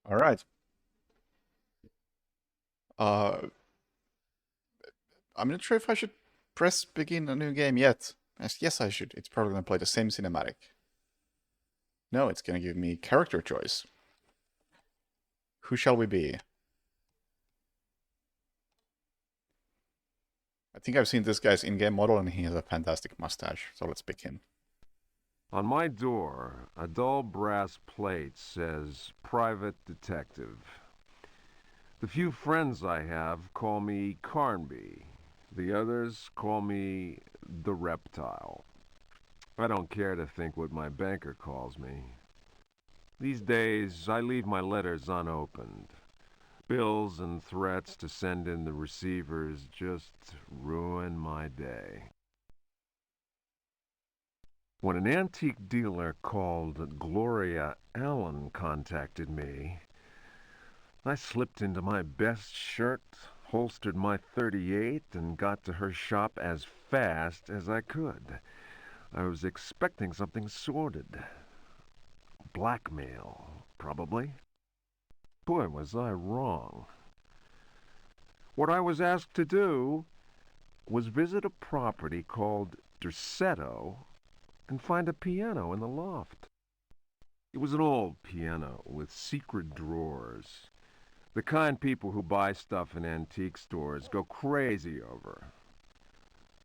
All right. Uh, I'm not sure if I should press begin a new game yet. Yes, I should. It's probably going to play the same cinematic. No, it's going to give me character choice. Who shall we be? I think I've seen this guy's in-game model and he has a fantastic mustache, so let's pick him. On my door, a dull brass plate says Private Detective. The few friends I have call me Carnby. The others call me the Reptile. I don't care to think what my banker calls me. These days, I leave my letters unopened. Bills and threats to send in the receivers just ruin my day. When an antique dealer called Gloria Allen contacted me, I slipped into my best shirt, holstered my .38, and got to her shop as fast as I could. I was expecting something sordid. Blackmail, probably. Boy, was I wrong. What I was asked to do was visit a property called Derceto and find a piano in the loft. It was an old piano with secret drawers. The kind people who buy stuff in antique stores go crazy over.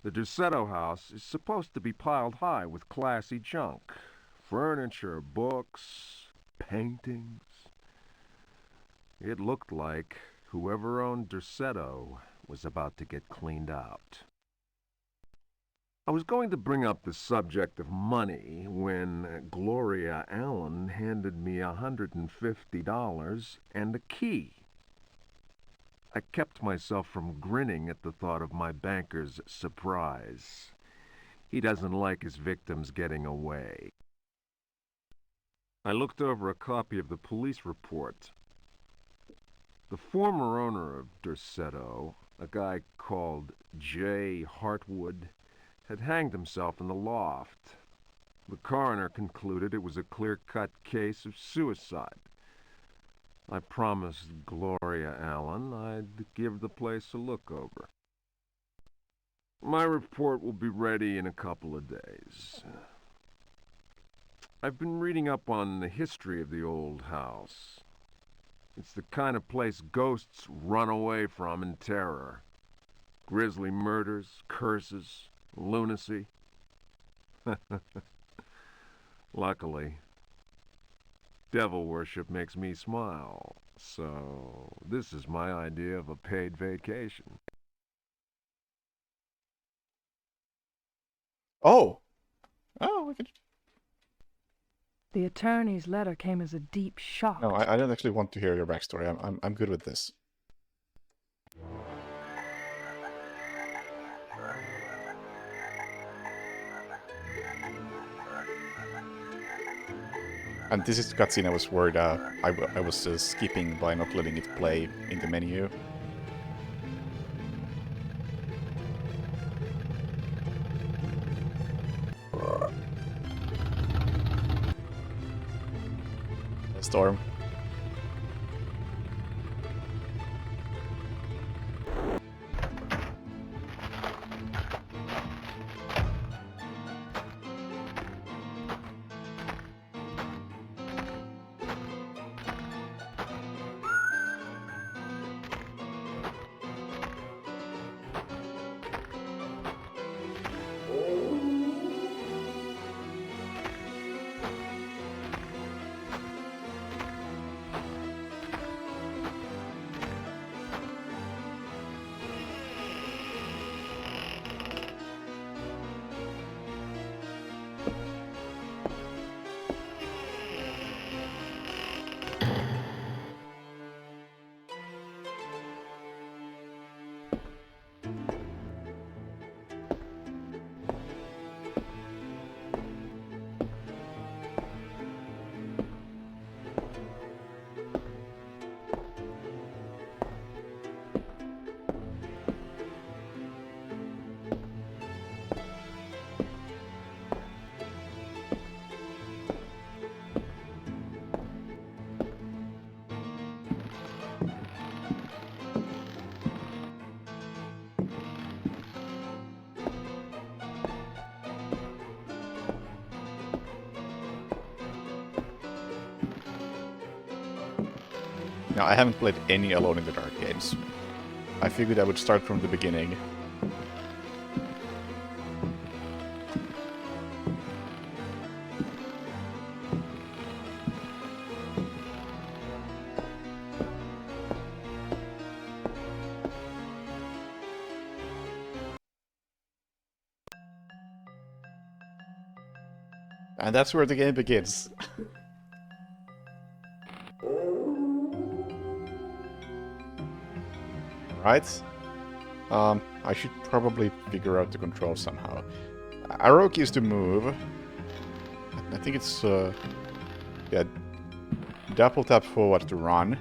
The Derceto house is supposed to be piled high with classy junk. Furniture, books, paintings. It looked like whoever owned Derceto was about to get cleaned out. I was going to bring up the subject of money when Gloria Allen handed me $150 and a key. I kept myself from grinning at the thought of my banker's surprise. He doesn't like his victims getting away. I looked over a copy of the police report. The former owner of Derceto, a guy called J. Hartwood, had hanged himself in the loft. The coroner concluded it was a clear-cut case of suicide. I promised Gloria Allen I'd give the place a look over. My report will be ready in a couple of days. I've been reading up on the history of the old house. It's the kind of place ghosts run away from in terror. Grisly murders, curses, lunacy. Luckily, devil worship makes me smile, so this is my idea of a paid vacation. Oh! Oh, we could... The attorney's letter came as a deep No, shock. I don't actually want to hear your backstory. I'm good with this. And this is the cutscene I was worried I was skipping by not letting it play in the menu. Storm. Now, I haven't played any Alone in the Dark games. I figured I would start from the beginning. And that's where the game begins. Right? I should probably figure out the controls somehow. Arrow keys to move. I think it's, yeah, double tap forward to run.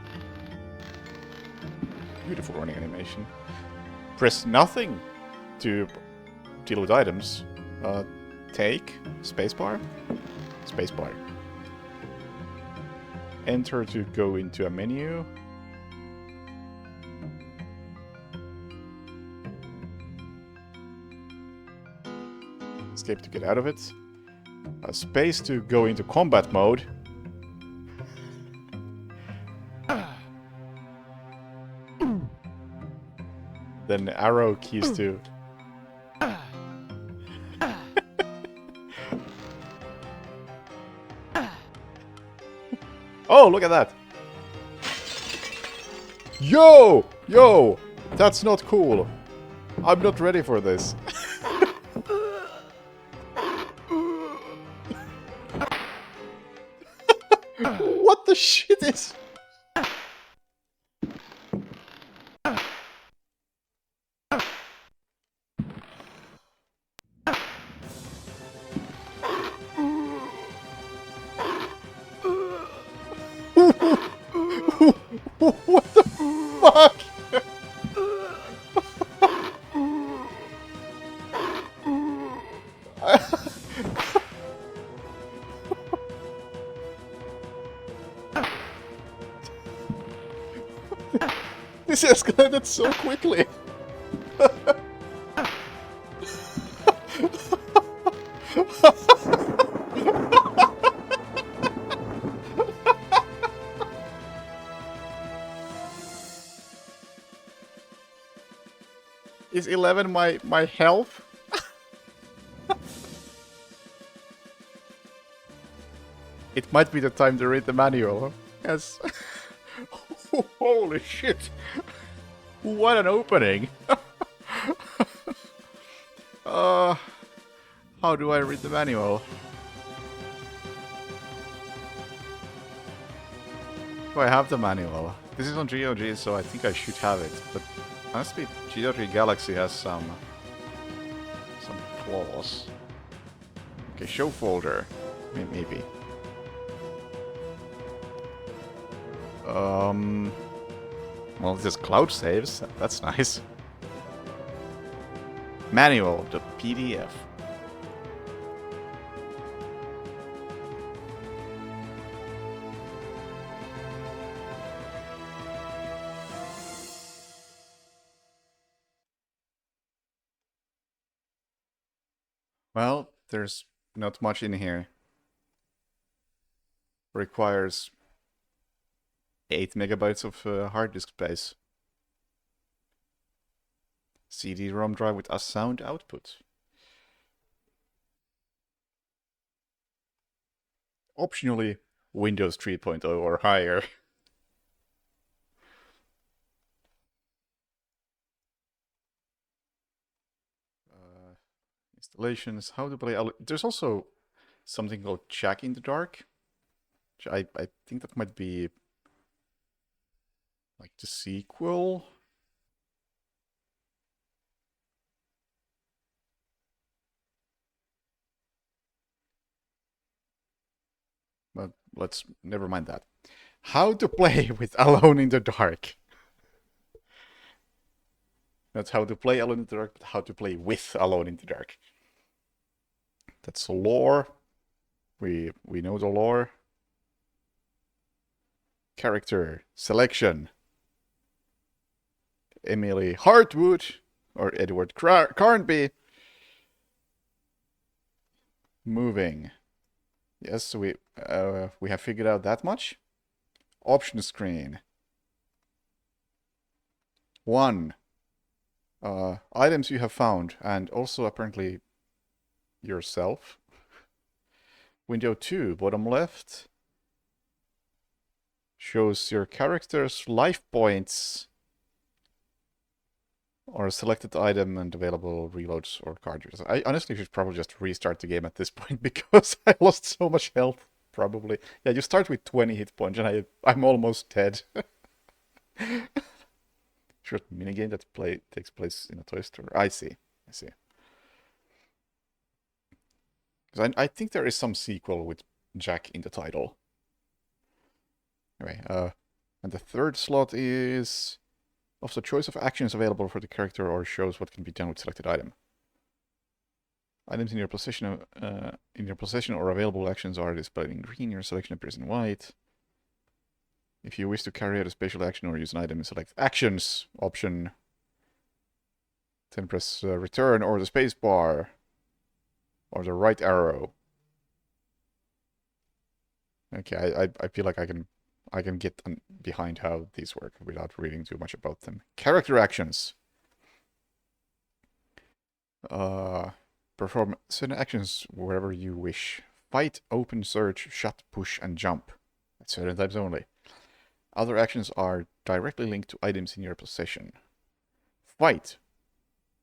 Beautiful running animation. Press nothing to deal with items. Take, spacebar, spacebar. Enter to go into a menu. Escape to get out of it. Space to go into combat mode. Then arrow keys to... Oh, look at that! Yo! Yo! That's not cool. I'm not ready for this. What the shit is... What the fuck? This escalated so quickly. Is 11 my health? It might be the time to read the manual. Yes. Holy shit. What an opening. How do I read the manual? Do I have the manual? This is on GOG, so I think I should have it. But honestly, GOG Galaxy has some flaws. Okay, show folder. Maybe. Well, this cloud saves. That's nice. Manual, the PDF. Well, there's not much in here. Requires 8 megabytes of hard disk space. CD-ROM drive with a sound output. Optionally, Windows 3.0 or higher. Installations, how to play... There's also something called Jack in the Dark. Which I think that might be like the sequel. But let's never mind that. How to play with Alone in the Dark. Not how to play Alone in the Dark, but how to play with Alone in the Dark. That's the lore. We know the lore. Character selection. Emily Hartwood or Edward Carnby. Moving. Yes, we have figured out that much. Option screen. 1. Items you have found, and also apparently yourself. Window 2, bottom left, shows your character's life points or a selected item and available reloads or cartridges. I honestly should probably just restart the game at this point because I lost so much health, probably. Yeah, you start with 20 hit points and I'm almost dead. Short minigame that takes place in a toy store. I see. 'Cause I think there is some sequel with Jack in the title. Anyway, and the third slot is also choice of actions available for the character or shows what can be done with selected item. Items in your possession or available actions are displayed in green. Your selection appears in white. If you wish to carry out a special action or use an item, select Actions option. Then press return or the space bar. Or the right arrow. Okay, I feel like I can get behind how these work without reading too much about them. Character actions. Perform certain actions wherever you wish. Fight, open, search, shut, push, and jump. At certain times only. Other actions are directly linked to items in your possession. Fight.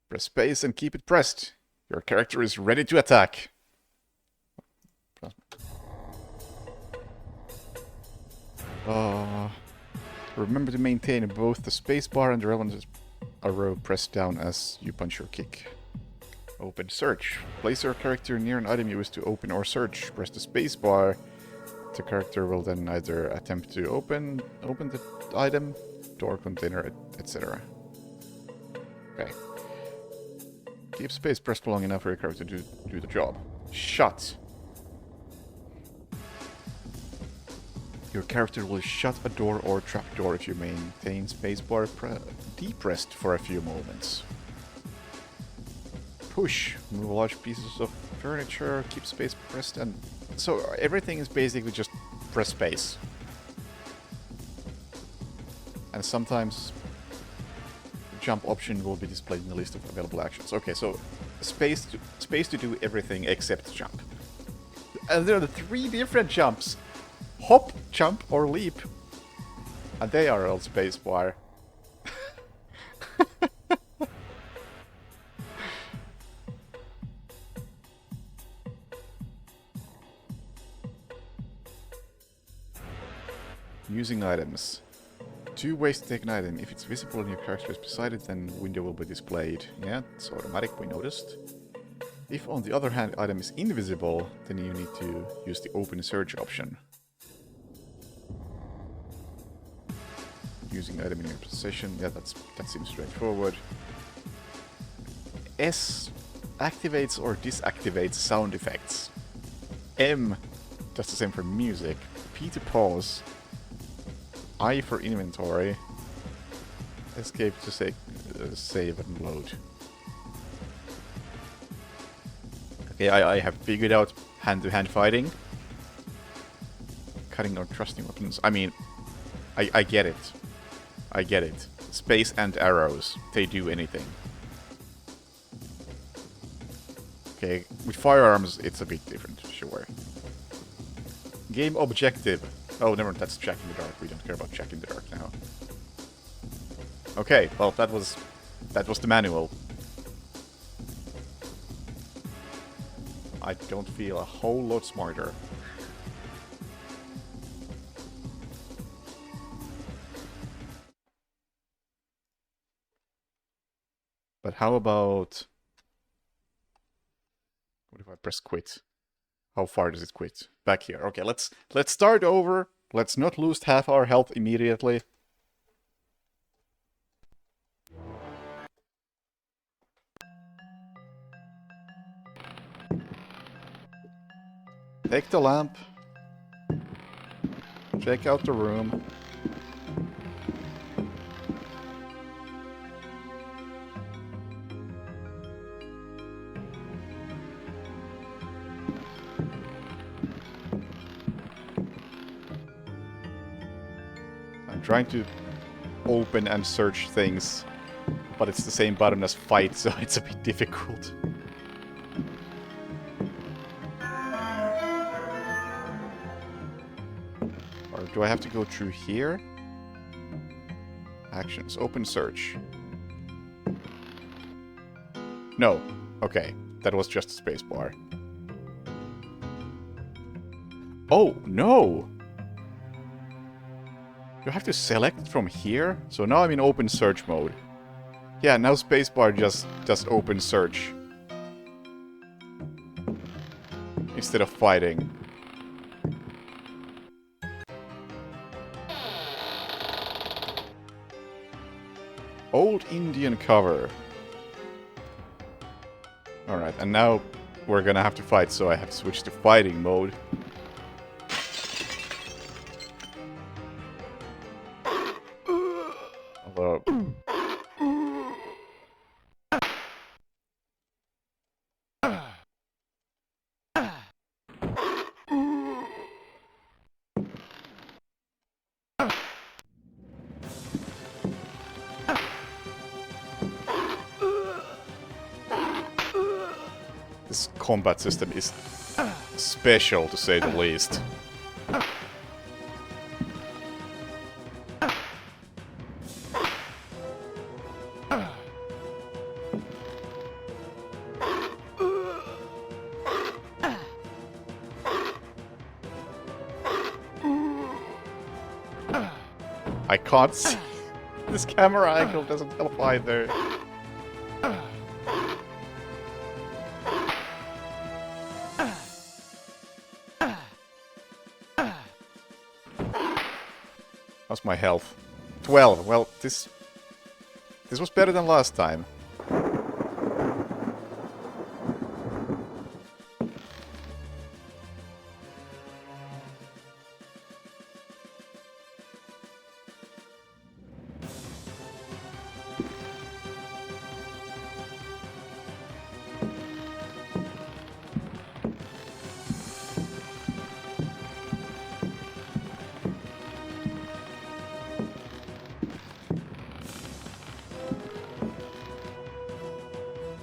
Press space and keep it pressed. Your character is ready to attack. Remember to maintain both the spacebar and the relevant arrow pressed down as you punch or kick. Open search. Place your character near an item you wish to open or search. Press the spacebar. The character will then either attempt to open the item, door, container, etc. Okay. Keep space pressed long enough for your character to do the job. Shut. Your character will shut a door or trapdoor if you maintain spacebar depressed for a few moments. Push. Move large pieces of furniture, keep space pressed, and so everything is basically just press space. And sometimes jump option will be displayed in the list of available actions. Okay, so space to do everything except jump. And there are the 3 different jumps. Hop, jump, or leap. And they are all spacebar. Using items. 2 ways to take an item. If it's visible and your character is beside it, then window will be displayed. Yeah, it's automatic, we noticed. If on the other hand item is invisible, then you need to use the open search option. Using item in your possession. Yeah, that seems straightforward. S activates or disactivates sound effects. M does the same for music. P to pause. I for inventory. Escape to save and load. Okay, I have figured out hand-to-hand fighting. Cutting or thrusting weapons. I mean, I get it. I get it. Space and arrows. They do anything. Okay, with firearms it's a bit different, sure. Game objective. Oh, never mind, that's Jack in the Dark. We don't care about Jack in the Dark now. Okay, well, that was the manual. I don't feel a whole lot smarter. But how about... What if I press quit? How far does it quit? Back here. Okay, let's start over. Let's not lose half our health immediately. Take the lamp. Check out the room. I'm trying to open and search things But it's the same button as fight, so it's a bit difficult. Or do I have to go through here? Actions. Open search. No. Okay. That was just a spacebar. Oh, no! Do I have to select from here? So now I'm in open search mode. Yeah, now spacebar just does open search. Instead of fighting. Old Indian cover. Alright, and now we're gonna have to fight, so I have to switch to fighting mode. Although... This combat system is special, to say the least. I can't see. This camera angle doesn't help either. How's my health? 12. Well, this was better than last time.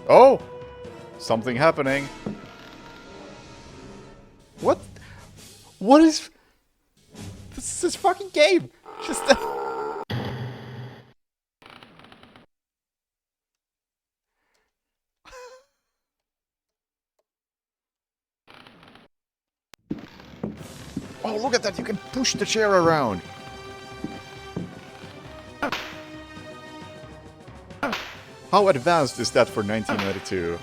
Oh! Something happening. What? What is... This fucking game! Just... Oh, look at that! You can push the chair around! How advanced is that for 1992?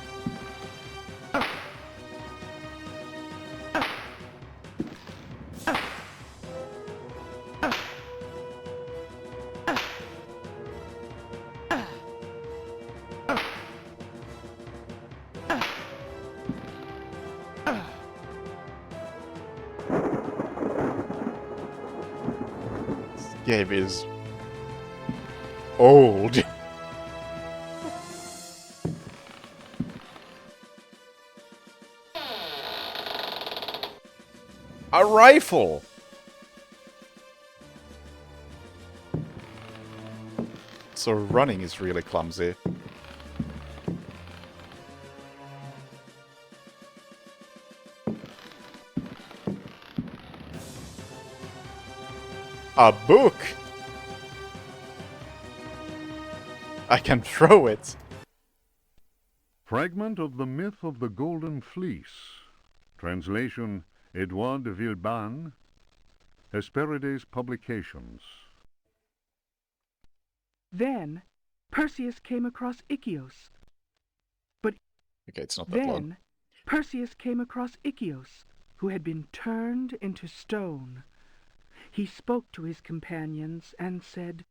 This game is old. A rifle! So running is really clumsy. A book! I can throw it! Fragment of the Myth of the Golden Fleece. Translation, Edouard de Villeban. Hesperides Publications. Then Perseus came across Ichios. Okay, it's not that long. Then Perseus came across Ichios, who had been turned into stone. He spoke to his companions and said,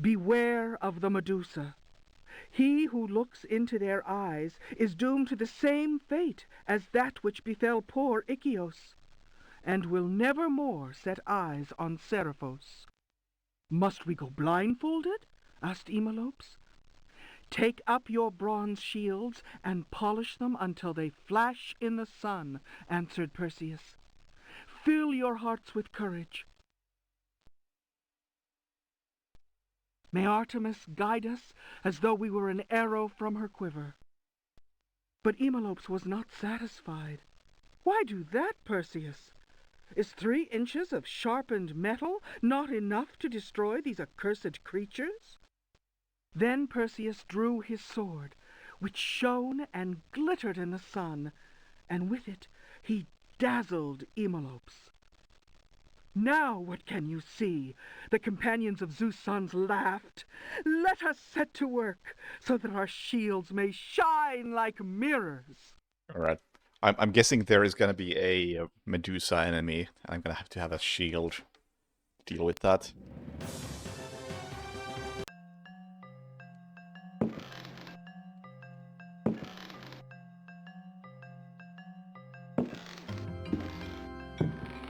"Beware of the Medusa. He who looks into their eyes is doomed to the same fate as that which befell poor Ichios, and will never more set eyes on Seriphos." "Must we go blindfolded?" asked Eumolpus. "Take up your bronze shields and polish them until they flash in the sun," answered Perseus. "Fill your hearts with courage." May Artemis guide us as though we were an arrow from her quiver. But Eumolpus was not satisfied. Why do that, Perseus? Is 3 inches of sharpened metal not enough to destroy these accursed creatures? Then Perseus drew his sword, which shone and glittered in the sun, and with it he dazzled Eumolpus. Now what can you see? The companions of Zeus' sons laughed. Let us set to work, so that our shields may shine like mirrors. All right. I'm guessing there is going to be a Medusa enemy. I'm going to have a shield to deal with that.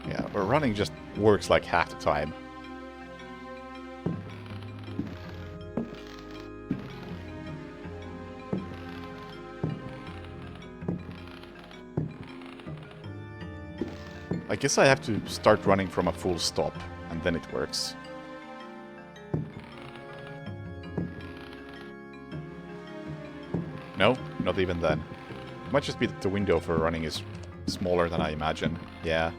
Yeah, but running just works like half the time. I guess I have to start running from a full stop, and then it works. No, not even then. It might just be that the window for running is smaller than I imagine. Yeah.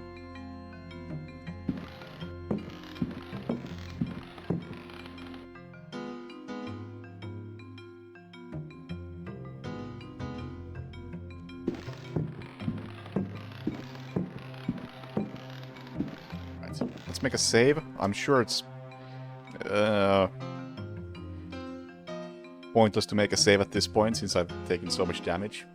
Right, let's make a save. I'm sure it's pointless to make a save at this point since I've taken so much damage.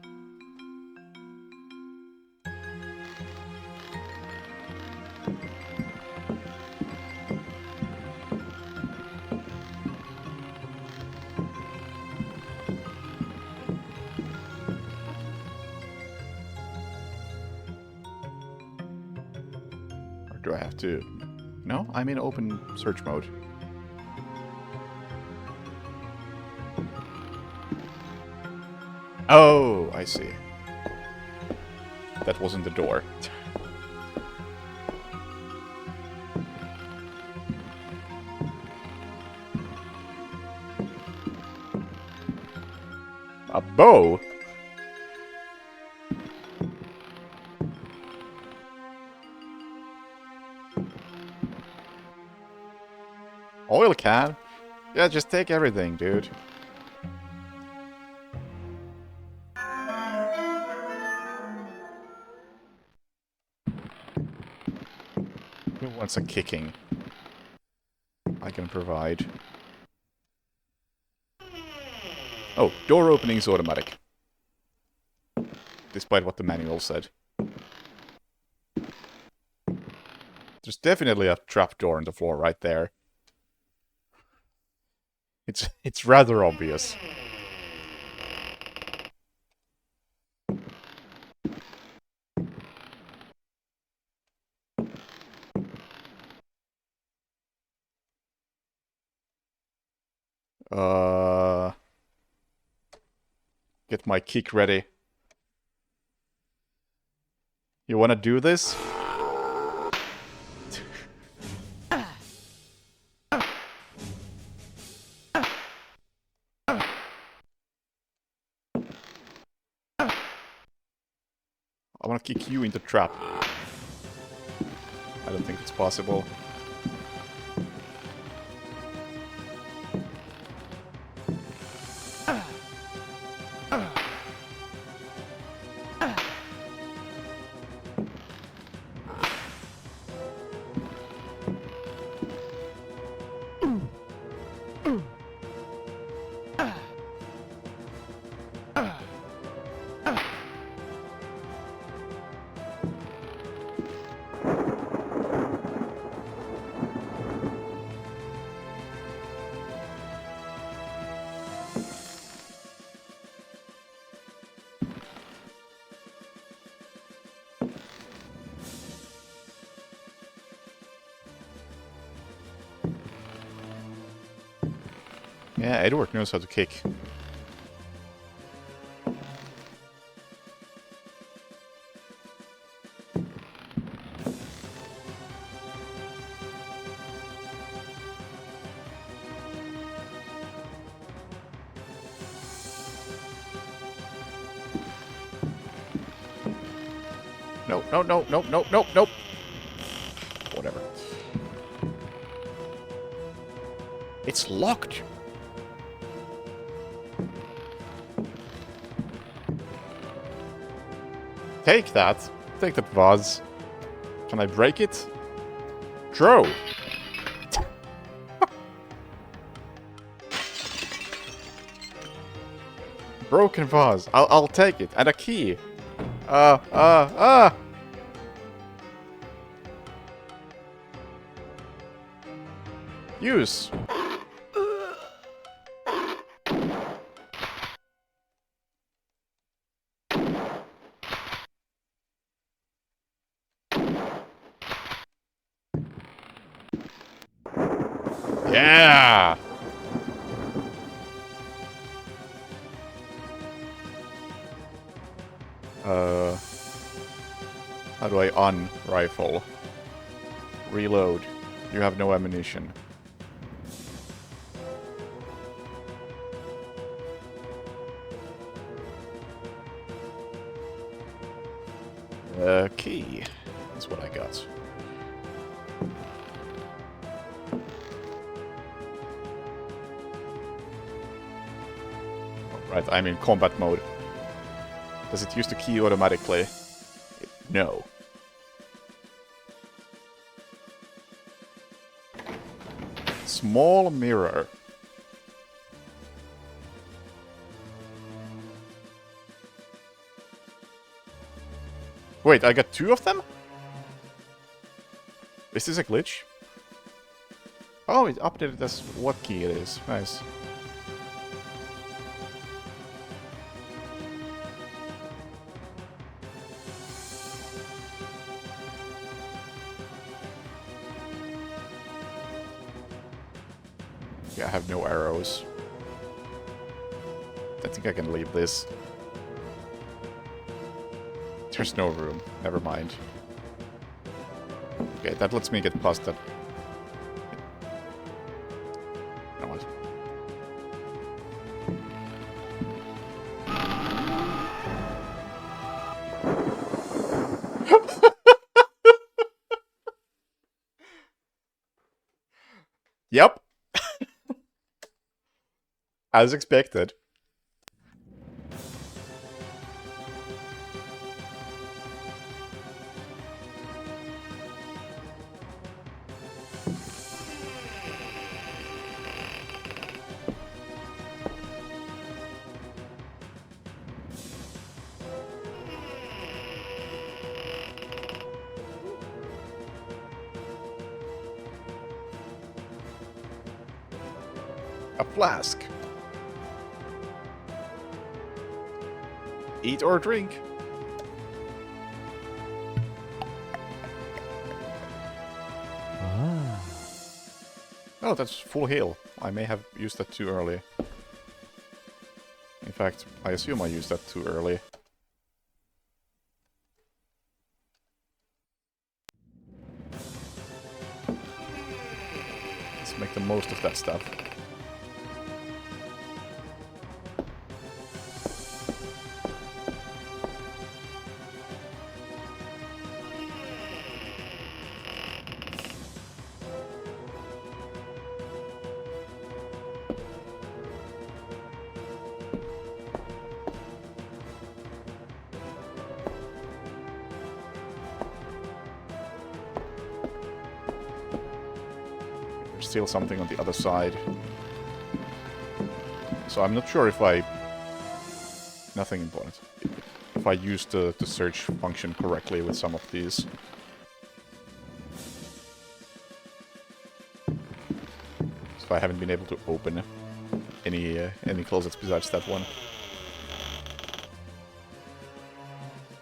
Or do I have to... No, I'm in open search mode. Oh, I see. That wasn't the door. A bow? Oil can? Yeah, just take everything, dude. Who wants a kicking? I can provide. Oh, door opening is automatic. Despite what the manual said. There's definitely a trapdoor in the floor right there. It's rather obvious. Get my kick ready. You wanna do this? I wanna kick you into trap. I don't think it's possible. Yeah, Edward knows how to kick. No, no, no, no, no, no, no. Whatever. It's locked. Take that. Take that vase. Can I break it? Throw. Broken vase. I'll take it. And a key. Use. Yeah. How do I unrifle? Reload. You have no ammunition. Key. That's what I got. Right, I'm in combat mode. Does it use the key automatically? No. Small mirror. Wait, I got 2 of them? Is this a glitch? Oh, it updated as what key it is. Nice. Yeah, I have no arrows. I think I can leave this. There's no room. Never mind. Okay, that lets me get past that. You know what? Yep. As expected. A flask. Eat or drink. Oh, that's full heal. I may have used that too early. In fact, I assume I used that too early. Let's make the most of that stuff. There's still something on the other side. So I'm not sure if I... Nothing important. If I used the search function correctly with some of these. So I haven't been able to open any closets besides that one.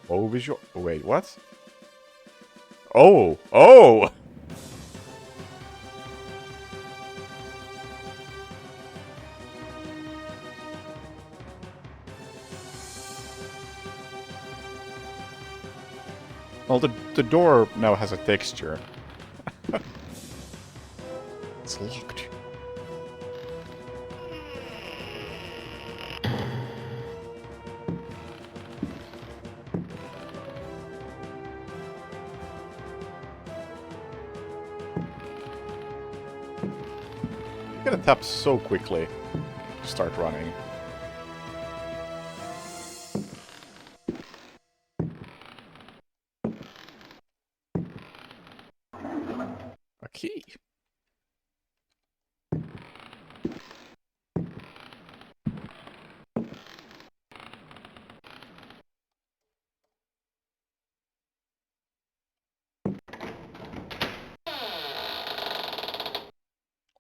Oh, visual... Wait, what? Oh! Oh! Well, the door now has a texture. It's locked. gonna tap so quickly. Start running. A key.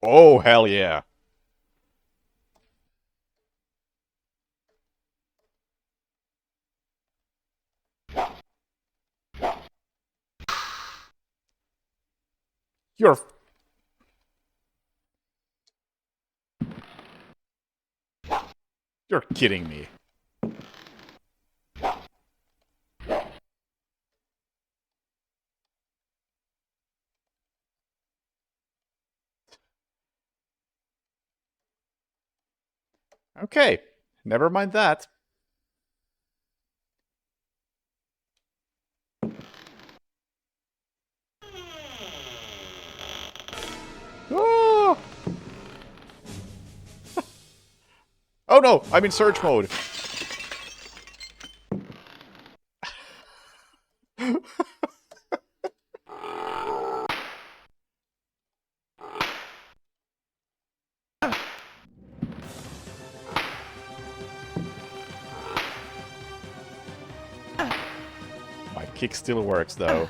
Oh, hell yeah. You're... You're kidding me. Okay, never mind that. Oh! Oh no, I'm in search mode. My kick still works though.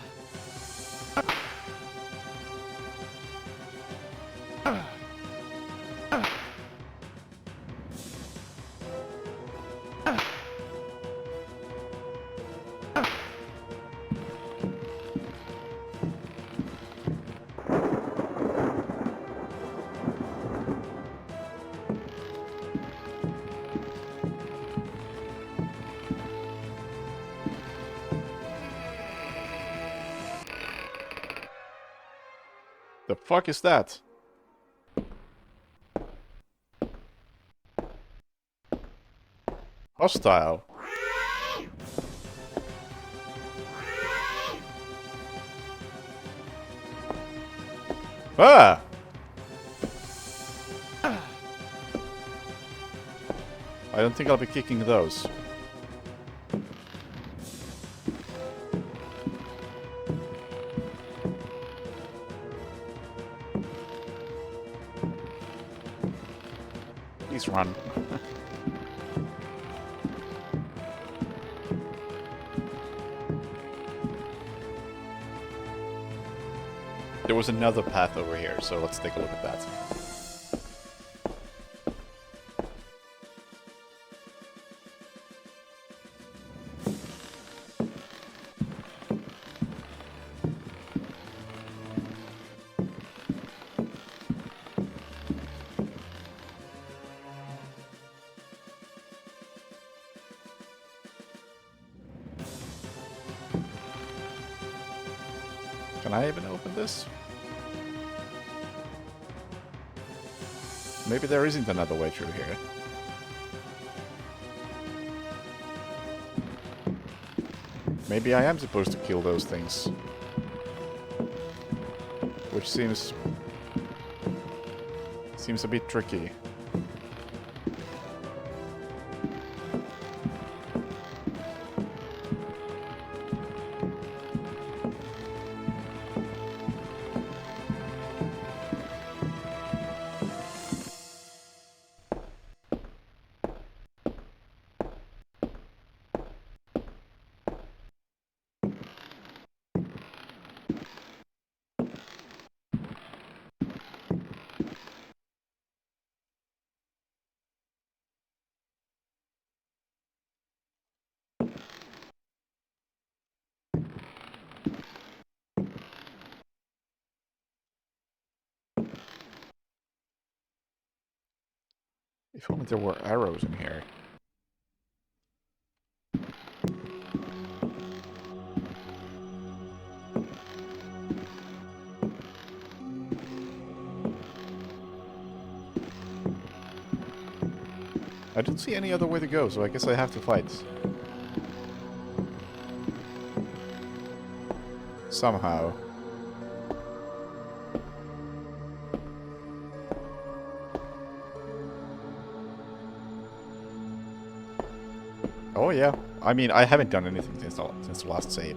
The fuck is that? Hostile. Ah! I don't think I'll be kicking those. Please run. There was another path over here, so let's take a look at that. Can I even open this? Maybe there isn't another way through here. Maybe I am supposed to kill those things. Which seems a bit tricky. If only there were arrows in here. I don't see any other way to go, so I guess I have to fight. Somehow. Oh yeah. I mean, I haven't done anything since the last save.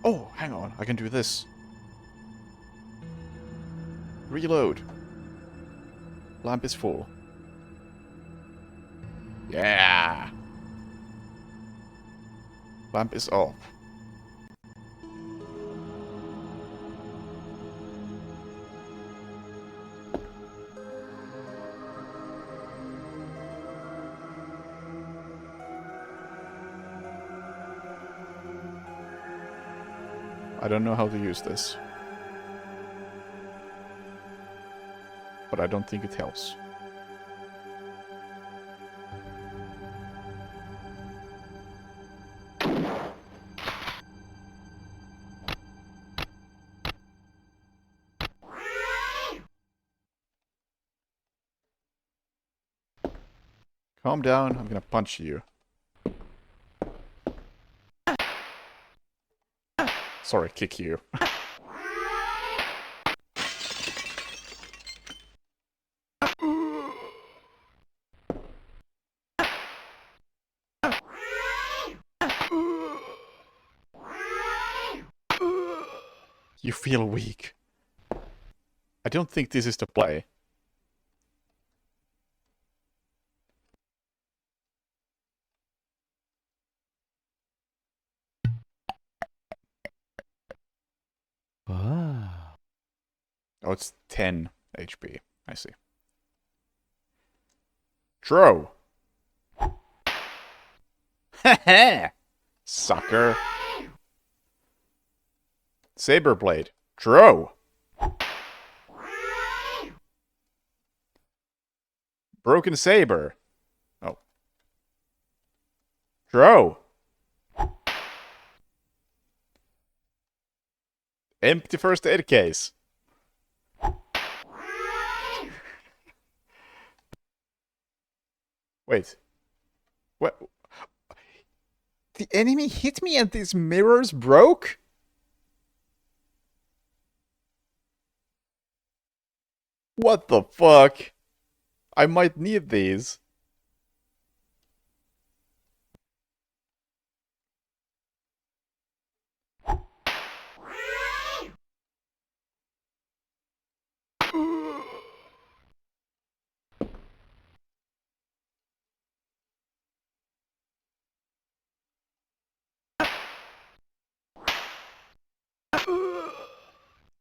Oh, hang on. I can do this. Reload. Lamp is full. Yeah. Lamp is off. I don't know how to use this. But I don't think it helps. Calm down, I'm gonna punch you. Sorry, kick you. You feel weak. I don't think this is the play. Ah. Oh, it's 10 HP. I see. Throw! Haha! Sucker! Saber blade. Throw! Broken saber. Oh. Throw! Empty first aid case. Wait. What? The enemy hit me and these mirrors broke? What the fuck? I might need these.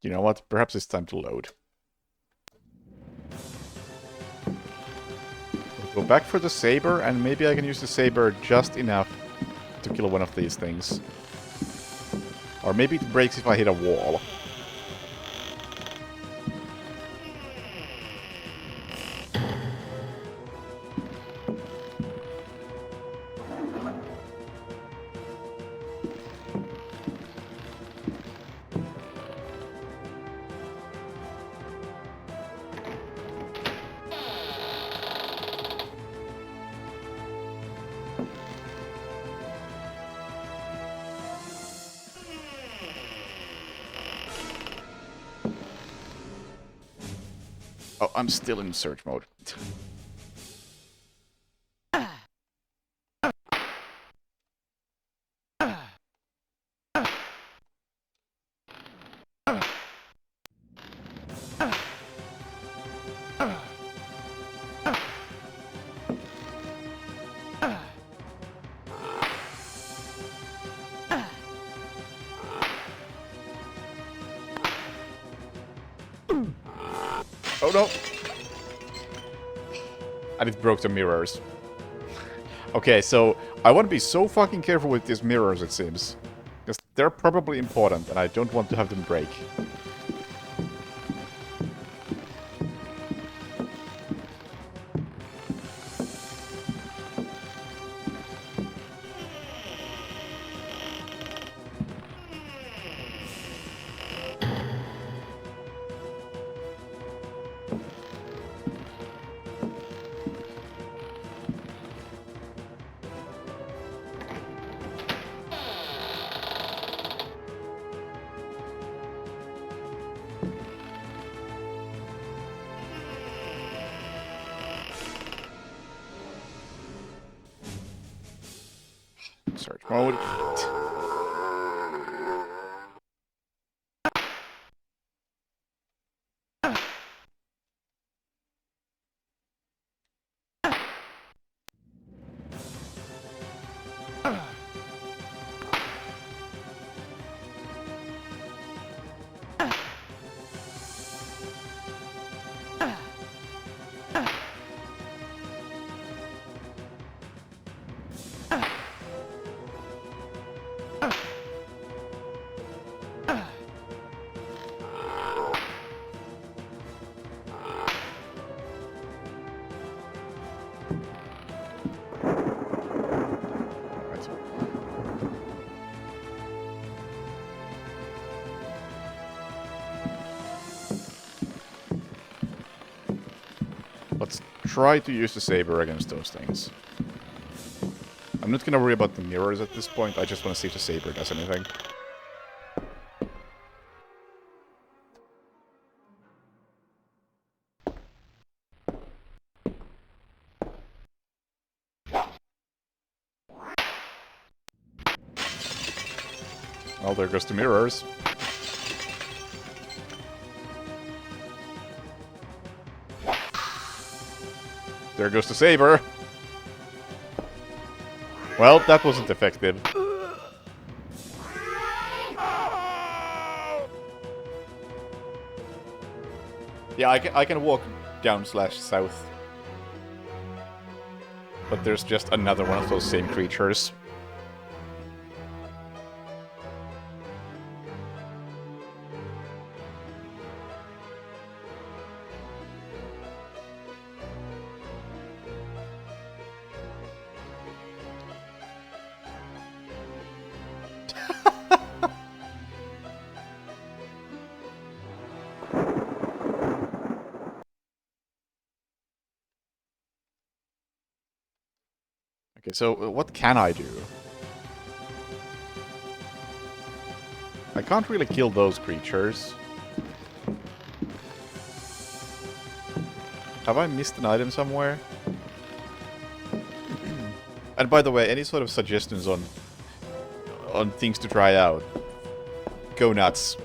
You know what? Perhaps it's time to load. We'll go back for the saber, and maybe I can use the saber just enough to kill one of these things. Or maybe it breaks if I hit a wall. Oh, I'm still in search mode. Oh no! And it broke the mirrors. Okay, so I want to be so fucking careful with these mirrors, it seems. Because they're probably important, and I don't want to have them break. search mode. Right. Let's try to use the saber against those things. I'm not gonna worry about the mirrors at this point, I just want to see if the saber does anything. Well, there goes the mirrors. There goes the saber. Well, that wasn't effective. Yeah, I can walk down / south. But there's just another one of those same creatures. Okay, so what can I do? I can't really kill those creatures. Have I missed an item somewhere? And by the way, any sort of suggestions on things to try out, go nuts.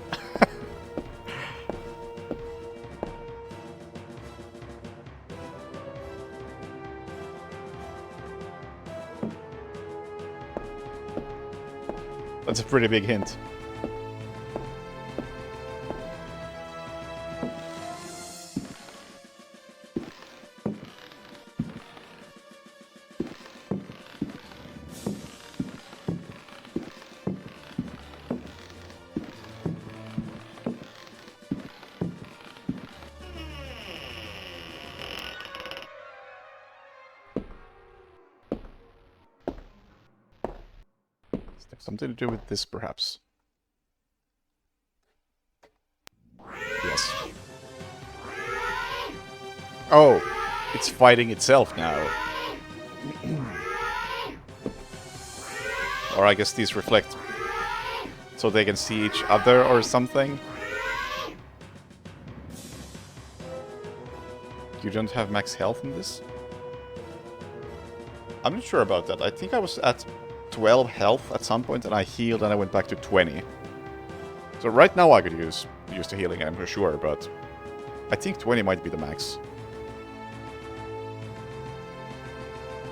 That's a pretty big hint. Something to do with this, perhaps. Yes. Oh, it's fighting itself now. Or I guess these reflect so they can see each other or something. You don't have max health in this? I'm not sure about that. I think I was at 12 health at some point and I healed and I went back to 20. So right now I could use the healing, I'm for sure, but I think 20 might be the max.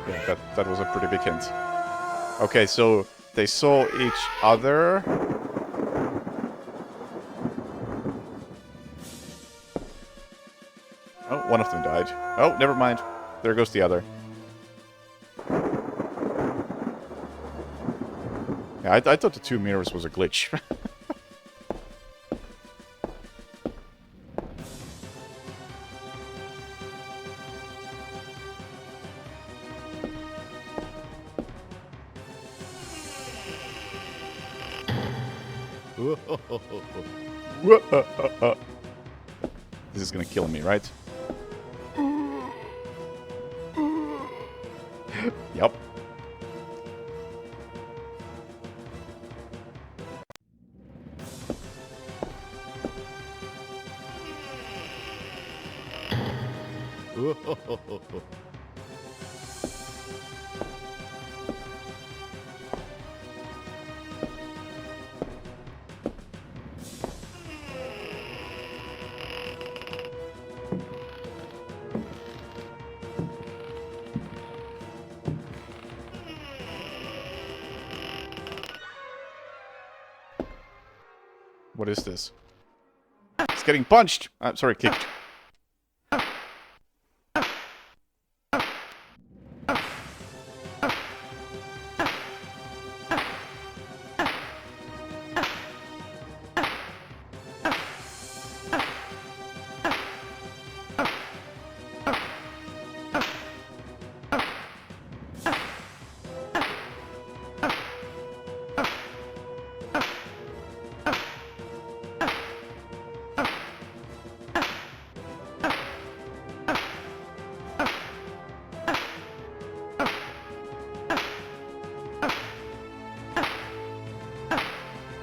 Yeah, that was a pretty big hint. Okay, so they saw each other. Oh, one of them died. Oh, never mind. There goes the other. Yeah, I thought the 2 mirrors was a glitch. This is gonna kill me, right? Yep. What is this? It's getting punched! Sorry, kicked.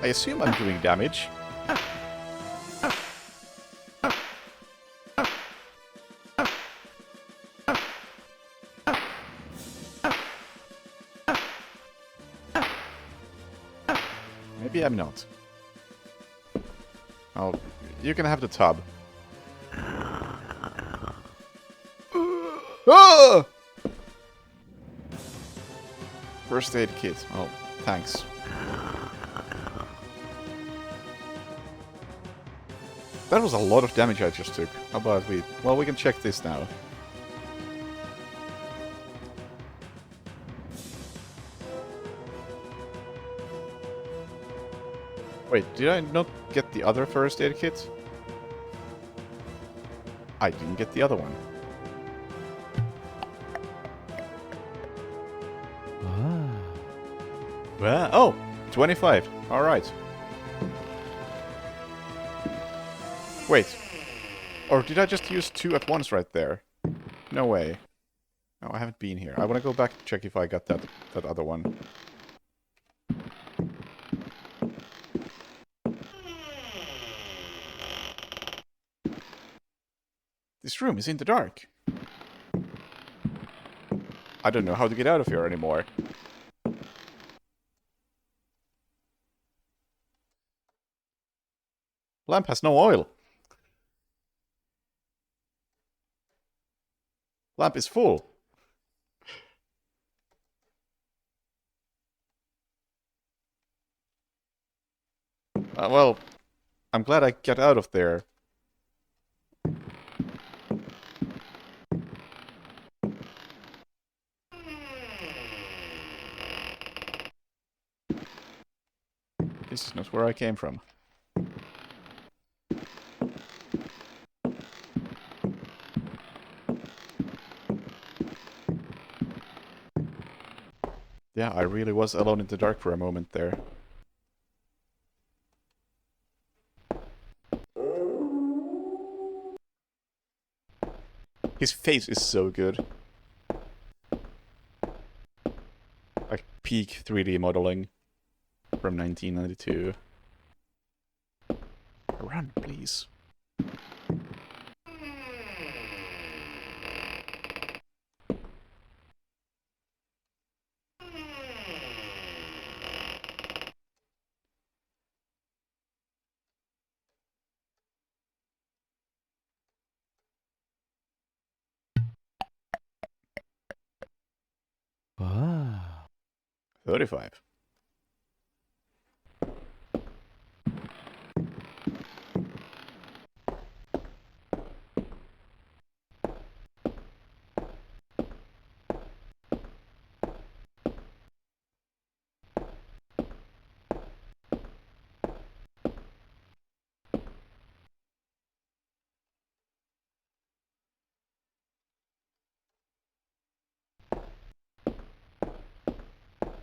I assume I'm doing damage. Maybe I'm not. Oh, you can have the tub. Ah! First aid kit. Oh, thanks. That was a lot of damage I just took. How about we... Well, we can check this now. Wait, did I not get the other first aid kit? I didn't get the other one. Well, oh! 25. Alright. Wait. Or did I just use 2 at once right there? No way. No, I haven't been here. I want to go back and check if I got that other one. This room is in the dark. I don't know how to get out of here anymore. Lamp has no oil. Lamp is full. Well, I'm glad I got out of there. This is not where I came from. Yeah, I really was alone in the dark for a moment there. His face is so good. Like peak 3D modeling from 1992. Run, please. Ah. 35.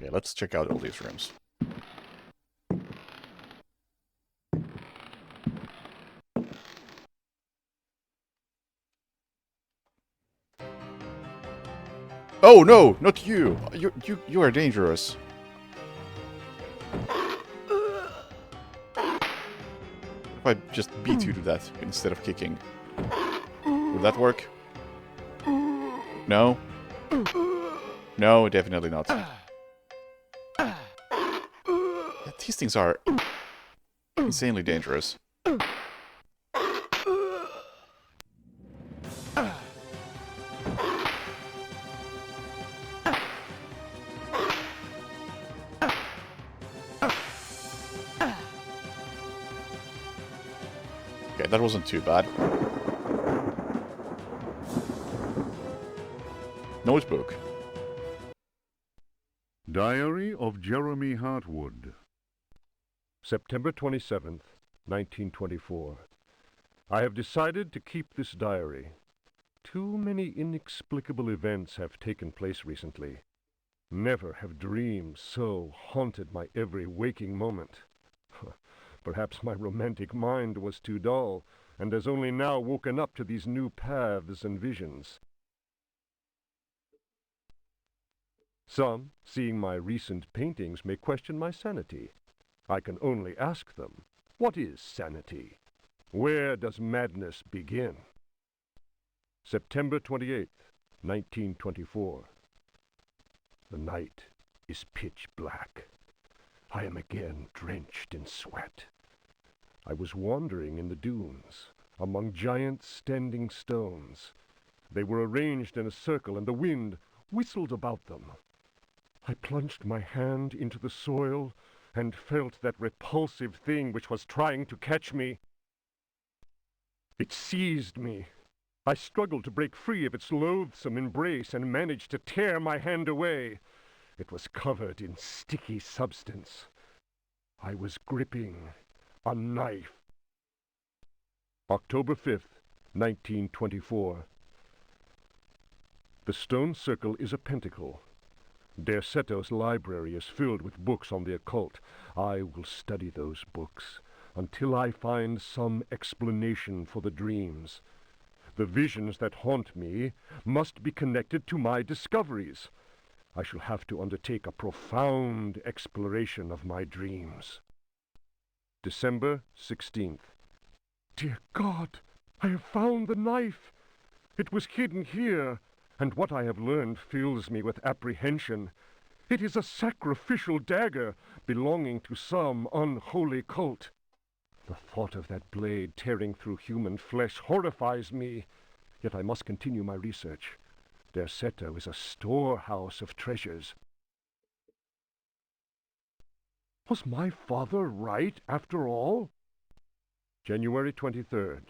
Okay, let's check out all these rooms. Oh no, not you! You are dangerous. If I just beat you to death instead of kicking. Would that work? No? No, definitely not. Yeah, these things are insanely dangerous. Okay, that wasn't too bad. Notebook. Diary of Jeremy Hartwood. September 27th, 1924. I have decided to keep this diary. Too many inexplicable events have taken place recently. Never have dreams so haunted my every waking moment. Perhaps my romantic mind was too dull, and has only now woken up to these new paths and visions. Some, seeing my recent paintings, may question my sanity. I can only ask them, what is sanity? Where does madness begin? September 28th, 1924. The night is pitch black. I am again drenched in sweat. I was wandering in the dunes, among giant standing stones. They were arranged in a circle, and the wind whistled about them. I plunged my hand into the soil and felt that repulsive thing which was trying to catch me. It seized me. I struggled to break free of its loathsome embrace and managed to tear my hand away. It was covered in sticky substance. I was gripping a knife. October 5th, 1924. The stone circle is a pentacle. Derceto's library is filled with books on the occult. I will study those books until I find some explanation for the dreams. The visions that haunt me must be connected to my discoveries. I shall have to undertake a profound exploration of my dreams. December 16th. Dear God, I have found the knife. It was hidden here, and what I have learned fills me with apprehension. It is a sacrificial dagger belonging to some unholy cult. The thought of that blade tearing through human flesh horrifies me, yet I must continue my research. Derceto is a storehouse of treasures. Was my father right, after all? January 23rd.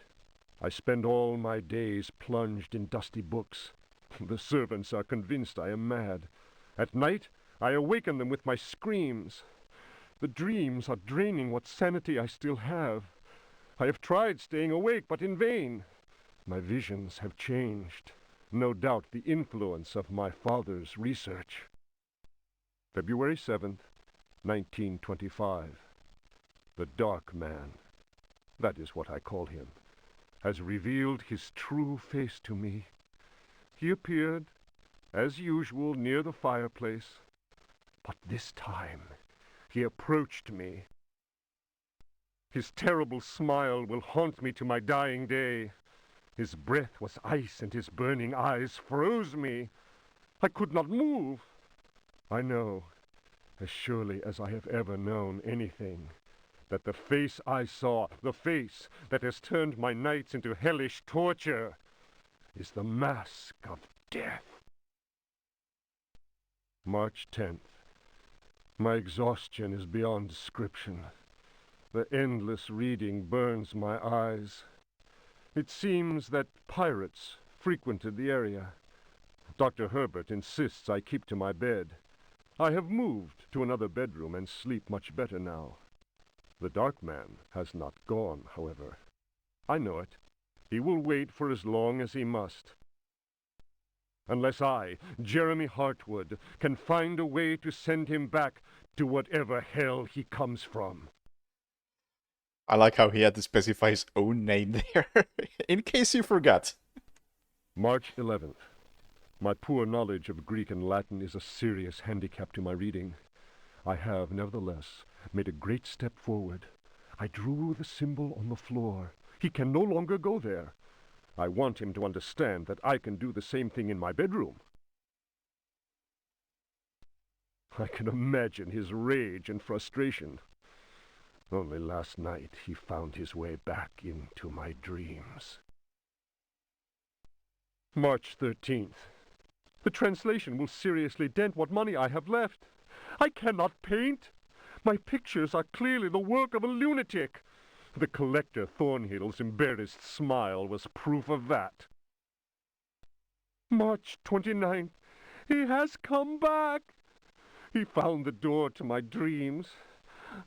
I spend all my days plunged in dusty books. The servants are convinced I am mad. At night, I awaken them with my screams. The dreams are draining what sanity I still have. I have tried staying awake, but in vain. My visions have changed. No doubt the influence of my father's research. February 7th, 1925. The Dark Man, that is what I call him, has revealed his true face to me. He appeared, as usual, near the fireplace, but this time he approached me. His terrible smile will haunt me to my dying day. His breath was ice, and his burning eyes froze me. I could not move. I know, as surely as I have ever known anything, that the face I saw, the face that has turned my nights into hellish torture, is the mask of death. March 10th. My exhaustion is beyond description. The endless reading burns my eyes. It seems that pirates frequented the area. Dr. Herbert insists I keep to my bed. I have moved to another bedroom and sleep much better now. The Dark Man has not gone, however. I know it. He will wait for as long as he must. Unless I, Jeremy Hartwood, can find a way to send him back to whatever hell he comes from. I like how he had to specify his own name there, in case you forgot. March 11th. My poor knowledge of Greek and Latin is a serious handicap to my reading. I have, nevertheless, made a great step forward. I drew the symbol on the floor. He can no longer go there. I want him to understand that I can do the same thing in my bedroom. I can imagine his rage and frustration. Only last night he found his way back into my dreams. March 13th. The translation will seriously dent what money I have left. I cannot paint. My pictures are clearly the work of a lunatic. The Collector Thornhill's embarrassed smile was proof of that. March 29th. He has come back. He found the door to my dreams.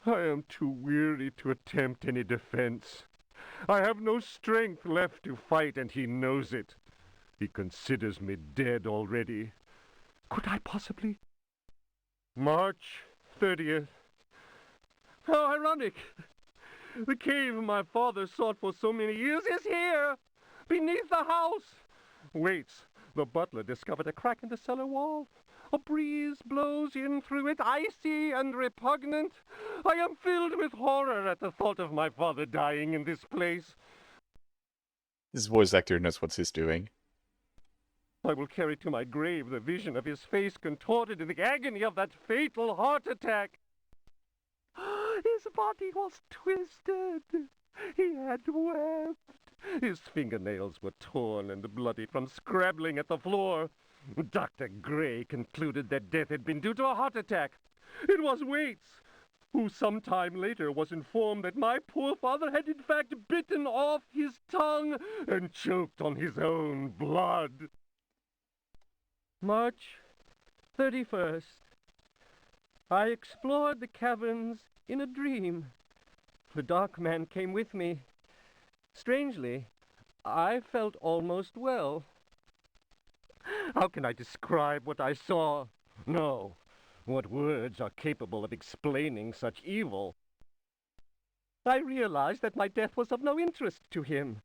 I am too weary to attempt any defense. I have no strength left to fight, and he knows it. He considers me dead already. Could I possibly? March 30th. How ironic! The cave my father sought for so many years is here, beneath the house. Waits. The butler discovered a crack in the cellar wall. A breeze blows in through it, icy and repugnant. I am filled with horror at the thought of my father dying in this place. This voice actor knows what he's doing. I will carry to my grave the vision of his face contorted in the agony of that fatal heart attack. His body was twisted. He had wept. His fingernails were torn and bloody from scrabbling at the floor. Dr. Gray concluded that death had been due to a heart attack. It was Waits, who some time later was informed that my poor father had in fact bitten off his tongue and choked on his own blood. March 31st. I explored the caverns in a dream. The dark man came with me. Strangely, I felt almost well. How can I describe what I saw? No. What words are capable of explaining such evil? I realized that my death was of no interest to him.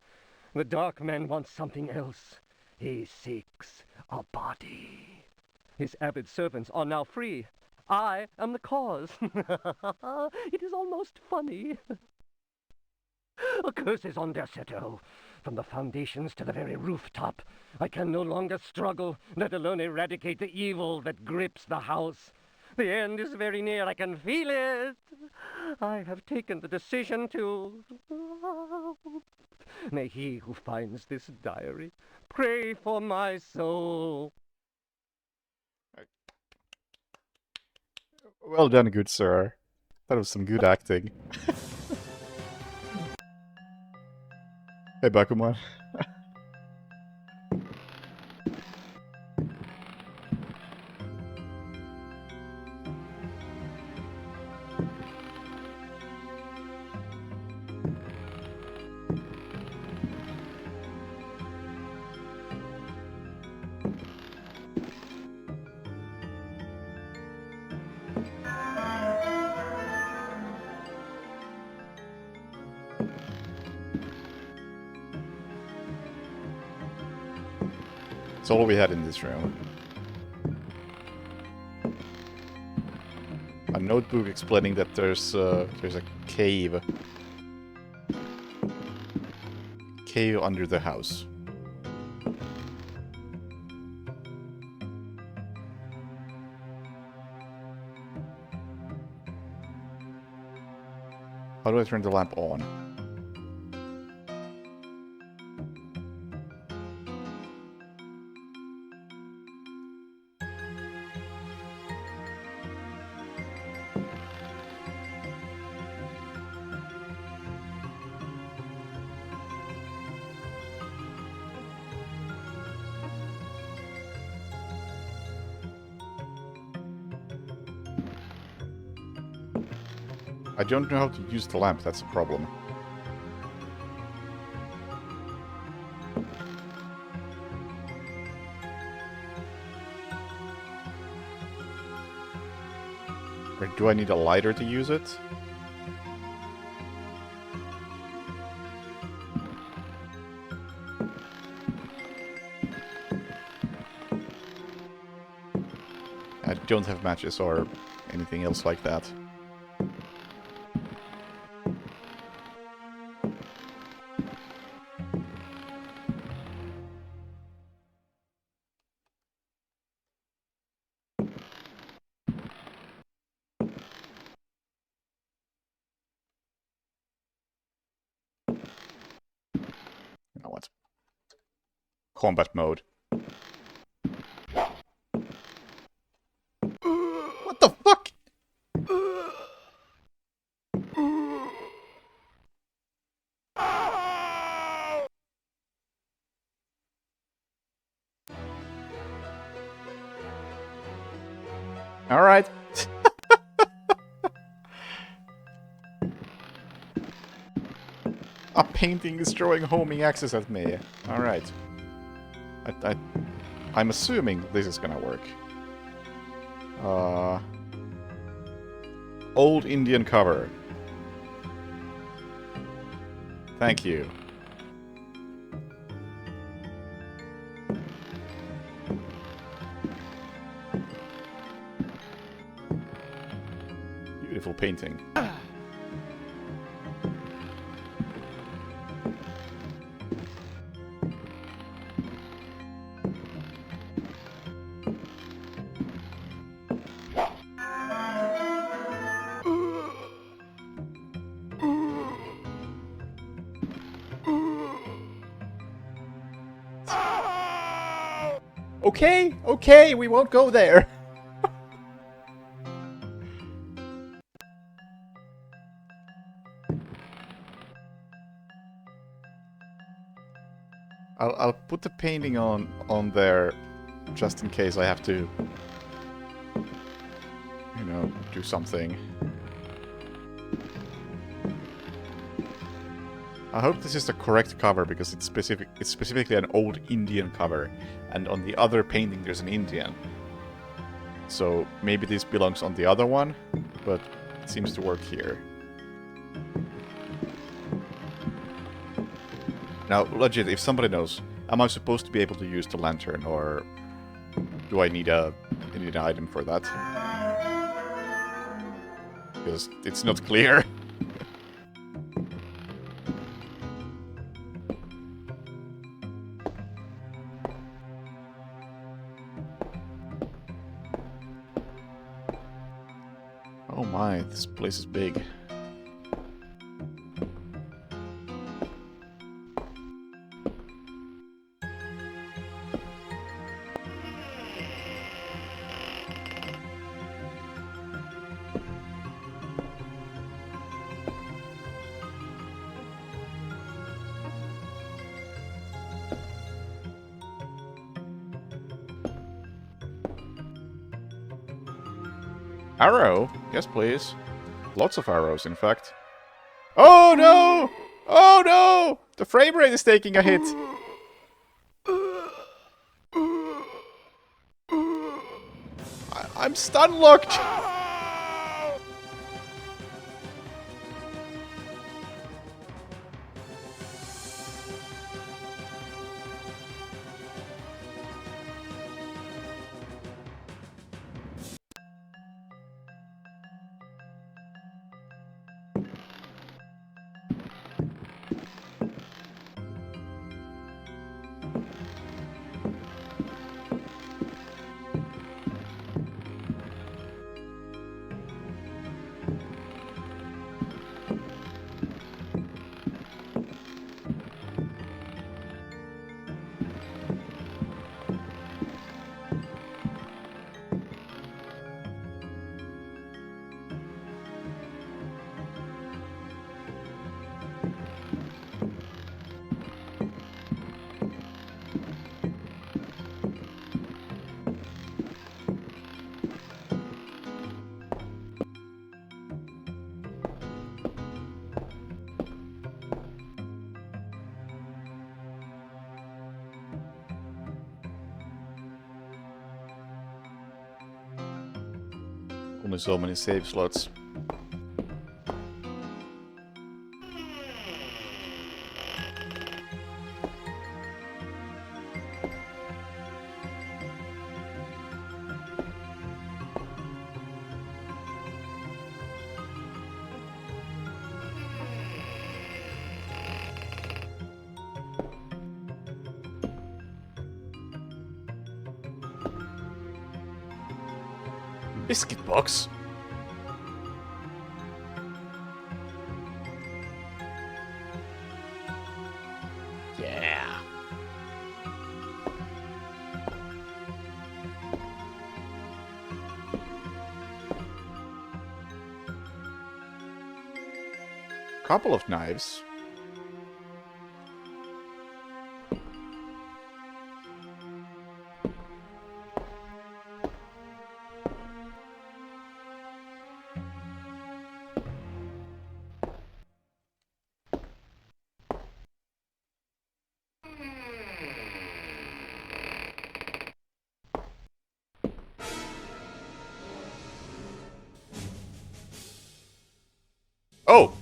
The dark man wants something else. He seeks a body. His avid servants are now free. I am the cause. It is almost funny. A curse is on Derceto. From the foundations to the very rooftop. I can no longer struggle, let alone eradicate the evil that grips the house. The end is very near. I can feel it. I have taken the decision to... May he who finds this diary pray for my soul. Well done, good sir. That was some good acting. Hey, Bakuman. That's all we had in this room. A notebook explaining that there's a cave. Cave under the house. How do I turn the lamp on? I don't know how to use the lamp, that's a problem. Or do I need a lighter to use it? I don't have matches or anything else like that. You know what? Combat mode. What the fuck? Alright. A painting is throwing homing axes at me. Alright. I'm assuming this is gonna work. Old Indian cover. Thank you. Beautiful painting. Okay, okay, we won't go there. I'll put the painting on there just in case I have to, you know, do something. I hope this is the correct cover because it's specifically an old Indian cover, and on the other painting there's an Indian. So maybe this belongs on the other one, but it seems to work here. Now, legit, if somebody knows, am I supposed to be able to use the lantern, or do I need an item for that? Because it's not clear. Oh my, this place is big. Arrow? Yes, please. Lots of arrows, in fact. Oh no! Oh no! The frame rate is taking a hit. I'm stun locked. Only so many save slots. Biscuit box? Yeah. Couple of knives.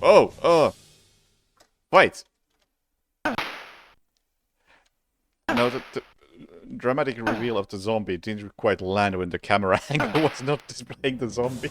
Oh! Wait! No, the dramatic reveal of the zombie didn't quite land when the camera angle was not displaying the zombie.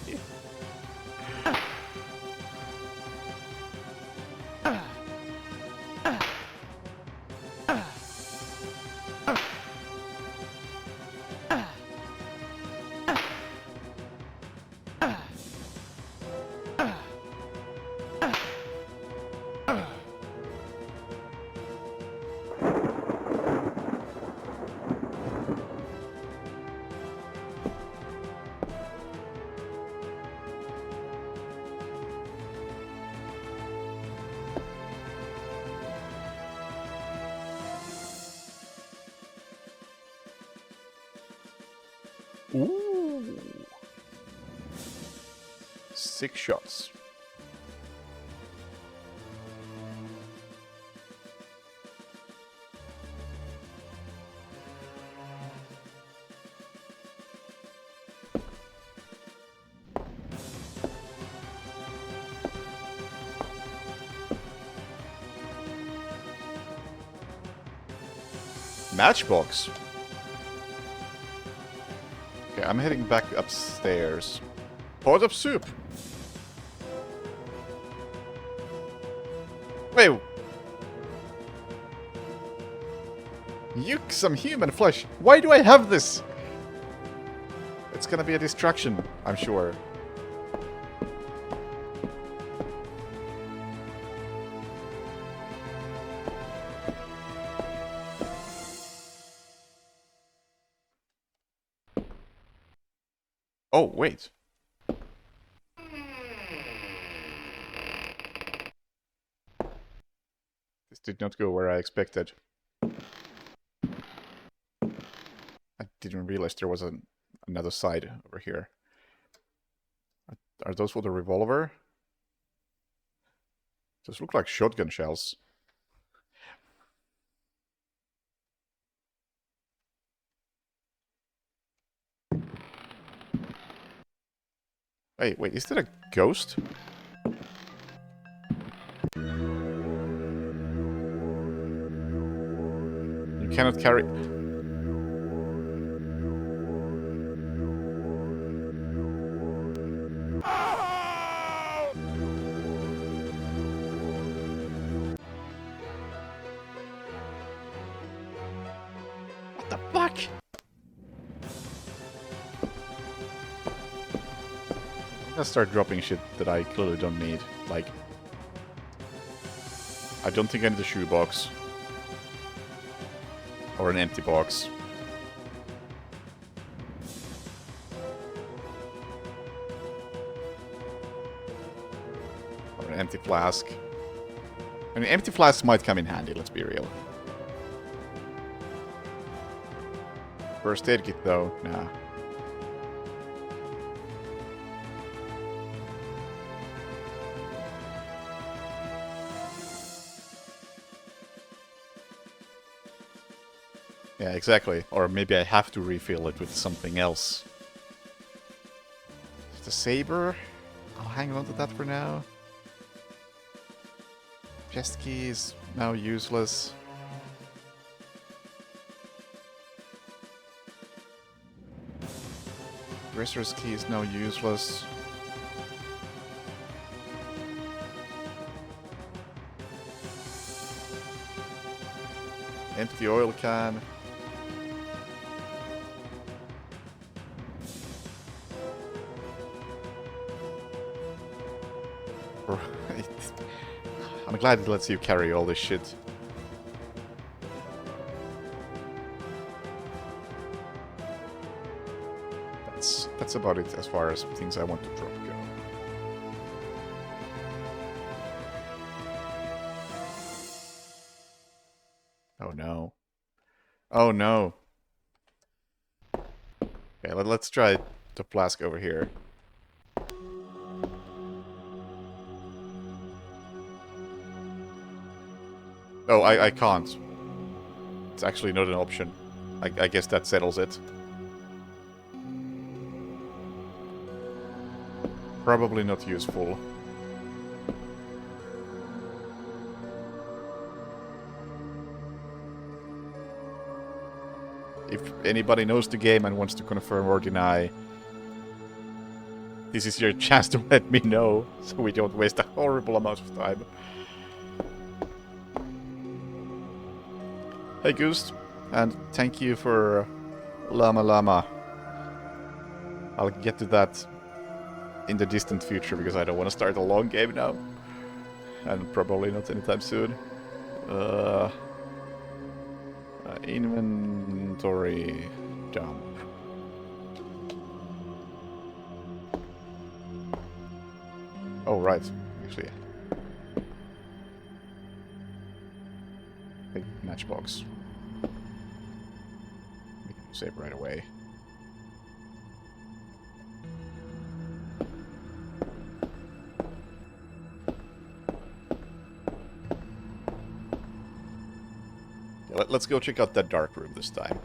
Ooh. 6 shots. Matchbox. Okay, I'm heading back upstairs. Pot of soup. Wait. Yuck, some human flesh. Why do I have this? It's gonna be a distraction, I'm sure. Oh, wait. This did not go where I expected. I didn't realize there was another side over here. Are those for the revolver? Those look like shotgun shells. Wait, is that a ghost? You cannot carry... What the fuck? I'm gonna start dropping shit that I clearly don't need. Like... I don't think I need a shoebox. Or an empty box. Or an empty flask. I mean, empty flasks might come in handy, let's be real. First aid kit though, nah. Yeah, exactly. Or maybe I have to refill it with something else. The saber? I'll hang on to that for now. Chest key is now useless. Dresser's key is now useless. Empty oil can. Right. I'm glad it lets you carry all this shit. That's about it as far as things I want to drop go. Oh no. Oh no. Okay, let's try the flask over here. Oh, I can't. It's actually not an option. I guess that settles it. Probably not useful. if anybody knows the game and wants to confirm or deny, this is your chance to let me know, so we don't waste a horrible amount of time. Hey Goose, and thank you for Llama Llama. I'll get to that in the distant future, because I don't want to start a long game now. And probably not anytime soon. Inventory dump. Oh, right. Actually. Big matchbox. We can save right away. Yeah, let's go check out that dark room this time.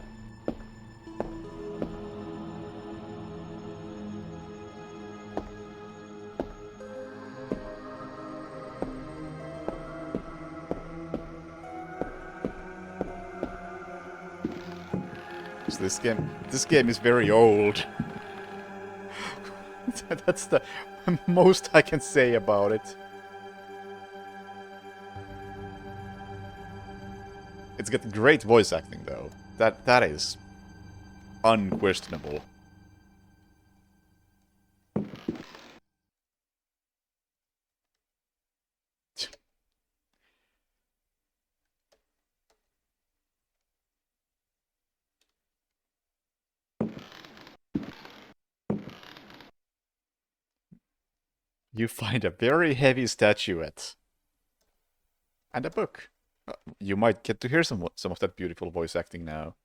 This game is very old. That's the most I can say about it. It's got great voice acting though. That is unquestionable. You find a very heavy statuette. And a book. You might get to hear some of that beautiful voice acting now.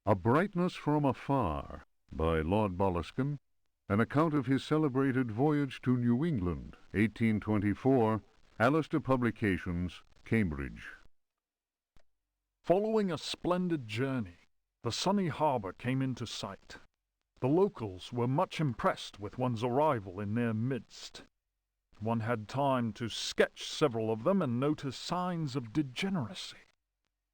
A Brightness from Afar by Lord Boleskine, an account of his celebrated voyage to New England, 1824, Alistair Publications, Cambridge. Following a splendid journey, the sunny harbour came into sight. The locals were much impressed with one's arrival in their midst. One had time to sketch several of them and notice signs of degeneracy.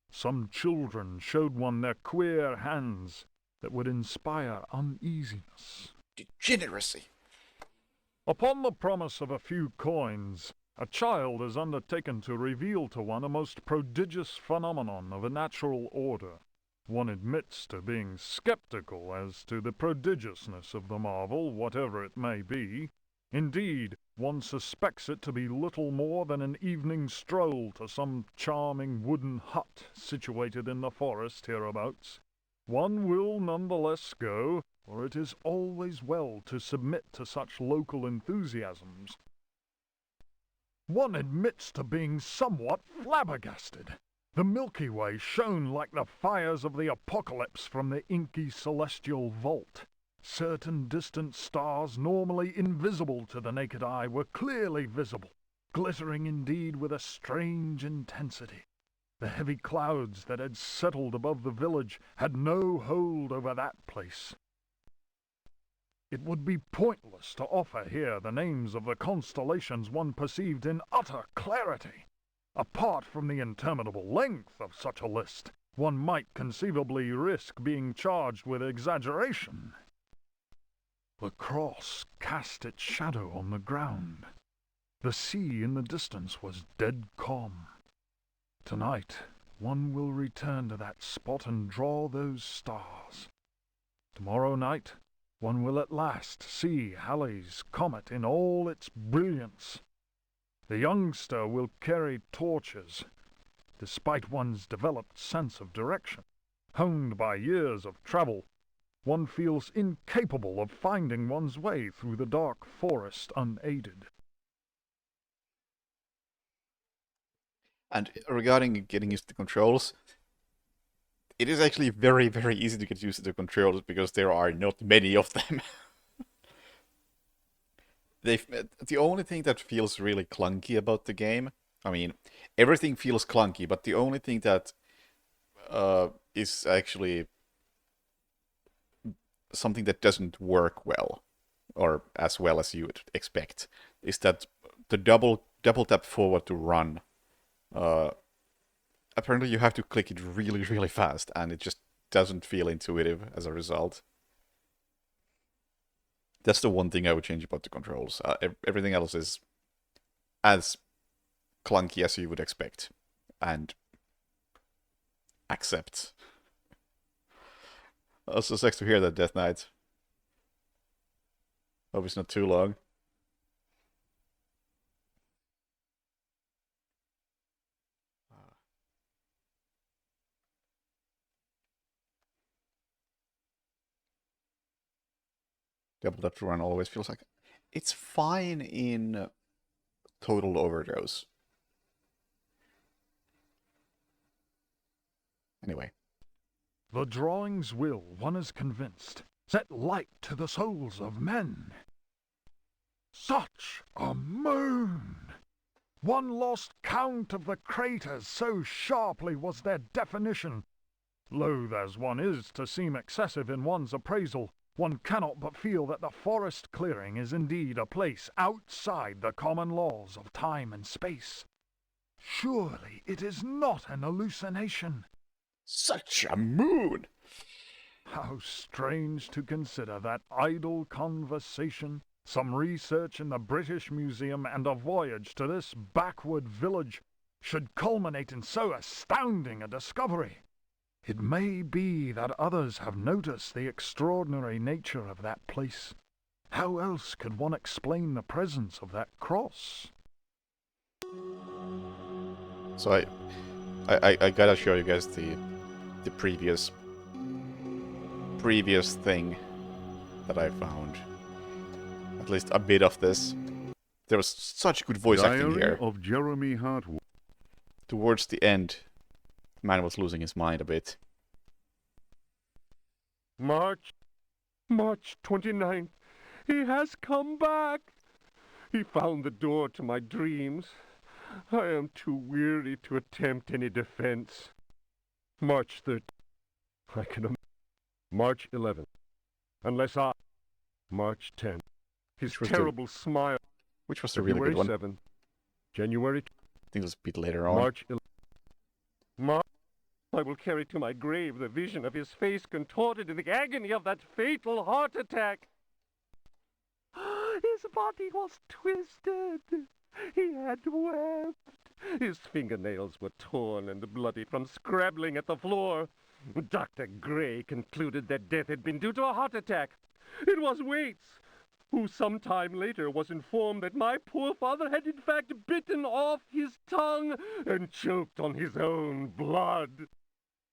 Some children showed one their queer hands that would inspire uneasiness. Degeneracy. Upon the promise of a few coins, a child is undertaken to reveal to one a most prodigious phenomenon of a natural order. One admits to being skeptical as to the prodigiousness of the marvel, whatever it may be. Indeed, one suspects it to be little more than an evening stroll to some charming wooden hut situated in the forest hereabouts. One will none the less go, for it is always well to submit to such local enthusiasms. One admits to being somewhat flabbergasted. The Milky Way shone like the fires of the apocalypse from the inky celestial vault. Certain distant stars, normally invisible to the naked eye, were clearly visible, glittering indeed with a strange intensity. The heavy clouds that had settled above the village had no hold over that place. It would be pointless to offer here the names of the constellations one perceived in utter clarity. Apart from the interminable length of such a list, one might conceivably risk being charged with exaggeration. The cross cast its shadow on the ground. The sea in the distance was dead calm. Tonight, one will return to that spot and draw those stars. Tomorrow night, one will at last see Halley's comet in all its brilliance. The youngster will carry torches, despite one's developed sense of direction. Honed by years of travel, one feels incapable of finding one's way through the dark forest unaided. And regarding getting used to controls, it is actually very, very easy to get used to the controls because there are not many of them. The only thing that feels really clunky about the game, I mean, everything feels clunky, but the only thing that is actually something that doesn't work well, or as well as you would expect, is that the double tap forward to run apparently you have to click it really, really fast, and it just doesn't feel intuitive as a result. That's the one thing I would change about the controls. Everything else is as clunky as you would expect. And accept. Also sucks to hear that, Death Knight. Hope it's not too long. Double Tap to Run always feels like... It's fine in Total Overdose. Anyway. The drawings will, one is convinced, set light to the souls of men. Such a moon! One lost count of the craters, so sharply was their definition. Loath as one is to seem excessive in one's appraisal, one cannot but feel that the forest clearing is indeed a place outside the common laws of time and space. Surely it is not an hallucination. Such a moon! How strange to consider that idle conversation, some research in the British Museum, and a voyage to this backward village should culminate in so astounding a discovery. It may be that others have noticed the extraordinary nature of that place. How else could one explain the presence of that cross? So I gotta show you guys the previous thing that I found. At least a bit of this. There was such good voice acting Diary here. of Jeremy Hartwell. Towards the end, the man was losing his mind a bit. March 29th. He has come back. He found the door to my dreams. I am too weary to attempt any defense. March 3rd. I can March 11th. Unless I... March 10th. His Which was the- terrible smile. Which was the really good February one. 7th. January... I think it was a bit later on. March 11th. March... I will carry to my grave the vision of his face contorted in the agony of that fatal heart attack. His body was twisted. He had wept. His fingernails were torn and bloody from scrabbling at the floor. Dr. Gray concluded that death had been due to a heart attack. It was Waits, who some time later was informed that my poor father had in fact bitten off his tongue and choked on his own blood.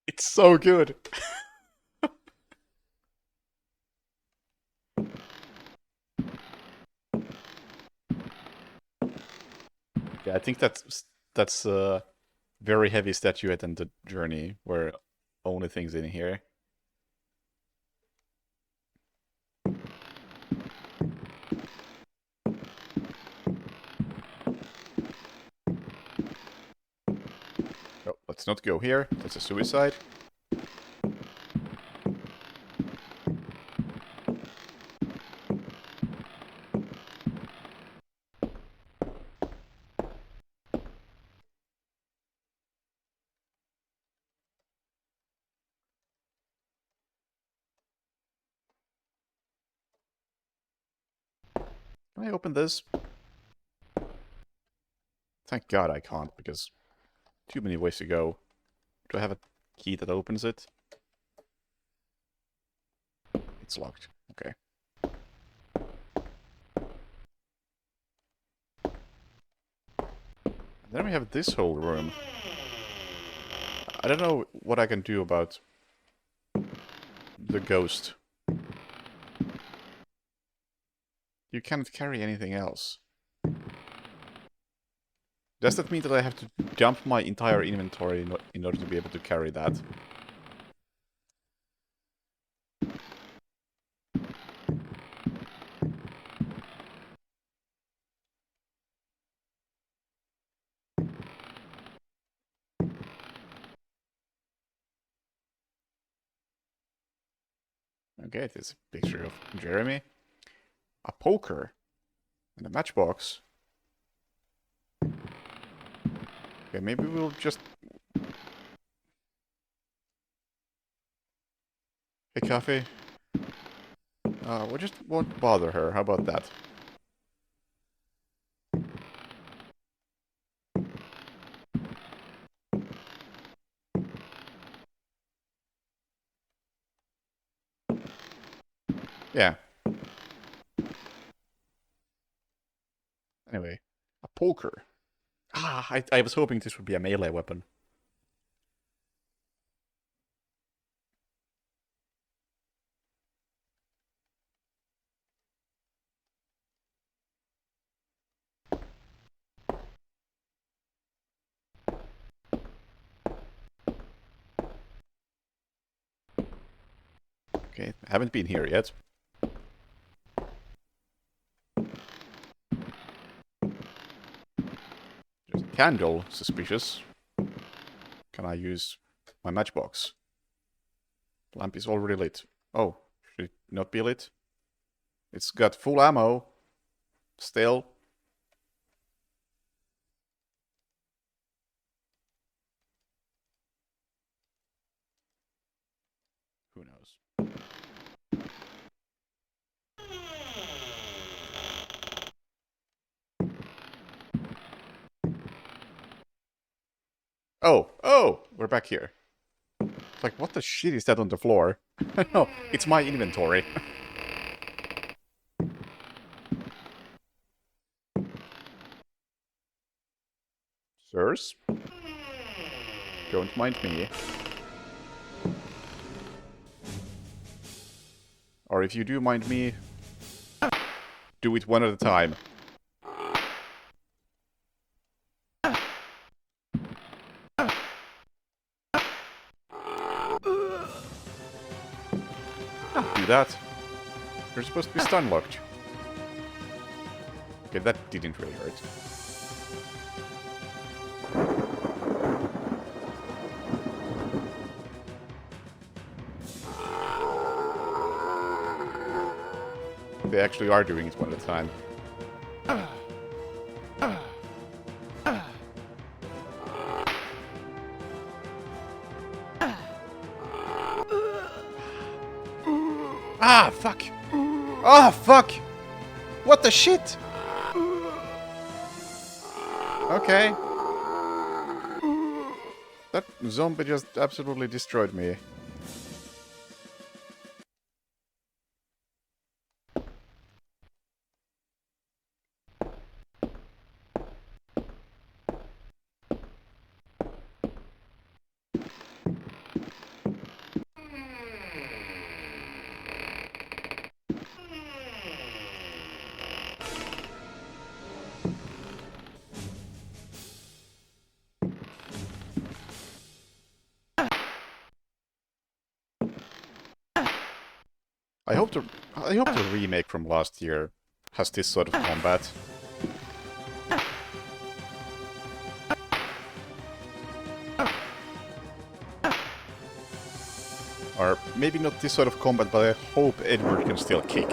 It's so good! Yeah, I think that's a very heavy statuette and the journey were only things in here. Oh, let's not go here. That's a suicide. Can I open this? Thank God I can't, because too many ways to go. Do I have a key that opens it? It's locked. Okay. And then we have this whole room. I don't know what I can do about the ghost. You can't carry anything else. Does that mean that I have to dump my entire inventory in order to be able to carry that? Okay, there's a picture of Jeremy. A poker. And a matchbox. Okay, maybe we'll just Hey, Coffee. We just won't bother her. How about that? Yeah. Anyway, a poker. Ah, I was hoping this would be a melee weapon. Okay, I haven't been here yet. There's a candle, suspicious. Can I use my matchbox? Lamp is already lit. Oh, should it not be lit? It's got full ammo. Still. Who knows? Oh, we're back here. It's like, what the shit is that on the floor? No, it's my inventory. Sirs? Don't mind me. Or if you do mind me, do it one at a time. Don't do that. You're supposed to be stun locked. Okay, that didn't really hurt. They actually are doing it one at a time. Ah, fuck! Ah, fuck! What the shit? Okay. That zombie just absolutely destroyed me. I hope the remake from last year has this sort of combat. Or maybe not this sort of combat, but I hope Edward can still kick.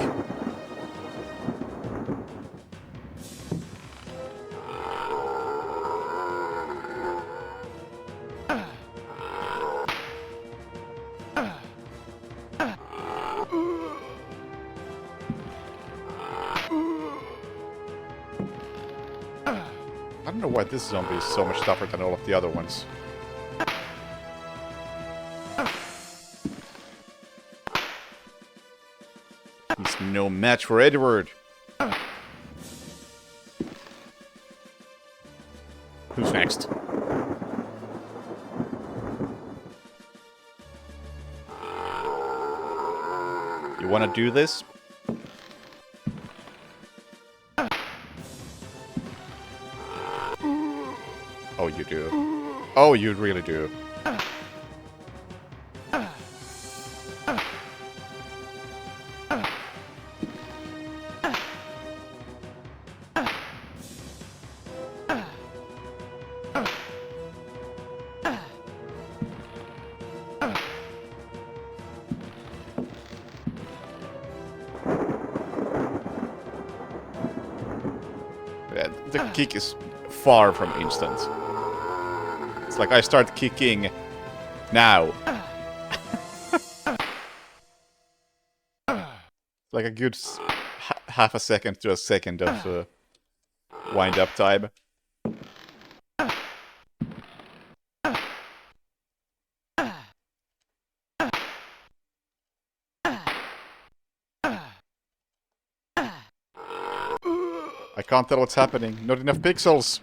I don't know why this zombie is so much tougher than all of the other ones. He's no match for Edward. Who's next? You wanna do this? Oh, you do. Oh, you really do. The kick is far from instant. It's like I start kicking now. Like a good half a second to a second of wind up time. I can't tell what's happening. Not enough pixels.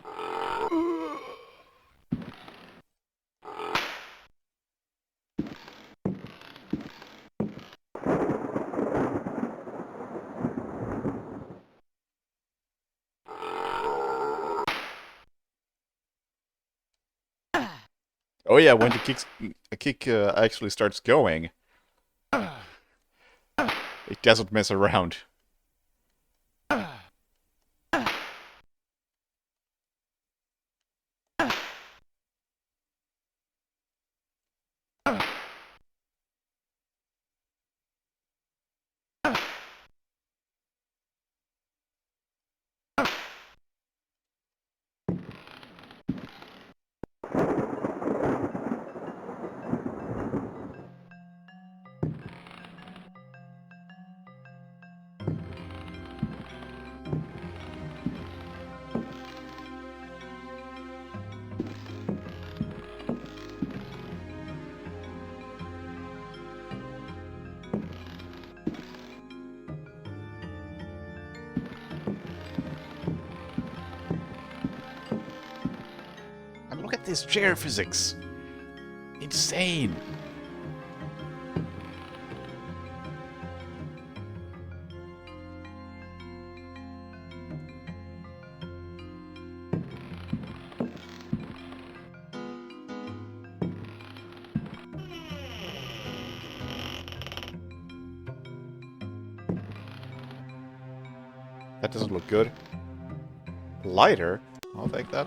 Oh yeah, when the kick actually starts going, it doesn't mess around. And look at this chair physics. Insane. That doesn't look good. Lighter? I'll take that.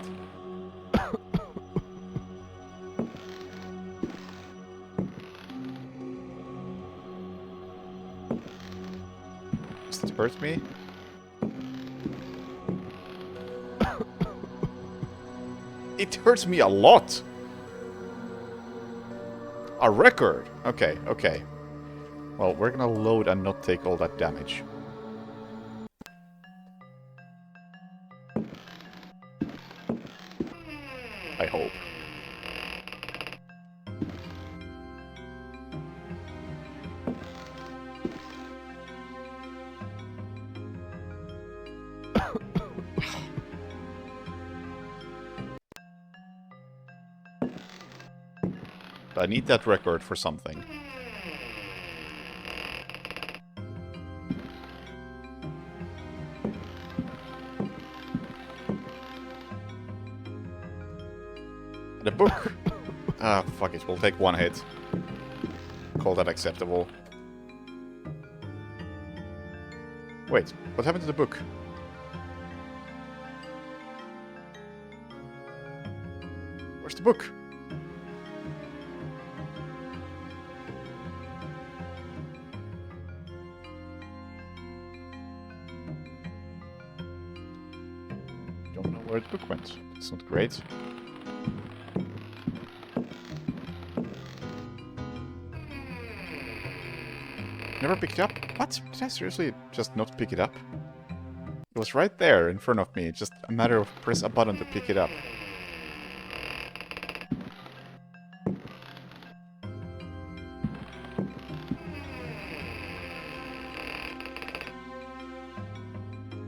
Does this hurt me? It hurts me a lot! A record! Okay, okay. Well, we're gonna load and not take all that damage. I hope. I need that record for something. The book! Ah, fuck it, we'll take one hit. Call that acceptable. Wait, what happened to the book? Where's the book? Don't know where the book went. It's not great. Never picked it up? What? Did I seriously just not pick it up? It was right there in front of me. It's just a matter of press a button to pick it up.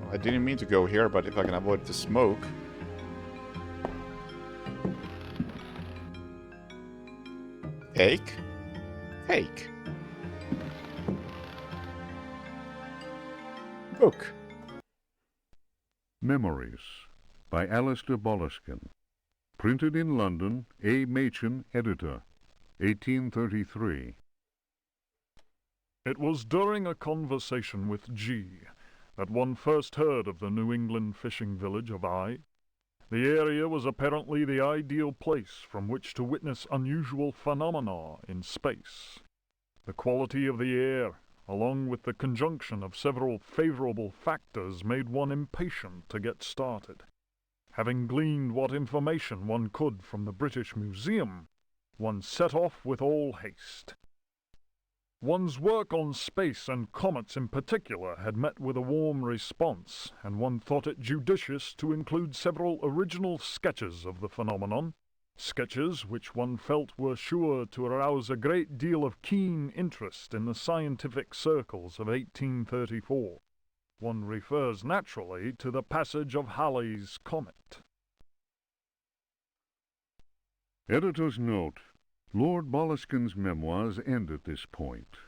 Well, I didn't mean to go here, but if I can avoid the smoke... Take? Take. Book. Memories by Alistair Boleskine. Printed in London, A. Machin, editor, 1833. It was during a conversation with G that one first heard of the New England fishing village of I. The area was apparently the ideal place from which to witness unusual phenomena in space. The quality of the air, along with the conjunction of several favorable factors, made one impatient to get started. Having gleaned what information one could from the British Museum, one set off with all haste. One's work on space and comets in particular had met with a warm response, and one thought it judicious to include several original sketches of the phenomenon, sketches which one felt were sure to arouse a great deal of keen interest in the scientific circles of 1834. One refers naturally to the passage of Halley's comet. Editor's note. Lord Boleskin's memoirs end at this point.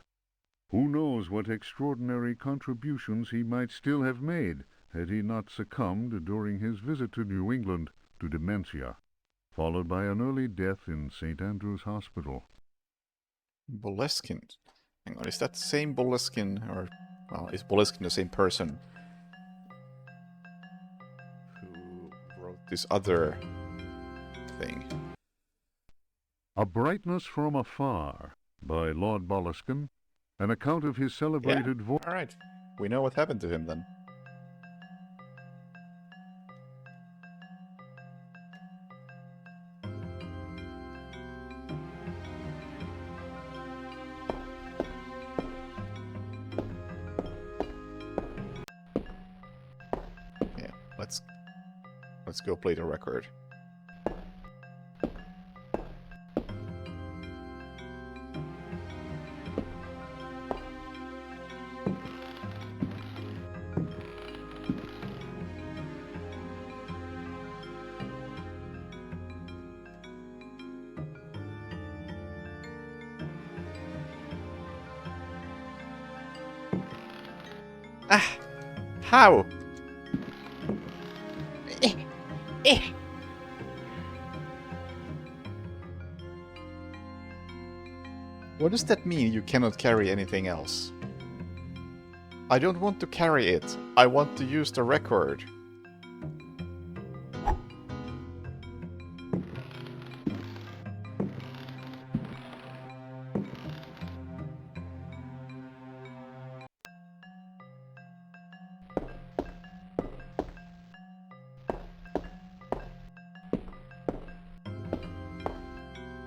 Who knows what extraordinary contributions he might still have made had he not succumbed during his visit to New England to dementia, followed by an early death in St. Andrew's Hospital. Boleskin. Hang on, is that the same Boleskin, or... Well, is Boleskin the same person who wrote this other thing? A Brightness from Afar, by Lord Boleskine, an account of his celebrated voice. Alright, we know what happened to him then. Yeah, let's go play the record. Ah! How? What does that mean, you cannot carry anything else? I don't want to carry it. I want to use the record.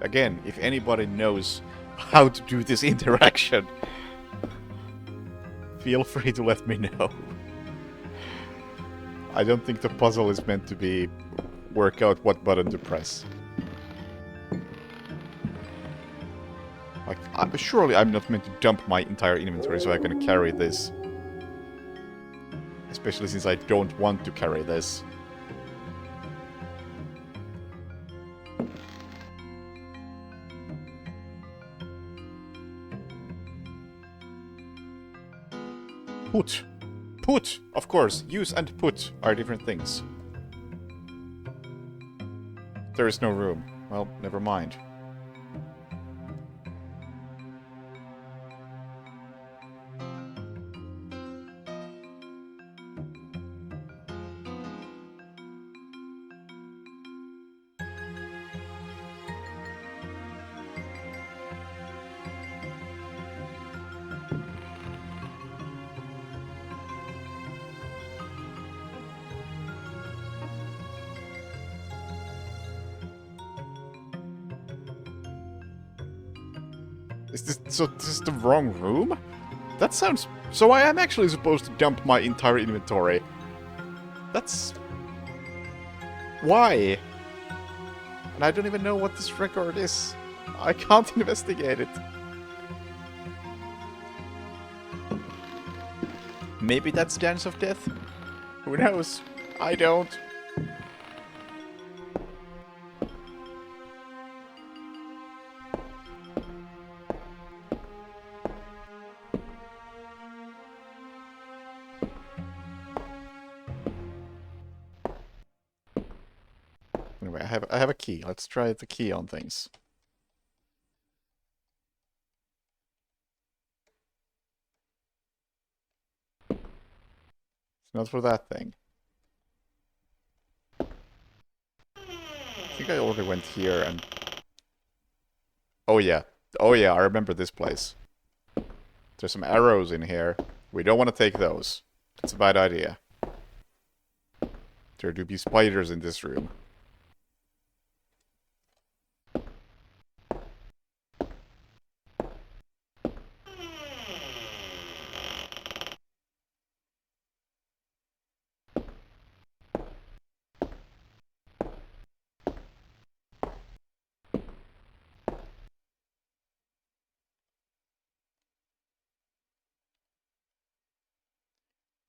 Again, if anybody knows how to do this interaction, feel free to let me know. I don't think the puzzle is meant to be work out what button to press. Like, surely I'm not meant to dump my entire inventory so I can carry this. Especially since I don't want to carry this. Put. Put! Of course, use and put are different things. There is no room. Well, never mind. So this is the wrong room? That sounds... So I am actually supposed to dump my entire inventory. That's... Why? And I don't even know what this record is. I can't investigate it. Maybe that's Dance of Death? Who knows? I don't. Anyway, I have a key. Let's try the key on things. It's not for that thing. I think I already went here and... Oh yeah. Oh yeah, I remember this place. There's some arrows in here. We don't want to take those. It's a bad idea. There do be spiders in this room.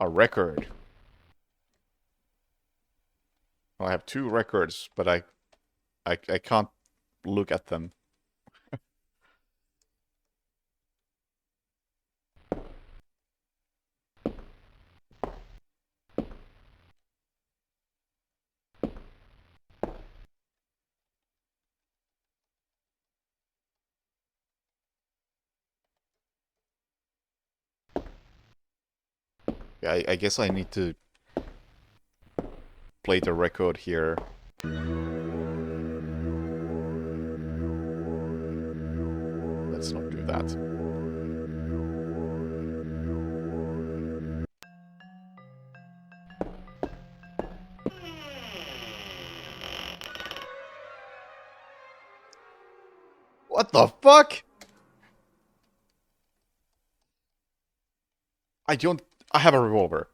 A record. Well, I have 2 records, but I can't look at them. Yeah, I guess I need to play the record here. Let's not do that. What the fuck? I have a revolver.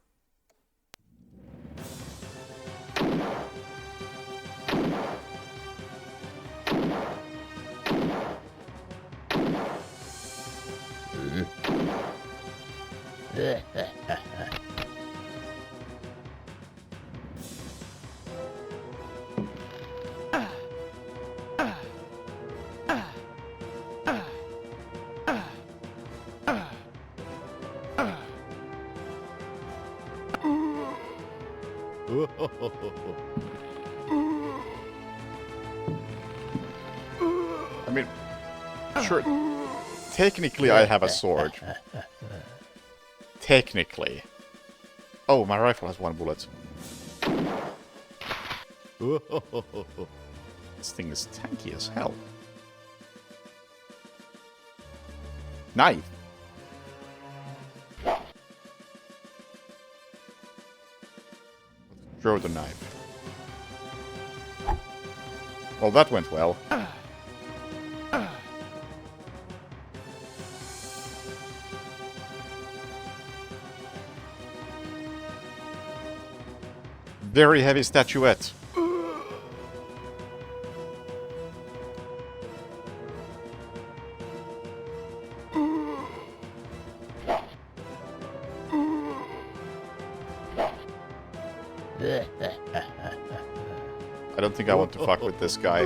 I mean, sure, technically I have a sword. Technically. Oh, my rifle has 1 bullet. This thing is tanky as hell. Knife. Throw the knife. Well, that went well. Very heavy statuette. I don't think I want to fuck with this guy.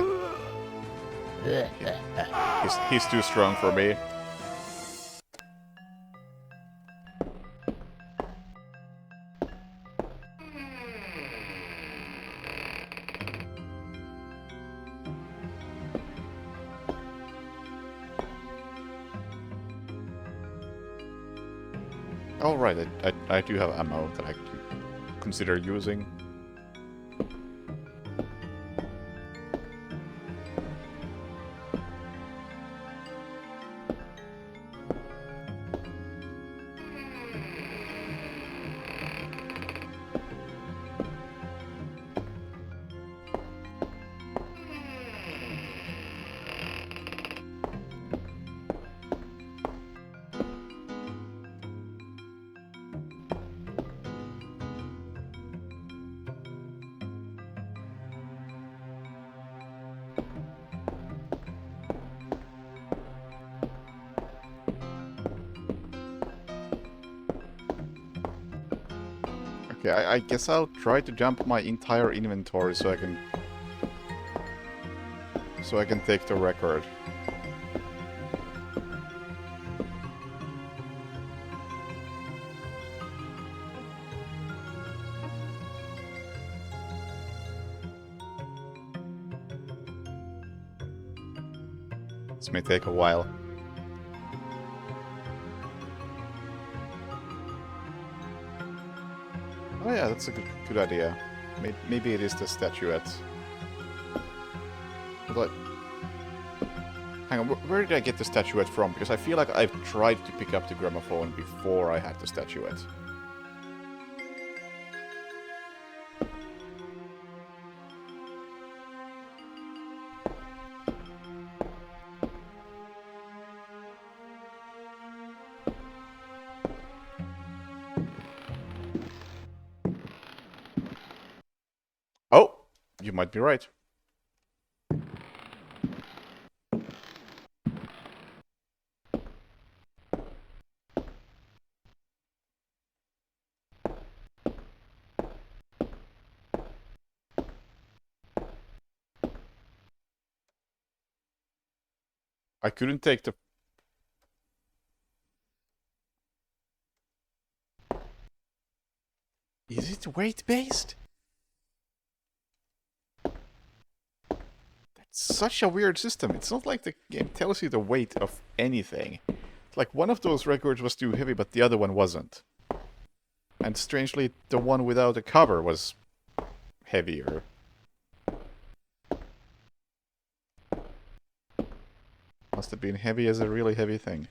He's too strong for me. Oh right, I do have ammo that I could consider using. Okay, I guess I'll try to dump my entire inventory so I can take the record. This may take a while. Oh yeah, that's a good idea. Maybe it is the statuette. But hang on, where did I get the statuette from? Because I feel like I've tried to pick up the gramophone before I had the statuette. Oh, you might be right. I couldn't take the... Is it weight-based? That's such a weird system. It's not like the game tells you the weight of anything. Like, one of those records was too heavy, but the other one wasn't. And strangely, the one without a cover was heavier. Must have been heavy as a really heavy thing.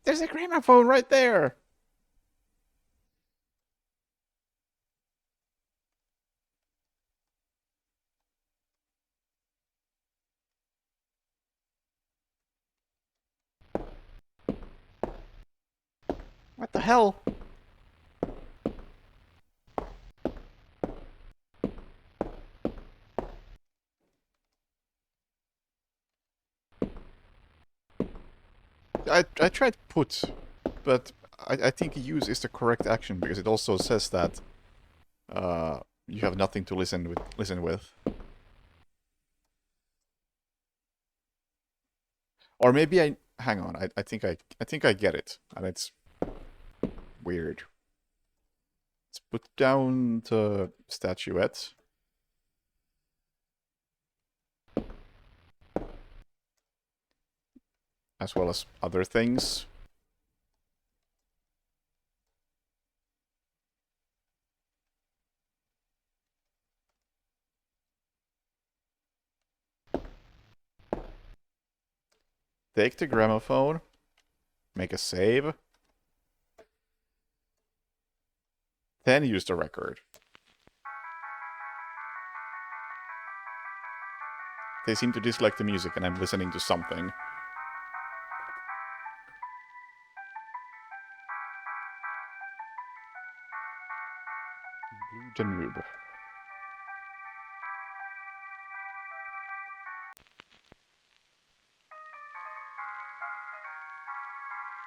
There's a gramophone right there! What the hell? I tried put, but I think use is the correct action because it also says that you have nothing to listen with. Or maybe hang on, I think I get it, and it's weird. Let's put down the statuette. As well as other things. Take the gramophone. Make a save. Then use the record. They seem to dislike the music and I'm listening to something. Blue Danube.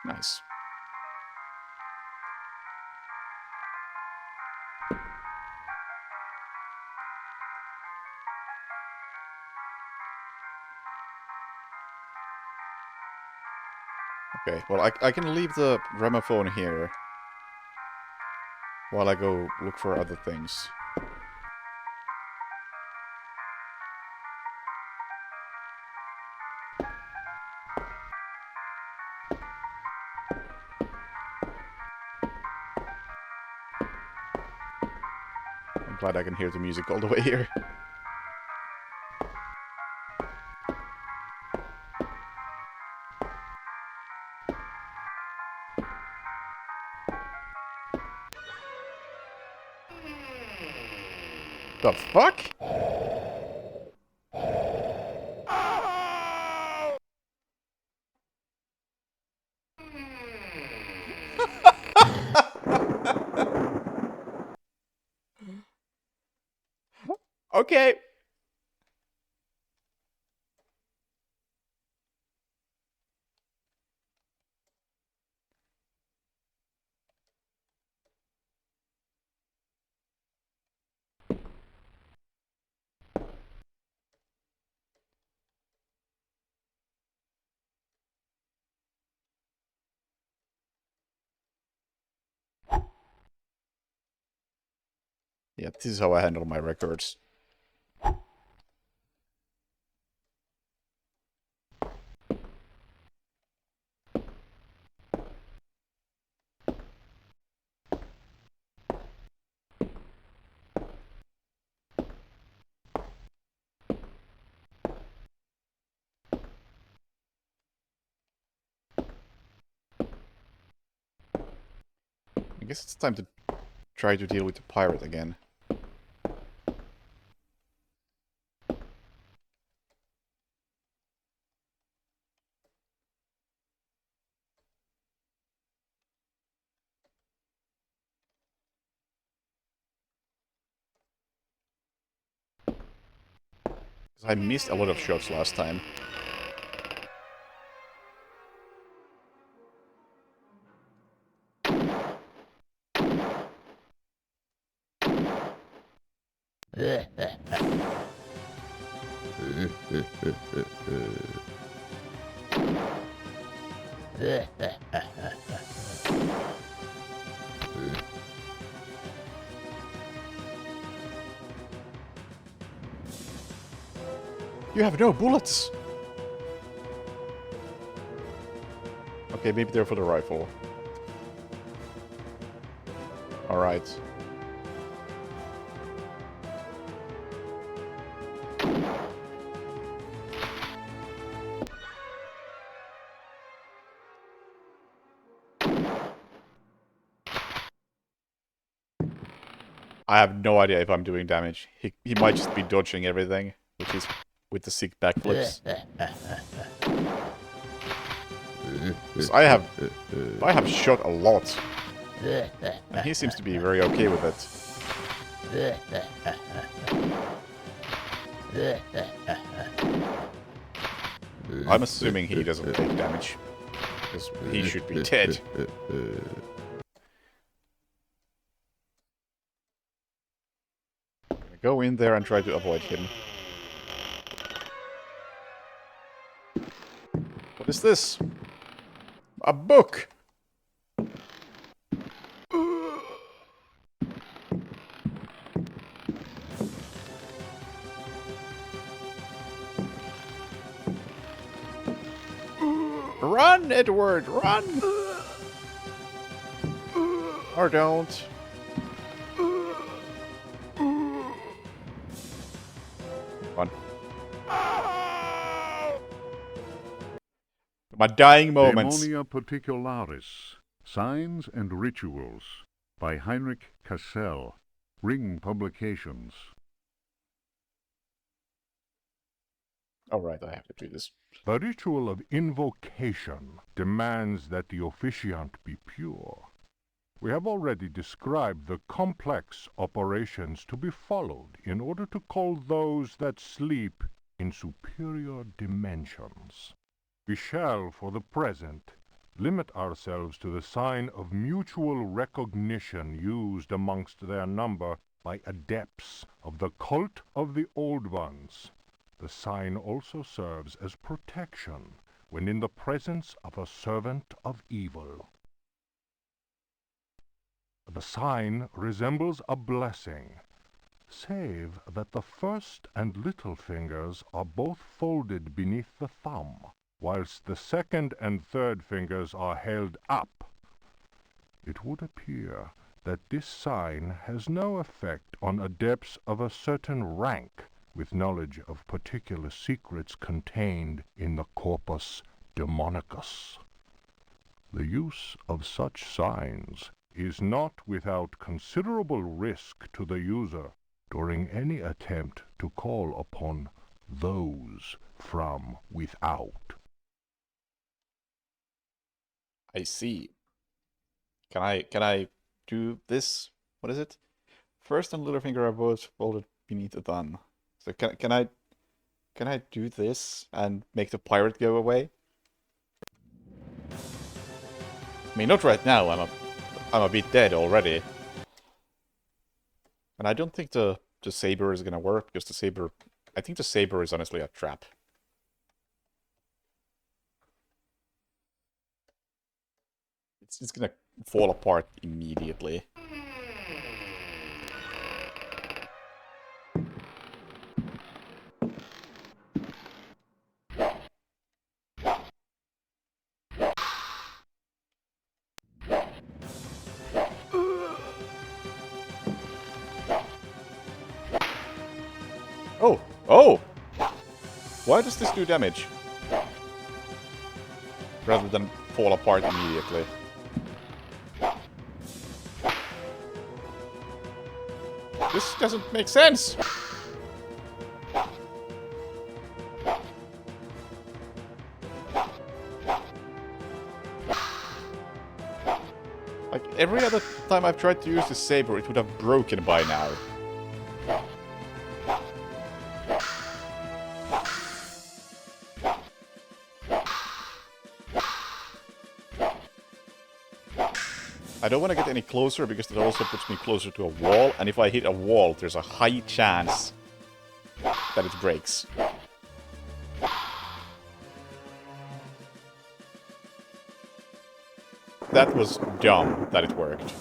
Nice. Okay, well I can leave the gramophone here while I go look for other things. I'm glad I can hear the music all the way here. The fuck? Okay. Yeah, this is how I handle my records. I guess it's time to try to deal with the pirate again. I missed a lot of shots last time. You have no bullets! Okay, maybe they're for the rifle. Alright. I have no idea if I'm doing damage. He might just be dodging everything, which is with the sick backflips. 'Cause I have shot a lot. And he seems to be very okay with it. I'm assuming he doesn't take damage. Because he should be dead. Go in there and try to avoid him. What is this? A book! Run, Edward, run! Or don't. Run. My dying moments. Daemonia Particularis, Signs and Rituals, by Heinrich Cassel, Ring Publications. Alright, I have to do this. The ritual of invocation demands that the officiant be pure. We have already described the complex operations to be followed in order to call those that sleep in superior dimensions. We shall, for the present, limit ourselves to the sign of mutual recognition used amongst their number by adepts of the cult of the Old Ones. The sign also serves as protection when in the presence of a servant of evil. The sign resembles a blessing, save that the first and little fingers are both folded beneath the thumb, whilst the second and third fingers are held up. It would appear that this sign has no effect on adepts of a certain rank, with knowledge of particular secrets contained in the Corpus Demonicus. The use of such signs is not without considerable risk to the user during any attempt to call upon those from without. I see. Can I do this? What is it? First and little finger are both folded beneath the thumb. So can I do this and make the pirate go away? I mean, not right now. I'm a bit dead already. And I don't think the saber is gonna work because the saber. I think the saber is honestly a trap. It's gonna fall apart immediately. Oh! Oh! Why does this do damage? Rather than fall apart immediately. This doesn't make sense! Like, every other time I've tried to use the saber, it would have broken by now. I don't want to get any closer because that also puts me closer to a wall, and if I hit a wall, there's a high chance that it breaks. That was dumb that it worked.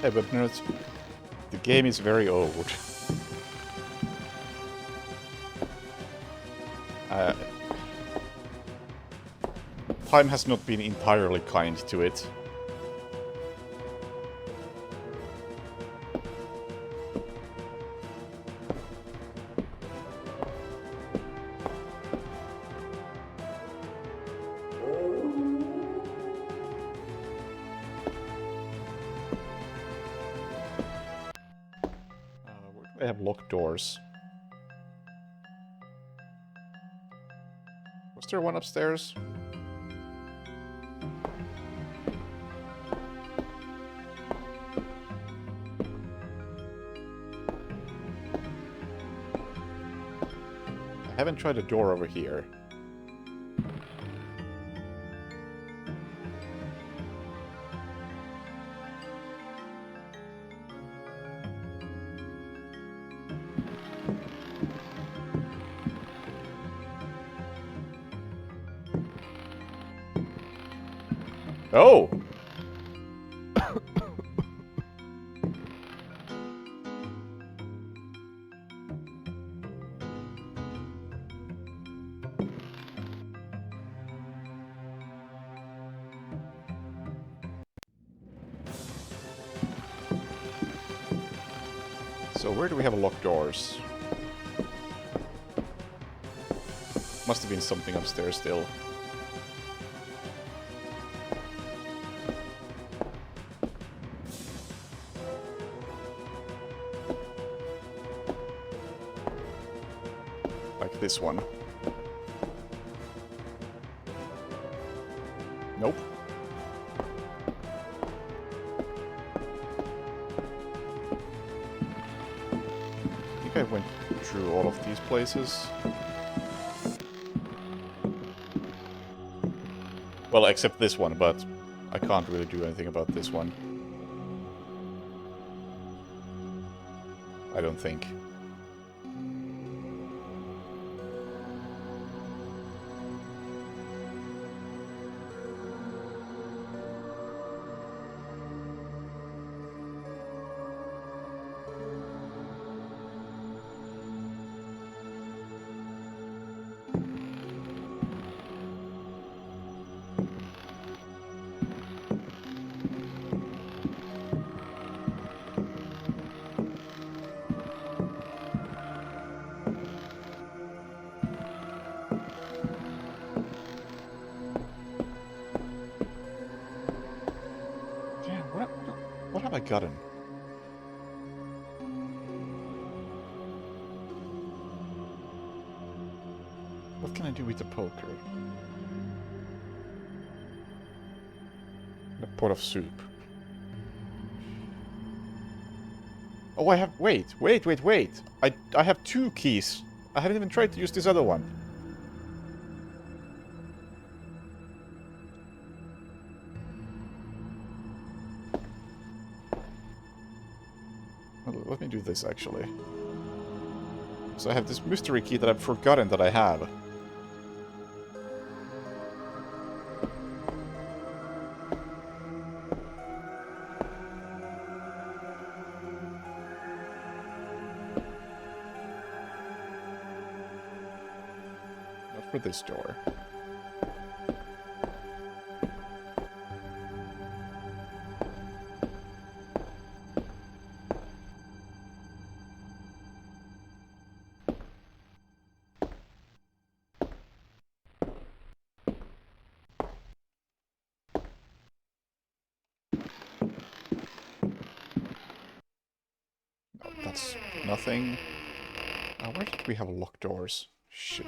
Hey, but nerds, the game is very old. Time has not been entirely kind to it. Where do I have locked doors? Was there one upstairs? I haven't tried a door over here. Oh! So where do we have locked doors? Must have been something upstairs still. Like this one. Nope. I think I went through all of these places. Well, except this one, but I can't really do anything about this one. I don't think. Damn, what have I gotten? What can I do with the poker? A pot of soup. Oh, I have... Wait. I have 2 keys. I haven't even tried to use this other one. Well, let me do this, actually. So I have this mystery key that I've forgotten that I have. Not for this door. That's nothing. Where did we have locked doors? Shit.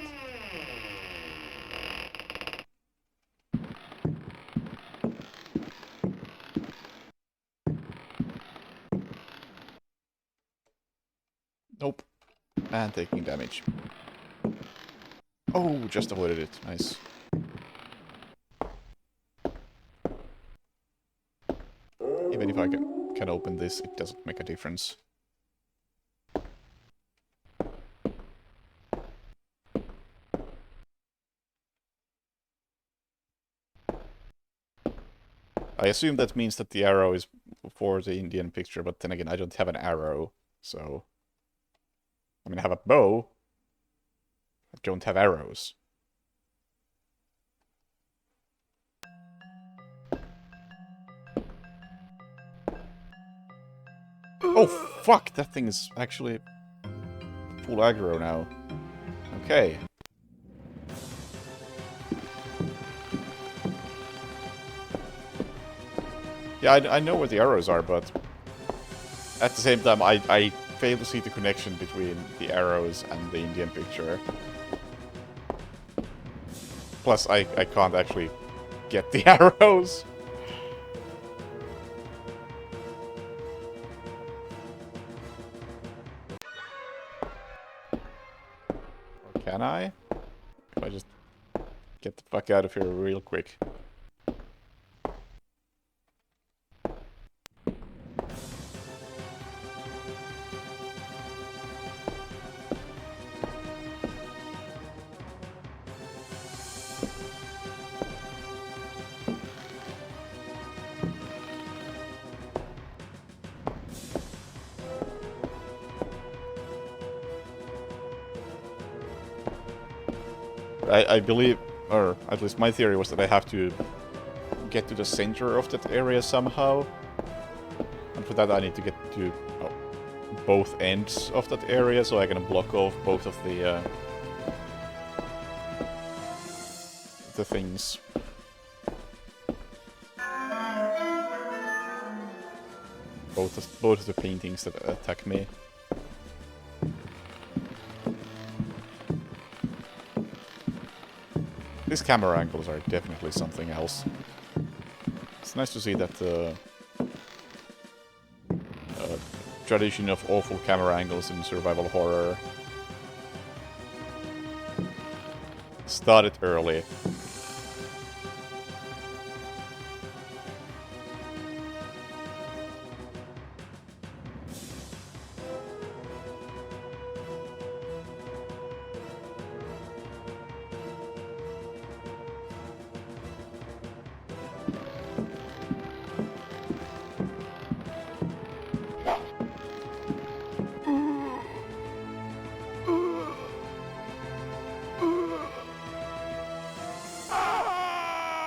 Nope. And taking damage. Oh, just avoided it. Nice. Even if I can open this, it doesn't make a difference. I assume that means that the arrow is for the Indian picture, but then again, I don't have an arrow, so... I mean, I have a bow. I don't have arrows. Oh, fuck! That thing is actually full aggro now. Okay. Yeah, I know where the arrows are, but at the same time, I fail to see the connection between the arrows and the Indian picture. Plus, I can't actually get the arrows. Or can I? If I just get the fuck out of here real quick. I believe, or at least my theory was that I have to get to the center of that area somehow. And for that I need to get to both ends of that area so I can block off both of the things. Both of the paintings that attack me. These camera angles are definitely something else. It's nice to see that the tradition of awful camera angles in survival horror started early.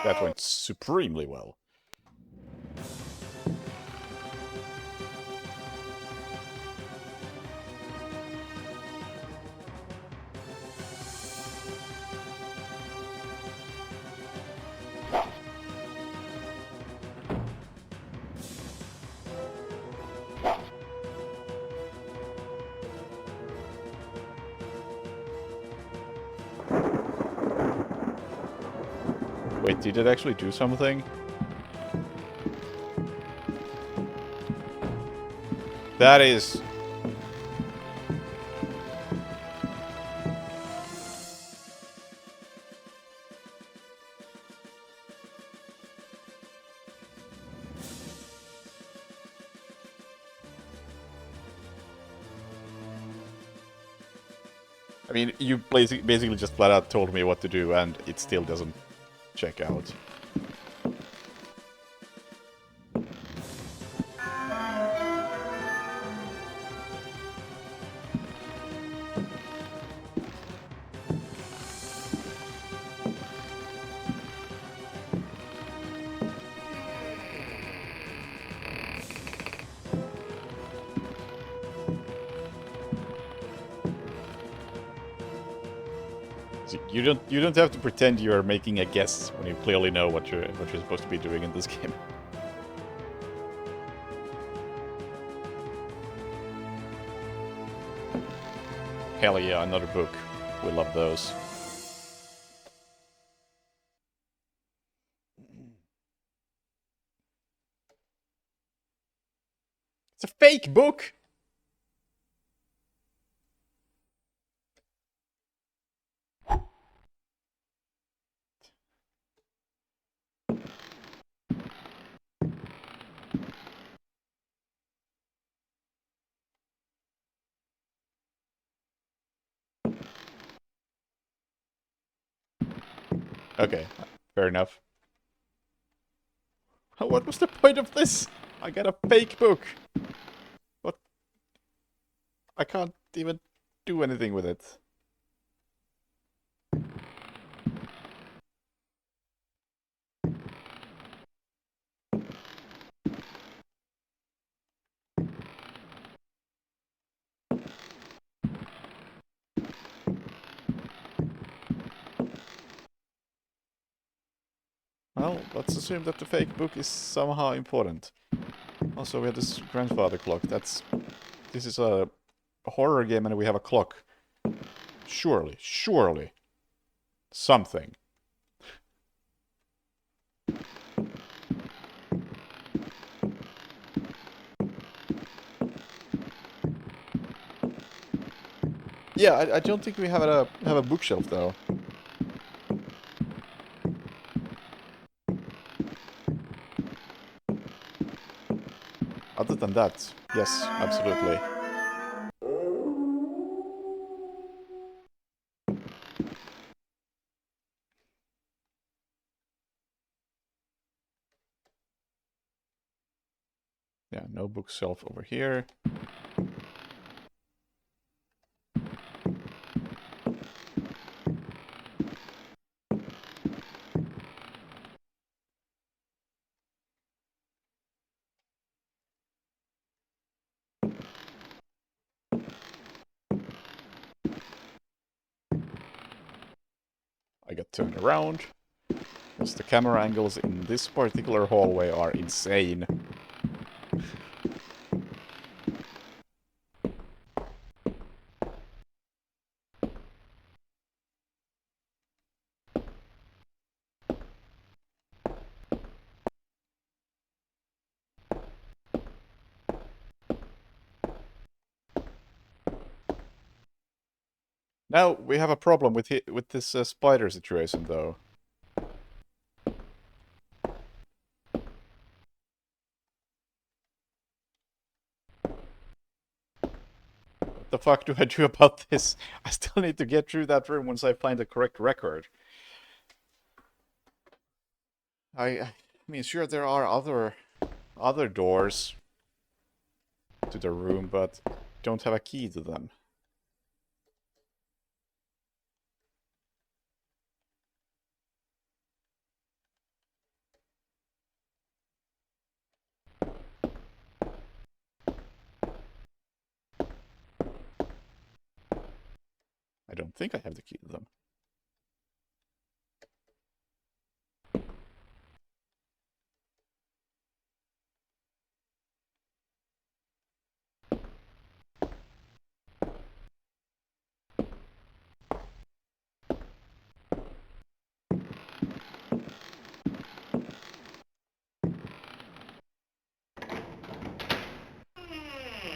That went supremely well. Wait, did it actually do something? That is... I mean, you basically just flat out told me what to do and it still doesn't check out. You don't have to pretend you're making a guess when you clearly know what you're supposed to be doing in this game. hell yeah, another book. We love those. It's a fake book! Okay, fair enough. What was the point of this? I got a fake book. What? I can't even do anything with it. Well, let's assume that the fake book is somehow important. Also, we have this grandfather clock. This is a horror game and we have a clock. Surely. Something. Yeah, I don't think we have a bookshelf though. Other than that, yes, absolutely. Yeah, no bookshelf over here. I got turned around. Because the camera angles in this particular hallway are insane. Now we have a problem with this spider situation, though. What the fuck do I do about this? I still need to get through that room once I find the correct record. I mean, sure, there are other doors to the room, but don't have a key to them. I don't think I have the key to them.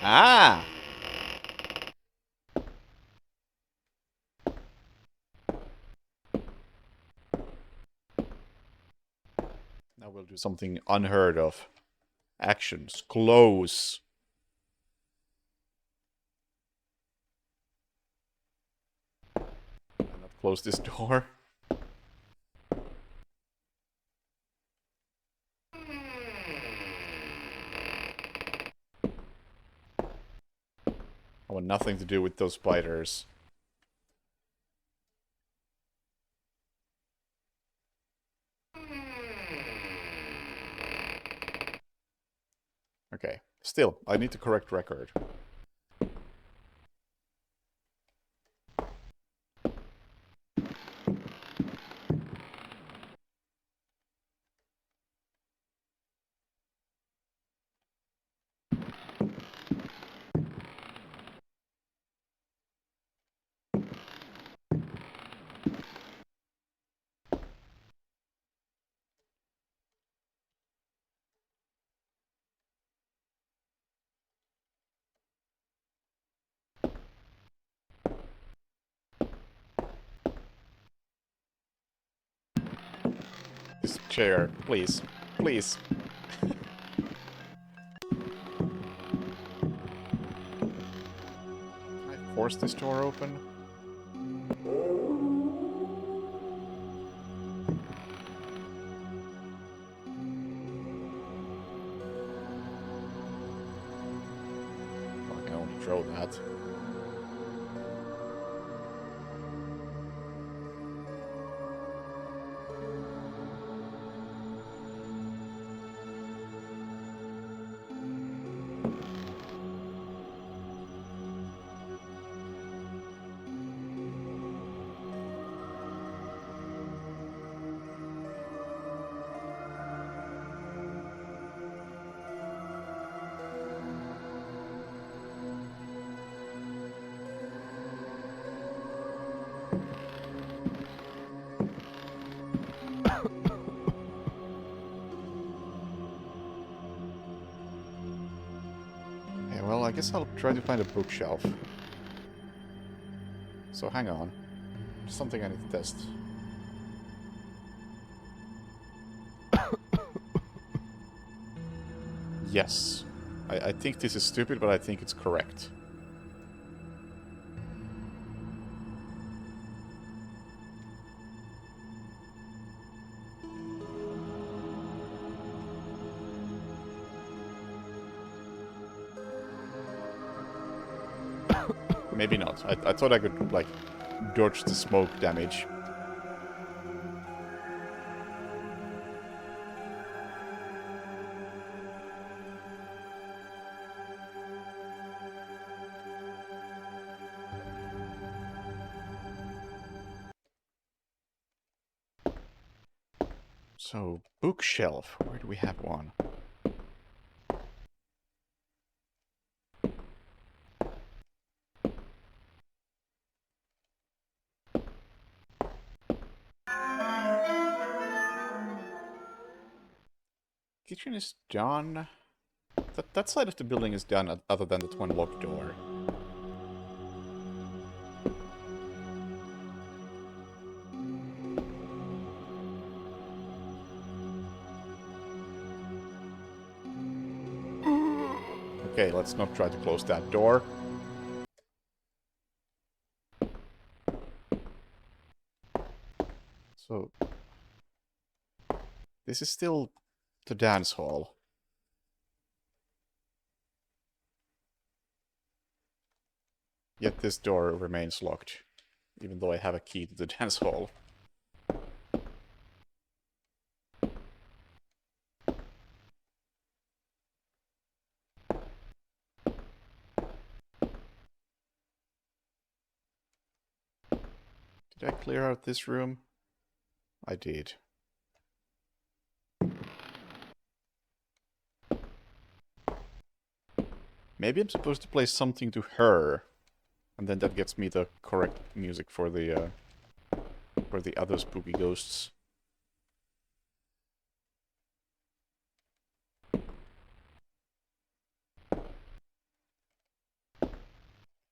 Ah! Now we'll do something unheard of. Actions. Close. Can I not close this door? I want nothing to do with those spiders. Okay. Still, I need the correct record. chair, please. Please. Can I force this door open? I can only throw that. Yeah, well, I guess I'll try to find a bookshelf. So hang on. Something I need to test. Yes. I think this is stupid, but I think it's correct. Maybe not. I thought I could, like, dodge the smoke damage. So, bookshelf. Where do we have one? Kitchen is done. That side of the building is done, other than that one locked door. Okay, let's not try to close that door. So, this is still the dance hall. Yet this door remains locked, even though I have a key to the dance hall. Did I clear out this room? I did. Maybe I'm supposed to play something to her, and then that gets me the correct music for the other spooky ghosts.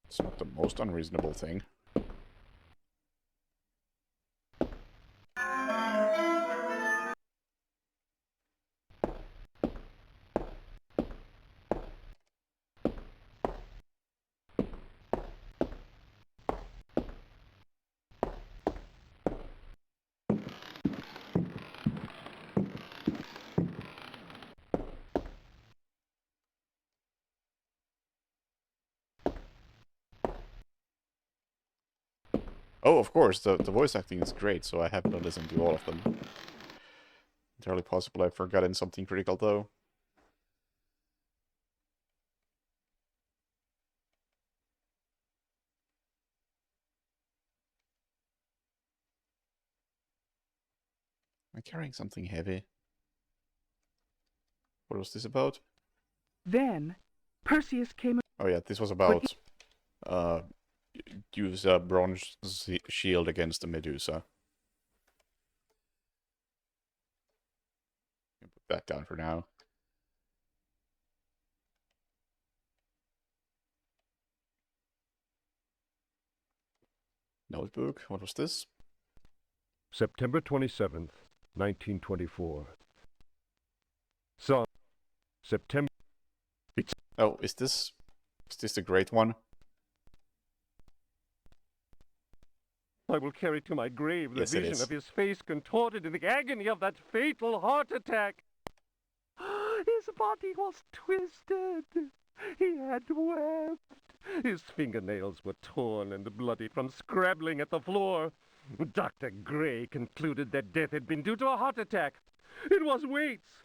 It's not the most unreasonable thing. Oh, of course, the voice acting is great, so I have to listen to all of them. Entirely possible I've forgotten something critical, though. Am I carrying something heavy? What was this about? Then Perseus came. Oh yeah, this was about uh, use a bronze shield against the Medusa. Put that down for now. Notebook, what was this? September 27th, 1924. Son, September. Oh, is this the great one? I will carry to my grave the Yes, it vision is. of his face contorted in the agony of that fatal heart attack. His body was twisted. He had wept. His fingernails were torn and bloody from scrabbling at the floor. Dr. Gray concluded that death had been due to a heart attack. It was Waits,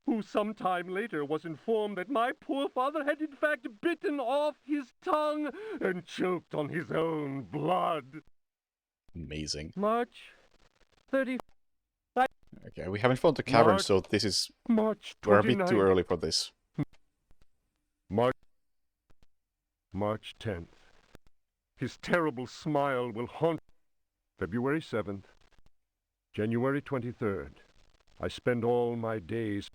who some time later was informed that my poor father had in fact bitten off his tongue and choked on his own blood. Amazing. March 30. Okay, we haven't found the cavern, March- so this is... March 29th. We're a bit too early for this. March 10th. His terrible smile will haunt. February 7th. January 23rd. I spend all my days.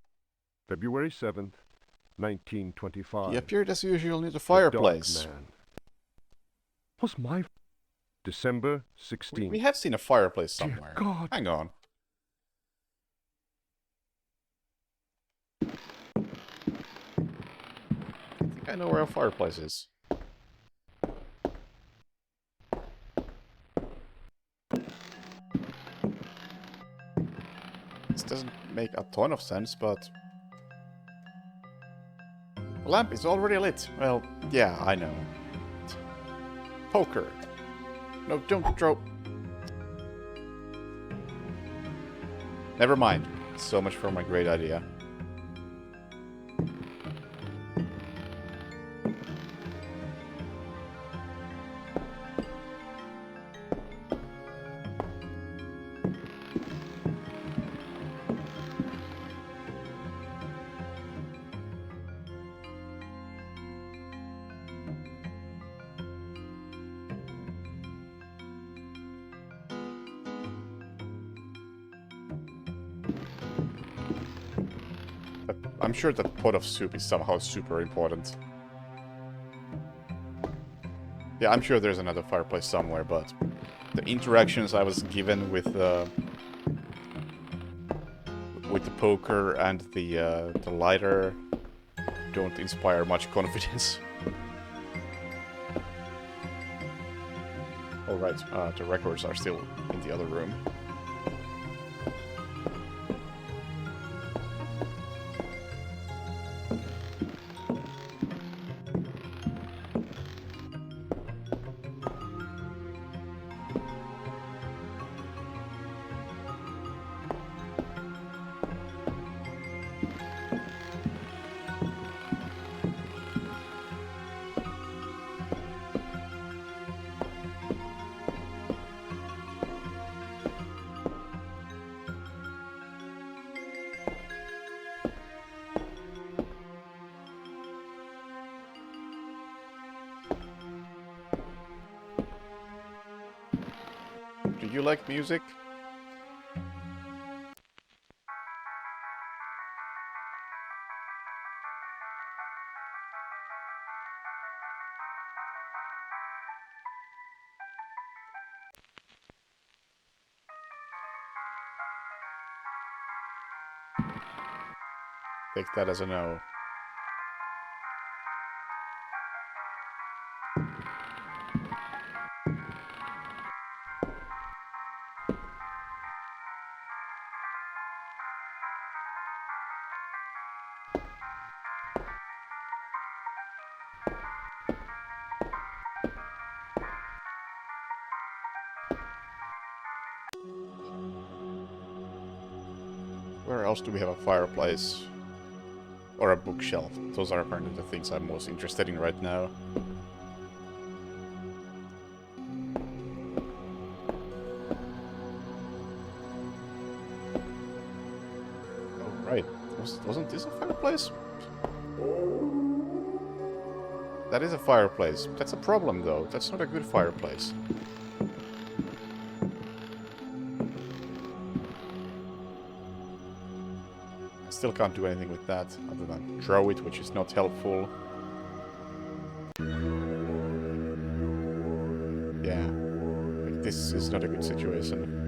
February 7th, 1925. He appeared as usual near the The fireplace. Dark Man. Was my... December We 16th. have seen a fireplace Dear somewhere. God. Hang on. I think I know where a fireplace is. This doesn't make a ton of sense, but... The lamp is already lit. Well, yeah, I know. Poker. No, don't throw... Never mind. So much for my great idea. But I'm sure that pot of soup is somehow super important. Yeah, I'm sure there's another fireplace somewhere, but the interactions I was given with the poker and the lighter don't inspire much confidence. All right, the records are still in the other room. Do you like music? Take that as a no. Where else do we have a fireplace? Or a bookshelf? Those are apparently the things I'm most interested in right now. Oh, right. Wasn't this a fireplace? That is a fireplace. That's a problem, though. That's not a good fireplace. Still can't do anything with that, other than throw it, which is not helpful. Yeah, like, this is not a good situation.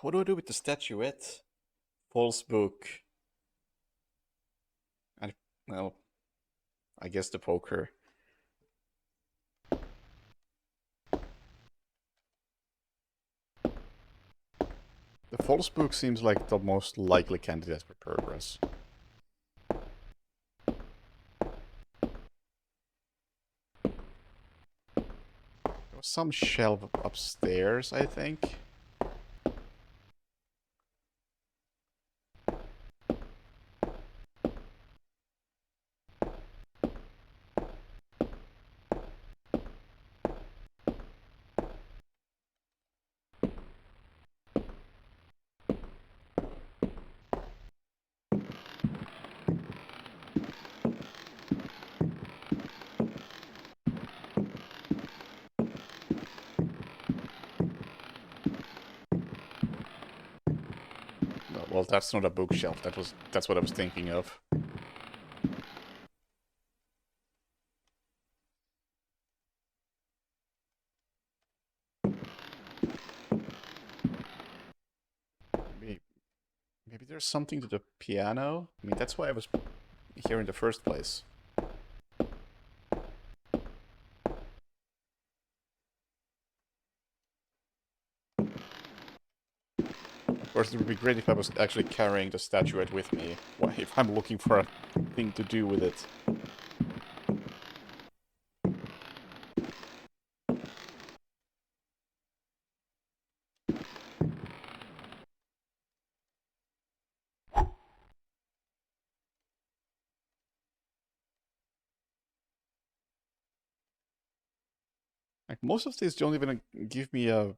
What do I do with the statuette? False book. And, well, I guess the poker. The false book seems like the most likely candidate for progress. There was some shelf upstairs, I think. No, well, that's not a bookshelf. That's what I was thinking of. Maybe there's something to the piano? I mean, that's why I was here in the first place. Of course, it would be great if I was actually carrying the statuette with me, if I'm looking for a thing to do with it. Like, most of these don't even give me a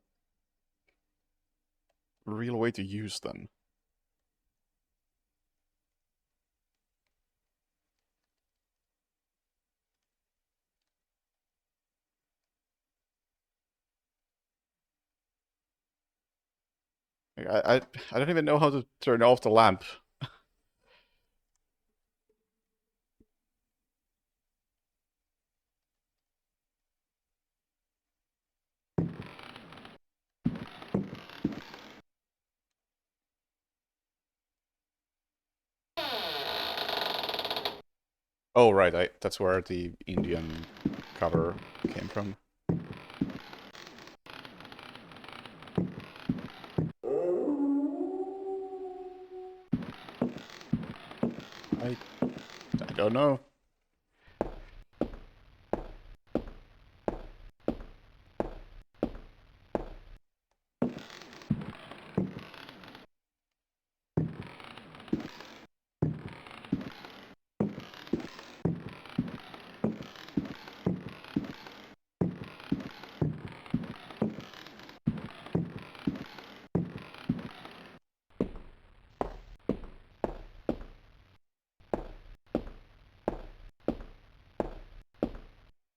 real way to use them. Like, I don't even know how to turn off the lamp. Oh, right, that's where the Indian cover came from. I don't know.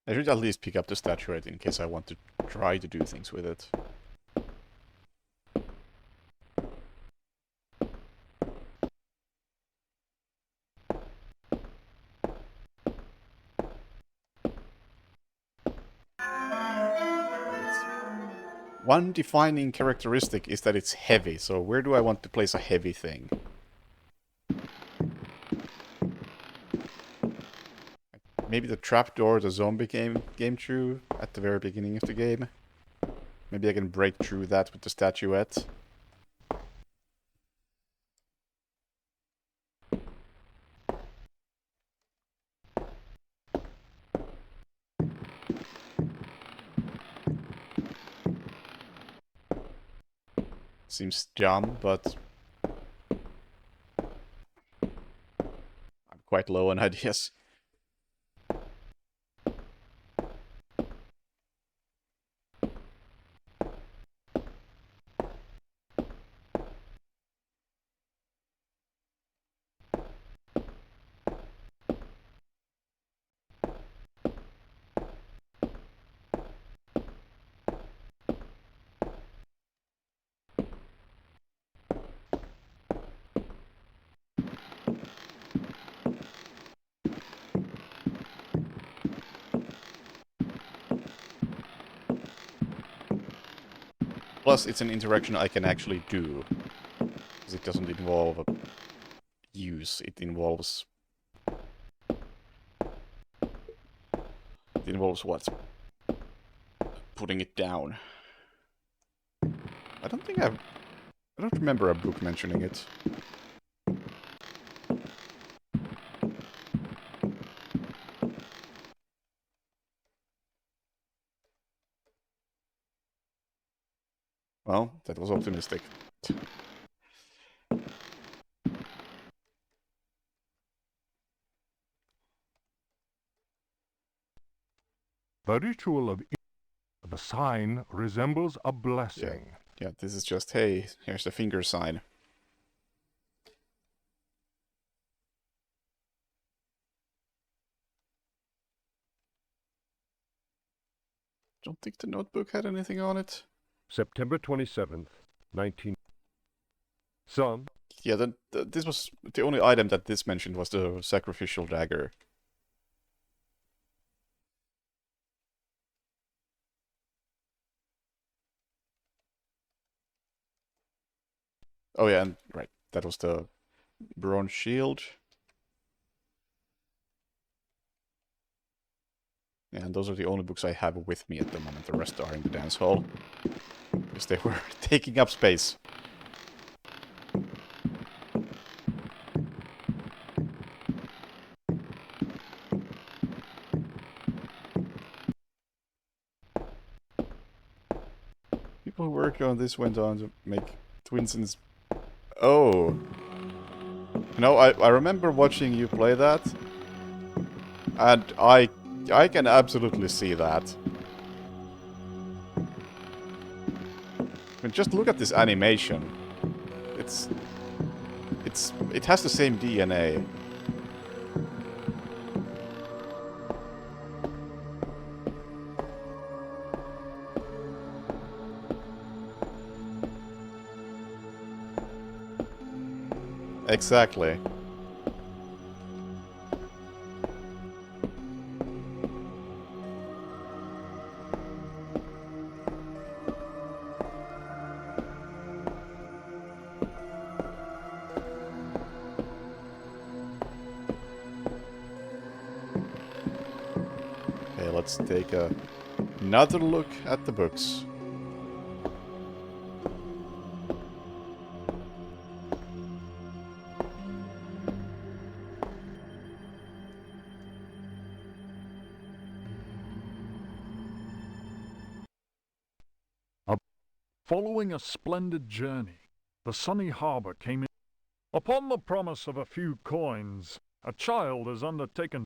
I should at least pick up the statuette in case I want to try to do things with it. One defining characteristic is that it's heavy, so where do I want to place a heavy thing? Maybe the trapdoor the zombie came through at the very beginning of the game. Maybe I can break through that with the statuette. Seems dumb, but I'm quite low on ideas. Plus, it's an interaction I can actually do. Because it doesn't involve a use, it involves... It involves what? Putting it down. I don't remember a book mentioning it. Well, that was optimistic. The ritual of the sign resembles a blessing. Yeah, this is just, hey, here's the finger sign. Don't think the notebook had anything on it. September 27th, 19... Some Yeah, this was the only item that this mentioned was the sacrificial dagger. Oh yeah, and right, that was the bronze shield. Yeah, and those are the only books I have with me at the moment. The rest are in the dance hall. Because they were taking up space. People who worked on this went on to make Twinson's... Oh. You know, I remember watching you play that. And I can absolutely see that. I mean, just look at this animation. It has the same DNA. Exactly. Okay, let's take another look at the books. Following a splendid journey, the sunny harbour came in. Upon the promise of a few coins, a child has undertaken.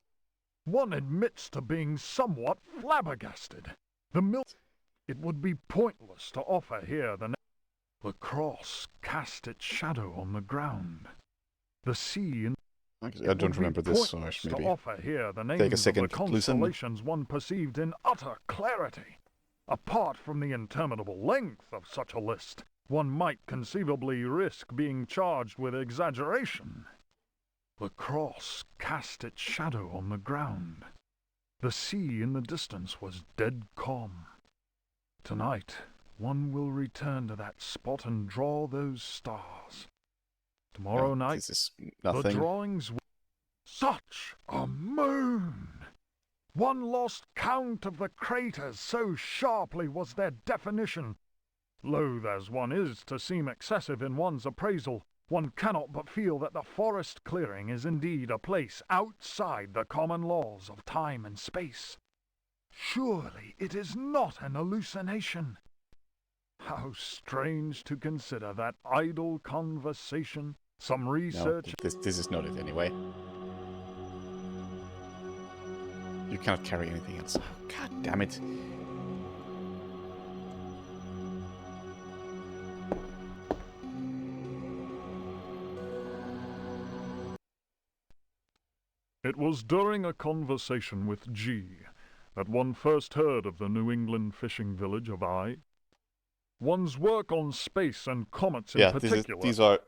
One admits to being somewhat flabbergasted. It would be pointless to offer here the cross cast its shadow on the ground. The sea and I don't remember this, so I should maybe offer here the names take a second of the to listen. constellations one perceived in utter clarity. Apart from the interminable length of such a list, one might conceivably risk being charged with exaggeration. The cross cast its shadow on the ground. The sea in the distance was dead calm. Tonight, one will return to that spot and draw those stars. Tomorrow night, this is the nothing. drawings... Such a moon! One lost count of the craters, so sharply was their definition. Loath as one is to seem excessive in one's appraisal, one cannot but feel that the forest clearing is indeed a place outside the common laws of time and space. Surely it is not an hallucination. How strange to consider that idle conversation, some No, research... this is not it anyway. You cannot carry anything else. Oh, God damn it. It was during a conversation with G that one first heard of the New England fishing village of I. One's work on space and comets in Yeah, particular...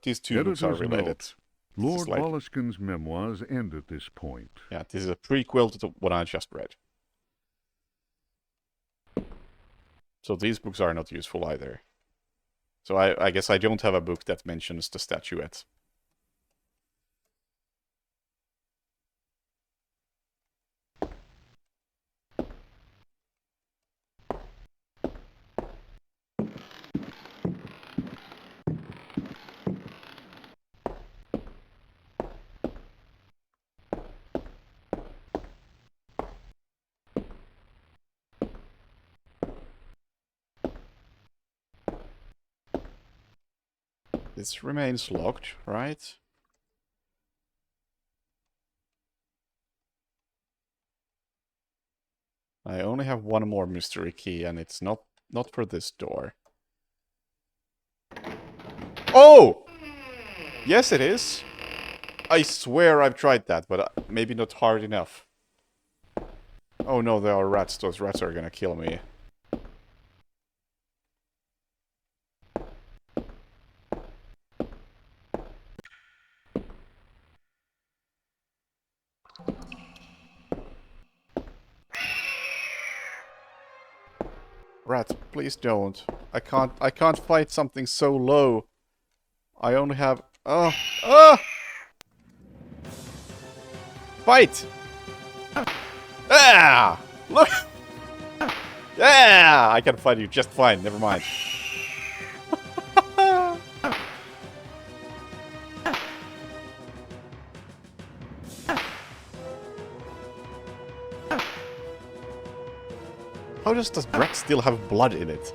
these two books are Editor's related. note. This is Lord like- Boleskin's memoirs end at this point. Yeah, this is a prequel to what I just read. So these books are not useful either. So I guess I don't have a book that mentions the statuette. This remains locked, right? I only have one more mystery key, and it's not for this door. Oh! Yes, it is. I swear I've tried that, but maybe not hard enough. Oh no, there are rats. Those rats are gonna kill me. Rats, please don't. I can't fight something so low. I only have... Oh! Oh! Fight! Ah! Look! Yeah! I can fight you just fine, never mind. How does the rat still have blood in it?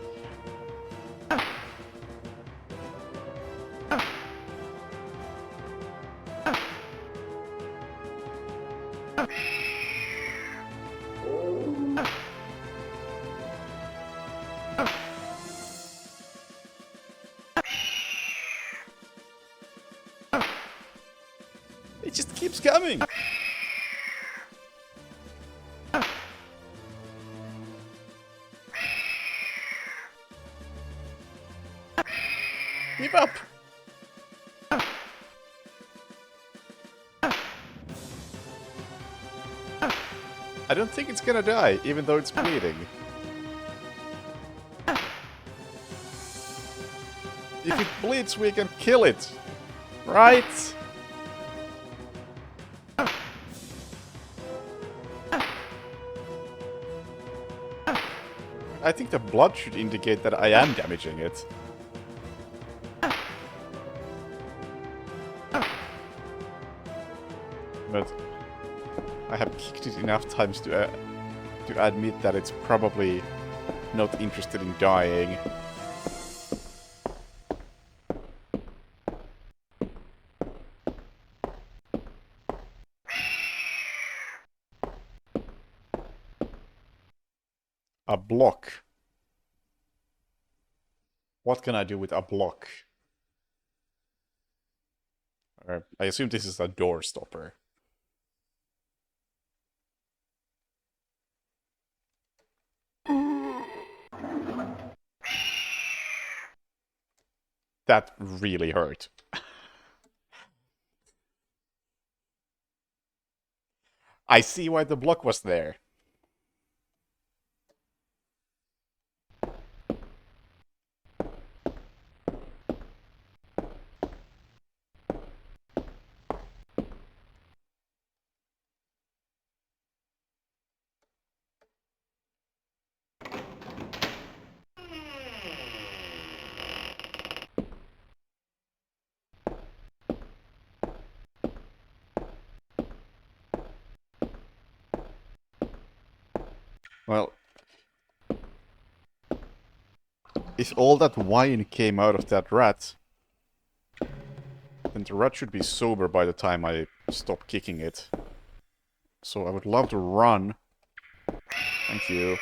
It just keeps coming! Give up! I don't think it's gonna die, even though it's bleeding. If it bleeds, we can kill it! Right? I think the blood should indicate that I am damaging it. But I have kicked it enough times to admit that it's probably not interested in dying. A block. What can I do with a block? I assume this is a door stopper. That really hurt. I see why the block was there. Well, if all that wine came out of that rat, then the rat should be sober by the time I stop kicking it. So I would love to run. Thank you.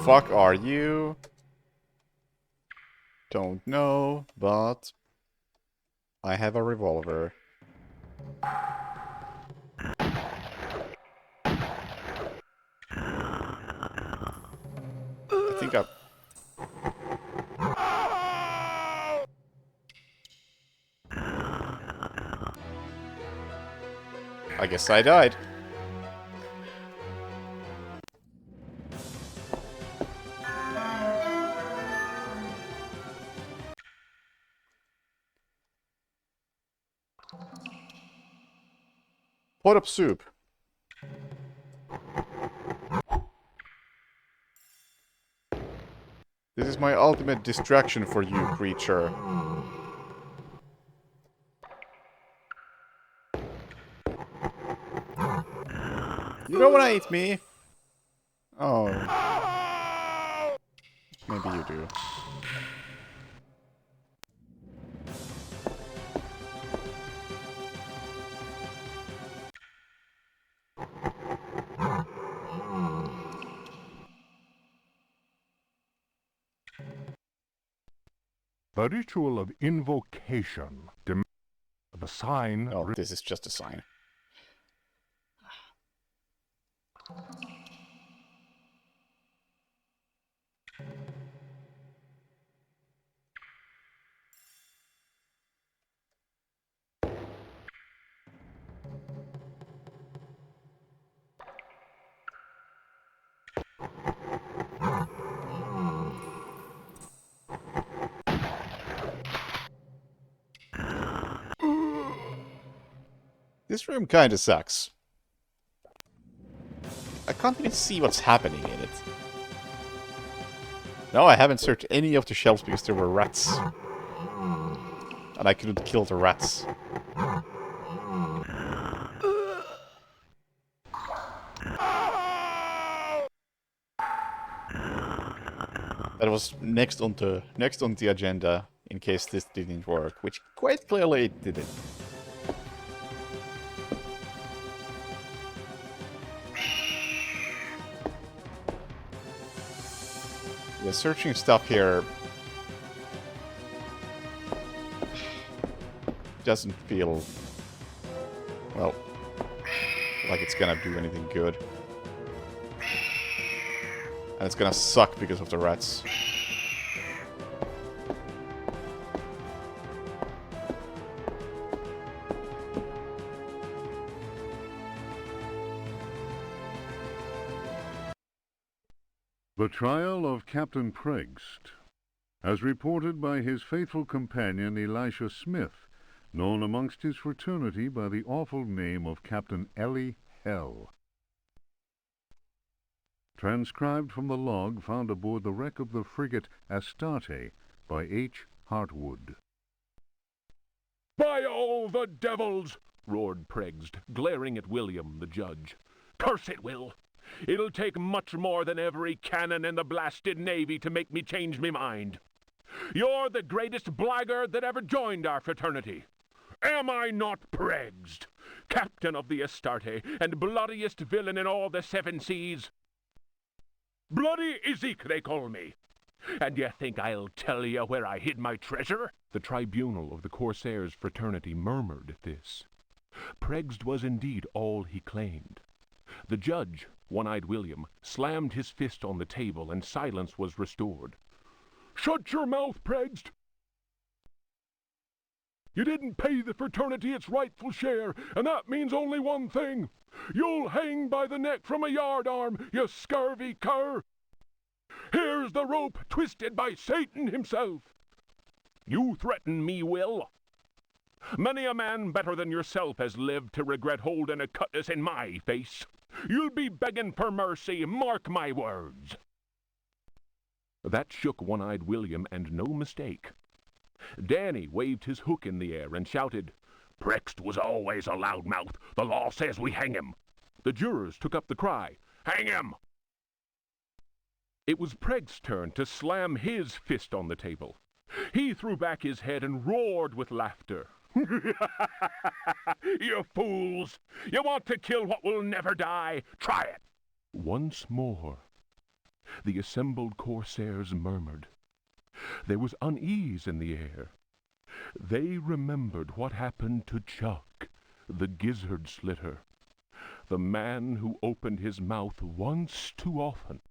fuck are you? Don't know, but I have a revolver. I think I guess I died. Pot of soup. This is my ultimate distraction for you, creature. You don't wanna eat me? Oh. Maybe you do. The ritual of invocation. The sign. Oh, this is just a sign. This room kinda sucks. I can't even see what's happening in it. No, I haven't searched any of the shelves because there were rats. And I couldn't kill the rats. That was next on the agenda in case this didn't work, which quite clearly it didn't. Yeah, searching stuff here doesn't feel, well, like it's gonna do anything good. And it's gonna suck because of the rats. The trial of Captain Pregst, as reported by his faithful companion Elisha Smith, known amongst his fraternity by the awful name of Captain Ellie Hell. Transcribed from the log found aboard the wreck of the frigate Astarte by H. Hartwood. "By all the devils!" roared Pregst, glaring at William, the judge. "Curse it, Will! It'll take much more than every cannon in the blasted navy to make me change me mind. You're the greatest blackguard that ever joined our fraternity. Am I not Pregst, captain of the Astarte, and bloodiest villain in all the 7 seas? Bloody Izek, they call me. And you think I'll tell you where I hid my treasure?" The tribunal of the Corsairs' fraternity murmured at this. Pregst was indeed all he claimed. The judge, One-Eyed William, slammed his fist on the table, and silence was restored. "Shut your mouth, Pregst! You didn't pay the fraternity its rightful share, and that means only one thing. You'll hang by the neck from a yardarm, you scurvy cur! Here's the rope twisted by Satan himself. You threaten me, Will? Many a man better than yourself has lived to regret holding a cutlass in my face. You'll be begging for mercy, mark my words." That shook One-Eyed William, and no mistake. Danny waved his hook in the air and shouted, "Pregst was always a loudmouth. The law says we hang him." The jurors took up the cry, "Hang him!" It was Pregst's turn to slam his fist on the table. He threw back his head and roared with laughter. "You fools! You want to kill what will never die? Try it!" Once more, The assembled corsairs murmured. There was unease in the air. They remembered what happened to Chuck, the gizzard slitter, the man who opened his mouth once too often.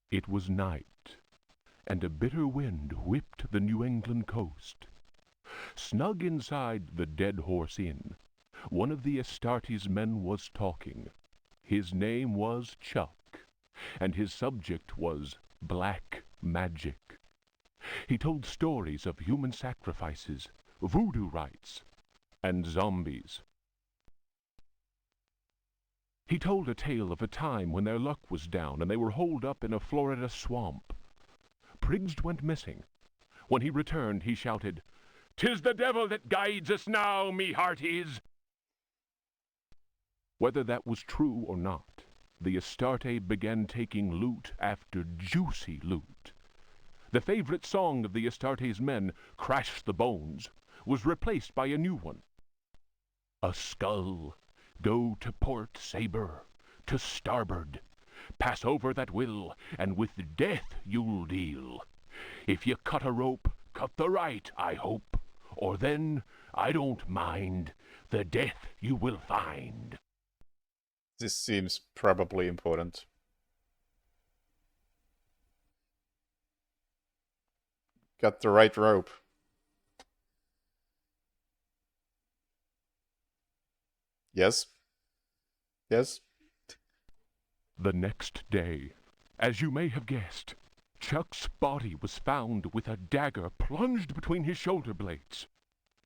It was night, and a bitter wind whipped the New England coast. Snug inside the Dead Horse Inn, one of the Astartes men was talking. His name was Chuck, and his subject was black magic. He told stories of human sacrifices, voodoo rites, and zombies. He told a tale of a time when their luck was down and they were holed up in a Florida swamp. Priggs went missing. When he returned, he shouted, "'Tis the devil that guides us now, me hearties!" Whether that was true or not, the Astarte began taking loot after juicy loot. The favorite song of the Astartes men, "Crash the Bones," was replaced by a new one. A skull, go to port saber, to starboard. Pass over that will, and with death you'll deal. If you cut a rope, cut the right, I hope, or then, I don't mind, the death you will find. This seems probably important. Got the right rope. Yes? Yes? The next day, as you may have guessed, Chuck's body was found with a dagger plunged between his shoulder blades.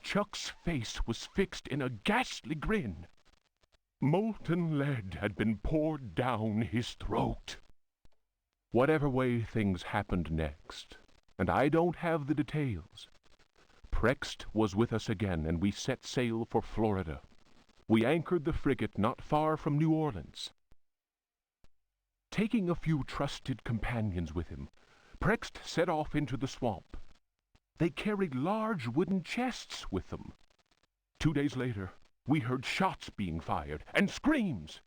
Chuck's face was fixed in a ghastly grin. Molten lead had been poured down his throat. Whatever way things happened next, and I don't have the details, Prext was with us again, and we set sail for Florida. We anchored the frigate not far from New Orleans. Taking a few trusted companions with him, Prext set off into the swamp. They carried large wooden chests with them. 2 days later, we heard shots being fired and screams.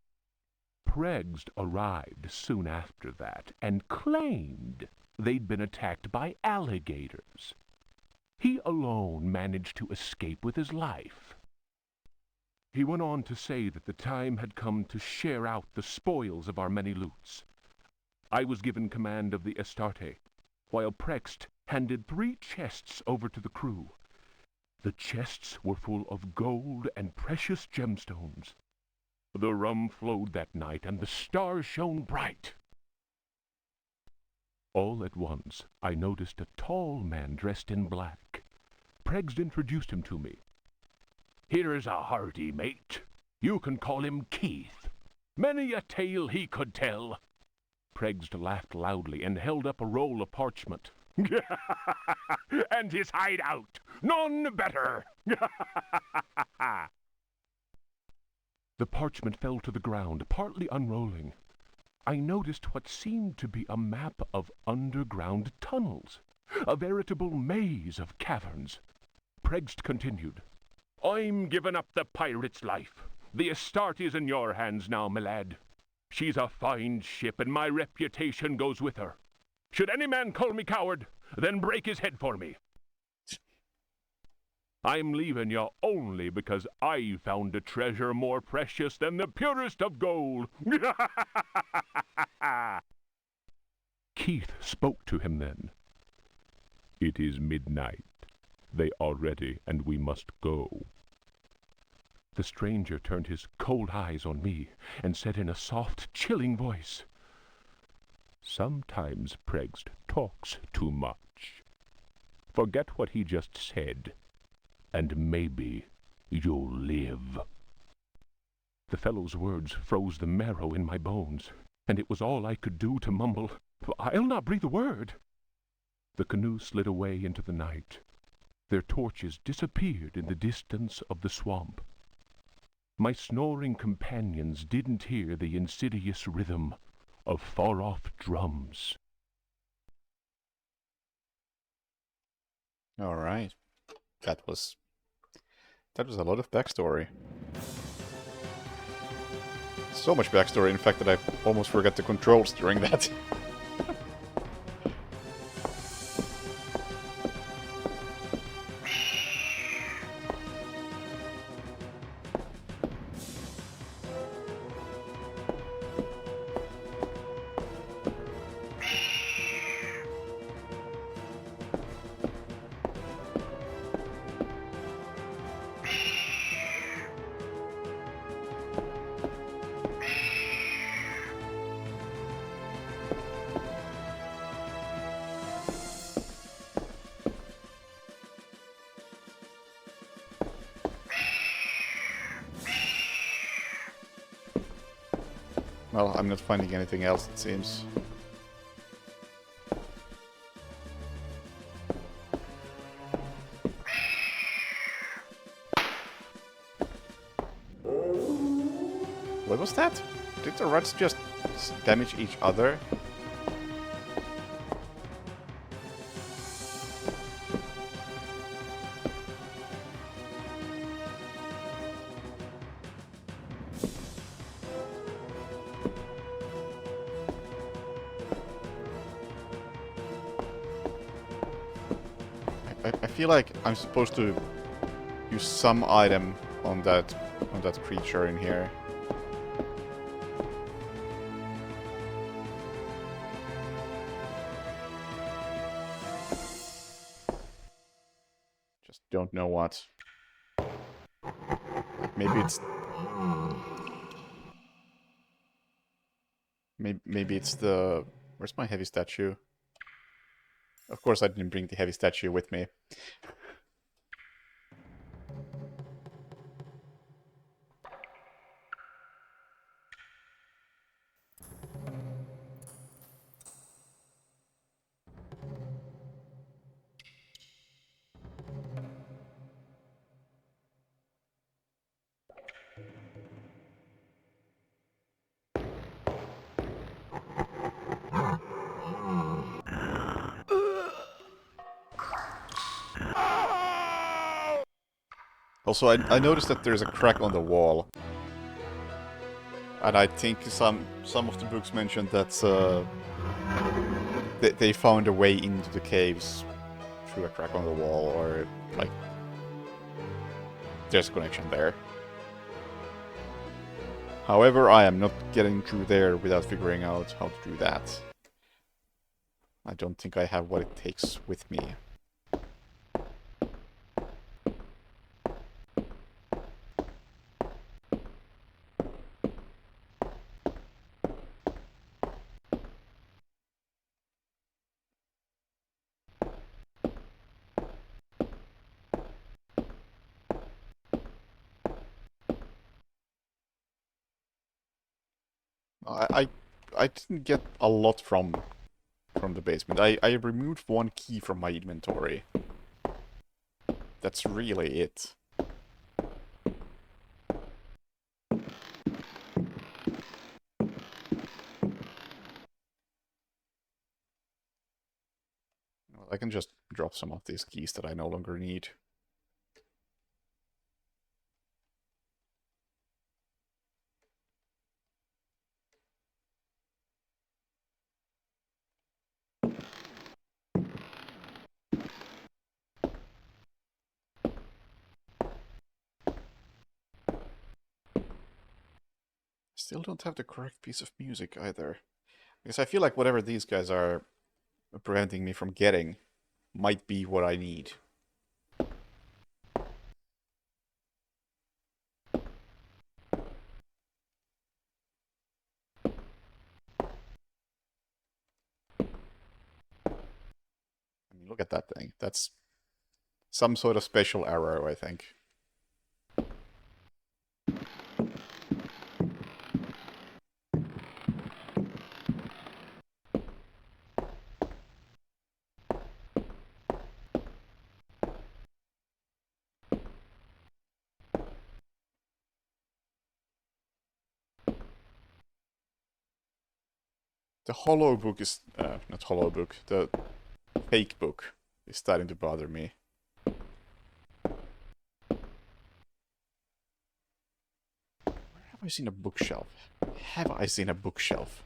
Prext arrived soon after that and claimed they'd been attacked by alligators. He alone managed to escape with his life. He went on to say that the time had come to share out the spoils of our many loots. I was given command of the Astarte, while Prext handed 3 chests over to the crew. The chests were full of gold and precious gemstones. The rum flowed that night, and the stars shone bright. All at once, I noticed a tall man dressed in black. Prext introduced him to me. "Here's a hearty mate. You can call him Keith. Many a tale he could tell." Prext laughed loudly and held up a roll of parchment. "And his hideout, none better." The parchment fell to the ground, partly unrolling. I noticed what seemed to be a map of underground tunnels, a veritable maze of caverns. Prext continued, "I'm giving up the pirate's life. The Astarte's in your hands now, my lad. She's a fine ship, and my reputation goes with her. Should any man call me coward, then break his head for me. I'm leaving you only because I found a treasure more precious than the purest of gold." Keith spoke to him then. "It is midnight. They are ready, and we must go." The stranger turned his cold eyes on me and said in a soft, chilling voice, "Sometimes Prext talks too much. Forget what he just said, and maybe you'll live." The fellow's words froze the marrow in my bones, and it was all I could do to mumble, "I'll not breathe a word." The canoe slid away into the night. Their torches disappeared in the distance of the swamp. My snoring companions didn't hear the insidious rhythm of far-off drums. All right. That was a lot of backstory. So much backstory, in fact, that I almost forgot the controls during that. Well, I'm not finding anything else, it seems. What was that? Did the rats just damage each other? I feel like I'm supposed to use some item on that creature in here. Just don't know what. Maybe it's maybe it's the... Where's my heavy statue? Of course I didn't bring the heavy statue with me. Also, I noticed that there's a crack on the wall. And I think some of the books mentioned that they found a way into the caves through a crack on the wall, or like there's a connection there. However, I am not getting through there without figuring out how to do that. I don't think I have what it takes with me. I didn't get a lot from the basement. I removed one key from my inventory. That's really it. Well, I can just drop some of these keys that I no longer need. Still don't have the correct piece of music either. Because I feel like whatever these guys are preventing me from getting might be what I need. I mean, look at that thing. That's some sort of special arrow, I think. The hollow book is... not hollow book. The fake book is starting to bother me. Where Have I seen a bookshelf? Have I seen a bookshelf?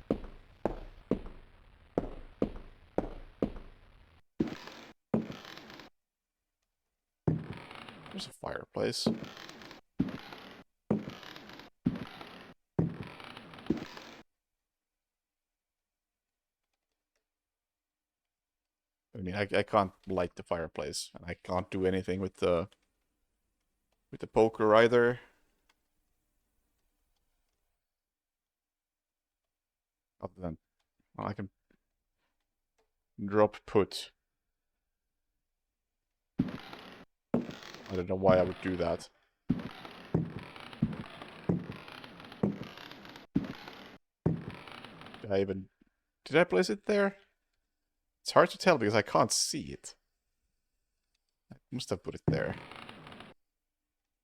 There's a fireplace. I mean, I can't light the fireplace, and I can't do anything with the poker either. Other than, well, I can drop put. I don't know why I would do that. Did I place it there? It's hard to tell because I can't see it. I must have put it there.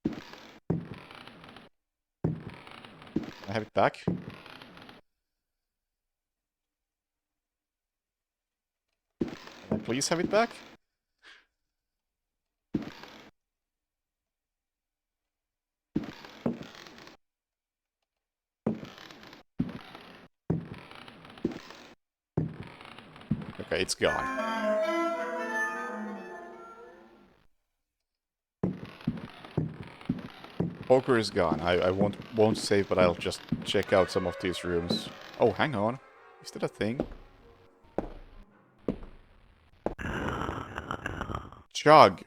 Can I have it back? Can I please have it back? Okay, it's gone. Poker is gone. I won't save, but I'll just check out some of these rooms. Oh, hang on. Is that a thing? Jug.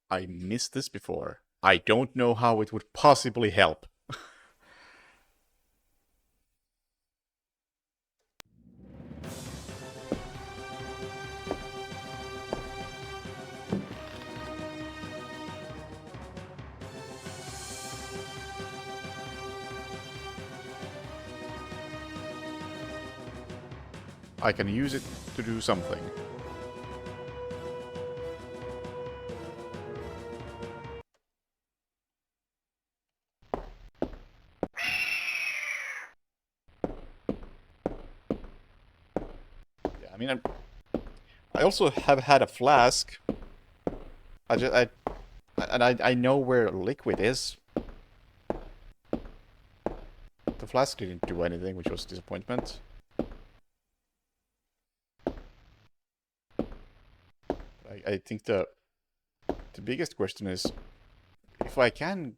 I missed this before. I don't know how it would possibly help. I can use it to do something. Yeah, I mean, I also have had a flask. I know where liquid is. The flask didn't do anything, which was a disappointment. I think the biggest question is if I can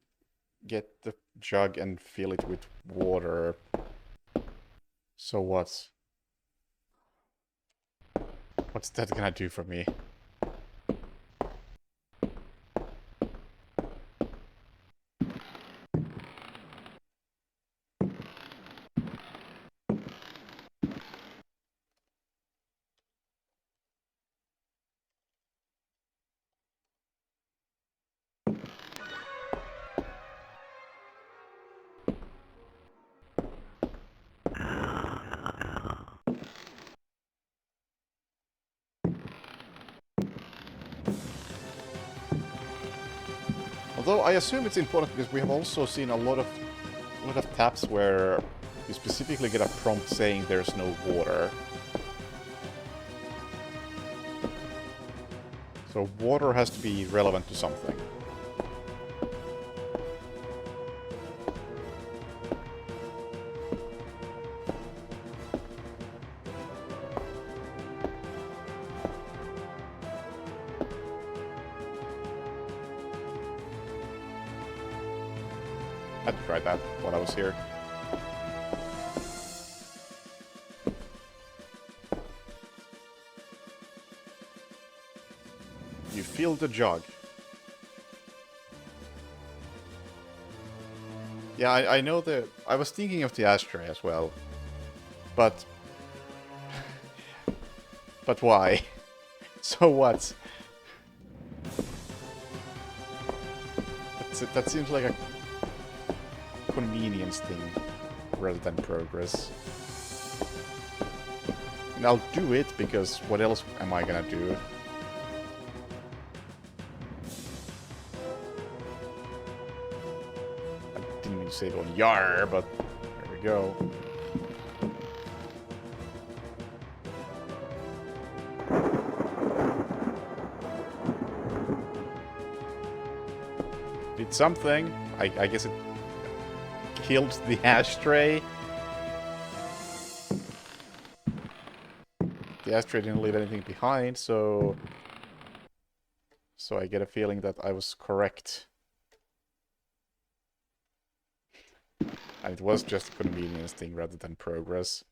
get the jug and fill it with water, so what? What's that gonna do for me? Although I assume it's important because we have also seen a lot of taps where you specifically get a prompt saying there's no water. So water has to be relevant to something. I had to try that while I was here. You fill the jug. Yeah, I know the... I was thinking of the ashtray as well. But... but why? So what? That seems like a convenience thing rather than progress. And I'll do it because what else am I gonna do? I didn't mean to say it on Yar, but there we go. did something. I guess it killed the ashtray. The ashtray didn't leave anything behind, so I get a feeling that I was correct. And it was just a convenience thing rather than progress.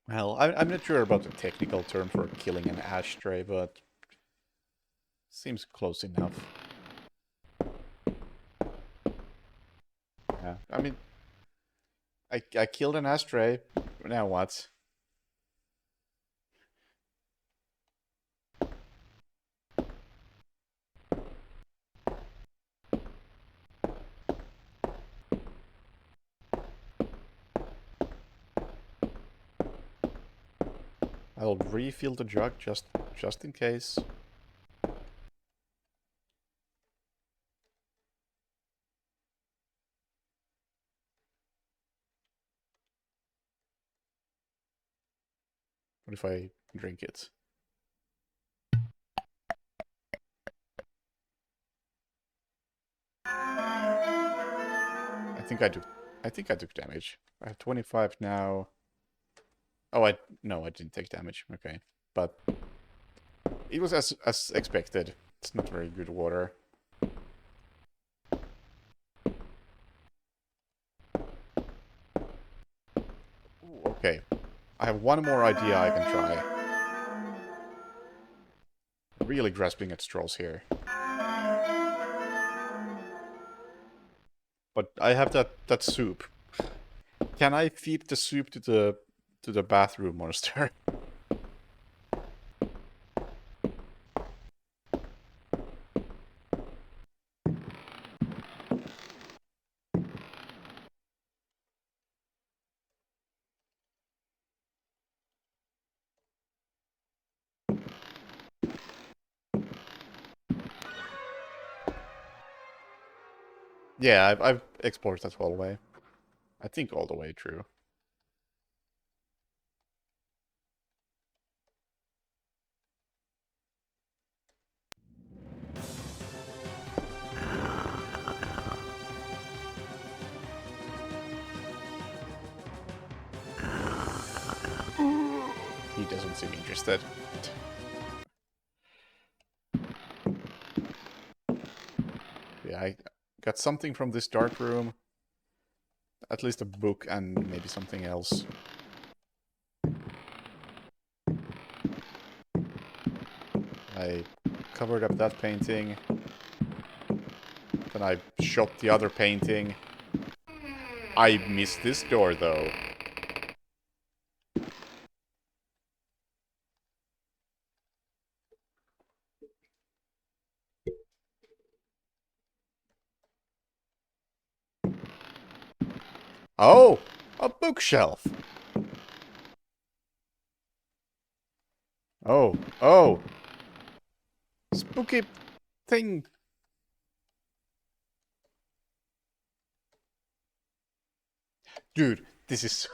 Well, I'm not sure about the technical term for killing an ashtray, but seems close enough. Yeah, I mean, I killed an ashtray. Now what? I'll refill the jug just in case. What if I drink it? I think I took damage. I have 25 now. Oh, no, I didn't take damage. Okay. But it was as expected. It's not very good water. Ooh, okay. I have one more idea I can try. Really grasping at straws here. But I have that soup. Can I feed the soup to the bathroom monster? Yeah, I've explored that whole way. I think all the way through. He doesn't seem interested. Yeah, I got something from this dark room. At least a book and maybe something else. I covered up that painting. Then I shot the other painting. I missed this door though. Oh! A bookshelf! Oh, oh! Spooky thing! Dude, this is...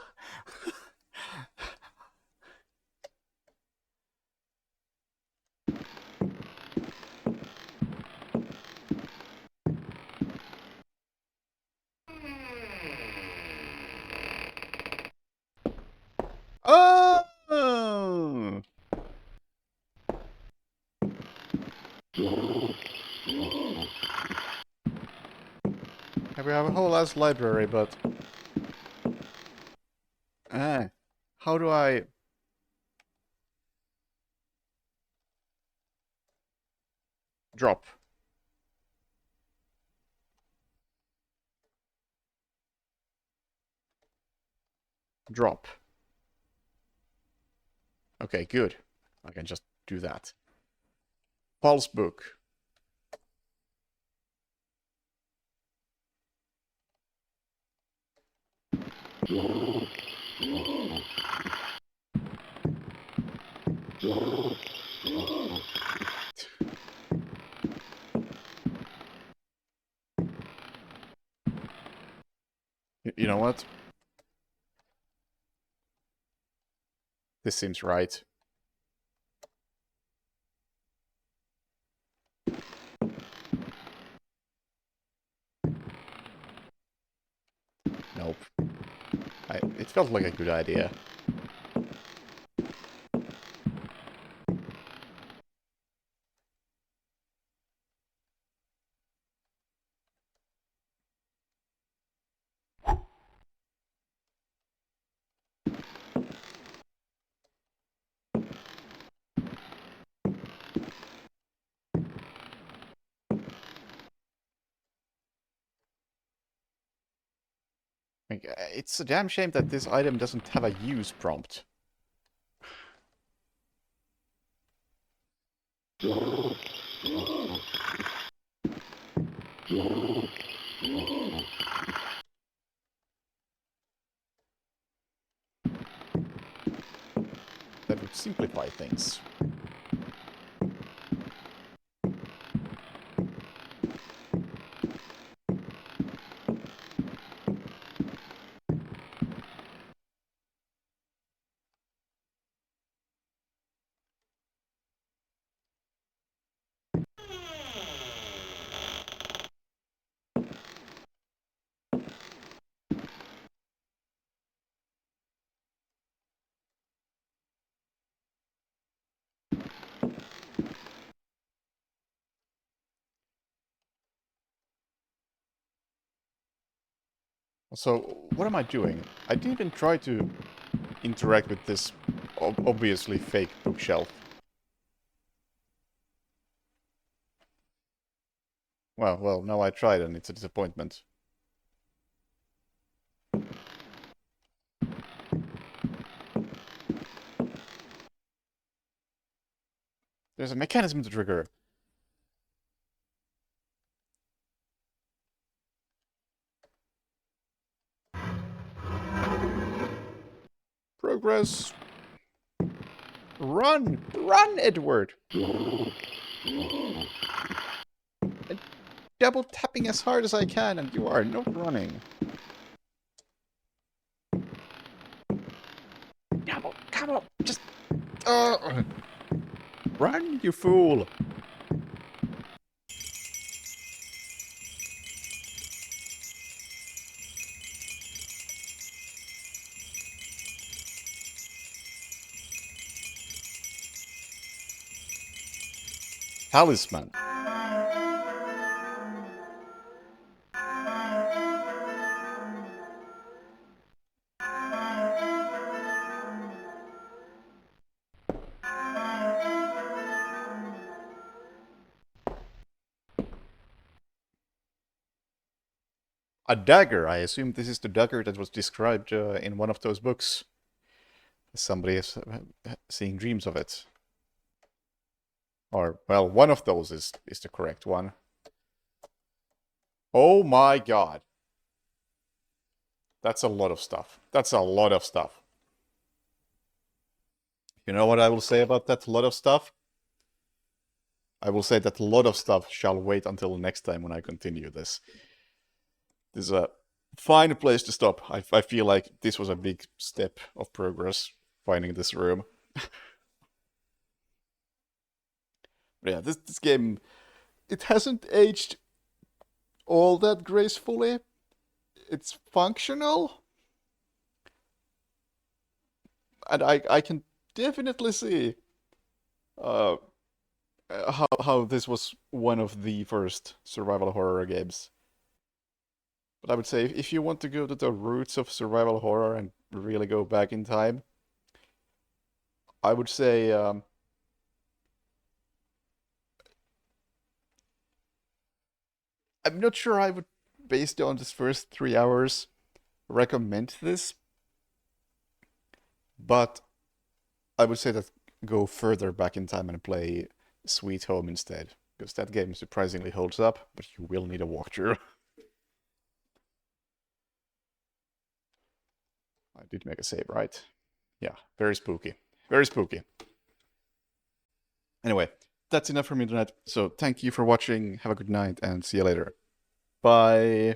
Oh! We have a whole ass library, but... how do I... Drop. Drop. Okay, good. I can just do that. Pulse book. You know what? This seems right. Nope. It felt like a good idea. Like, it's a damn shame that this item doesn't have a use prompt. That would simplify things. So, what am I doing? I didn't even try to interact with this obviously fake bookshelf. Well, now I tried and it's a disappointment. There's a mechanism to trigger. Progress. Run! Run, Edward! And double tapping as hard as I can, and you are not running. Come on, just... Run, you fool! Talisman. A dagger. I assume this is the dagger that was described in one of those books. Somebody is seeing dreams of it. Or, well, one of those is the correct one. Oh my god. That's a lot of stuff. That's a lot of stuff. You know what I will say about that lot of stuff? I will say that a lot of stuff shall wait until next time when I continue this. This is a fine place to stop. I feel like this was a big step of progress, finding this room. But yeah, this game, it hasn't aged all that gracefully. It's functional. And I can definitely see how this was one of the first survival horror games. But I would say if you want to go to the roots of survival horror and really go back in time, I would say I'm not sure I would, based on this first 3 hours, recommend this. But I would say that go further back in time and play Sweet Home instead. Because that game surprisingly holds up, but you will need a walkthrough. I did make a save, right? Yeah, very spooky. Very spooky. Anyway, that's enough from me tonight. So thank you for watching. Have a good night and see you later. Bye.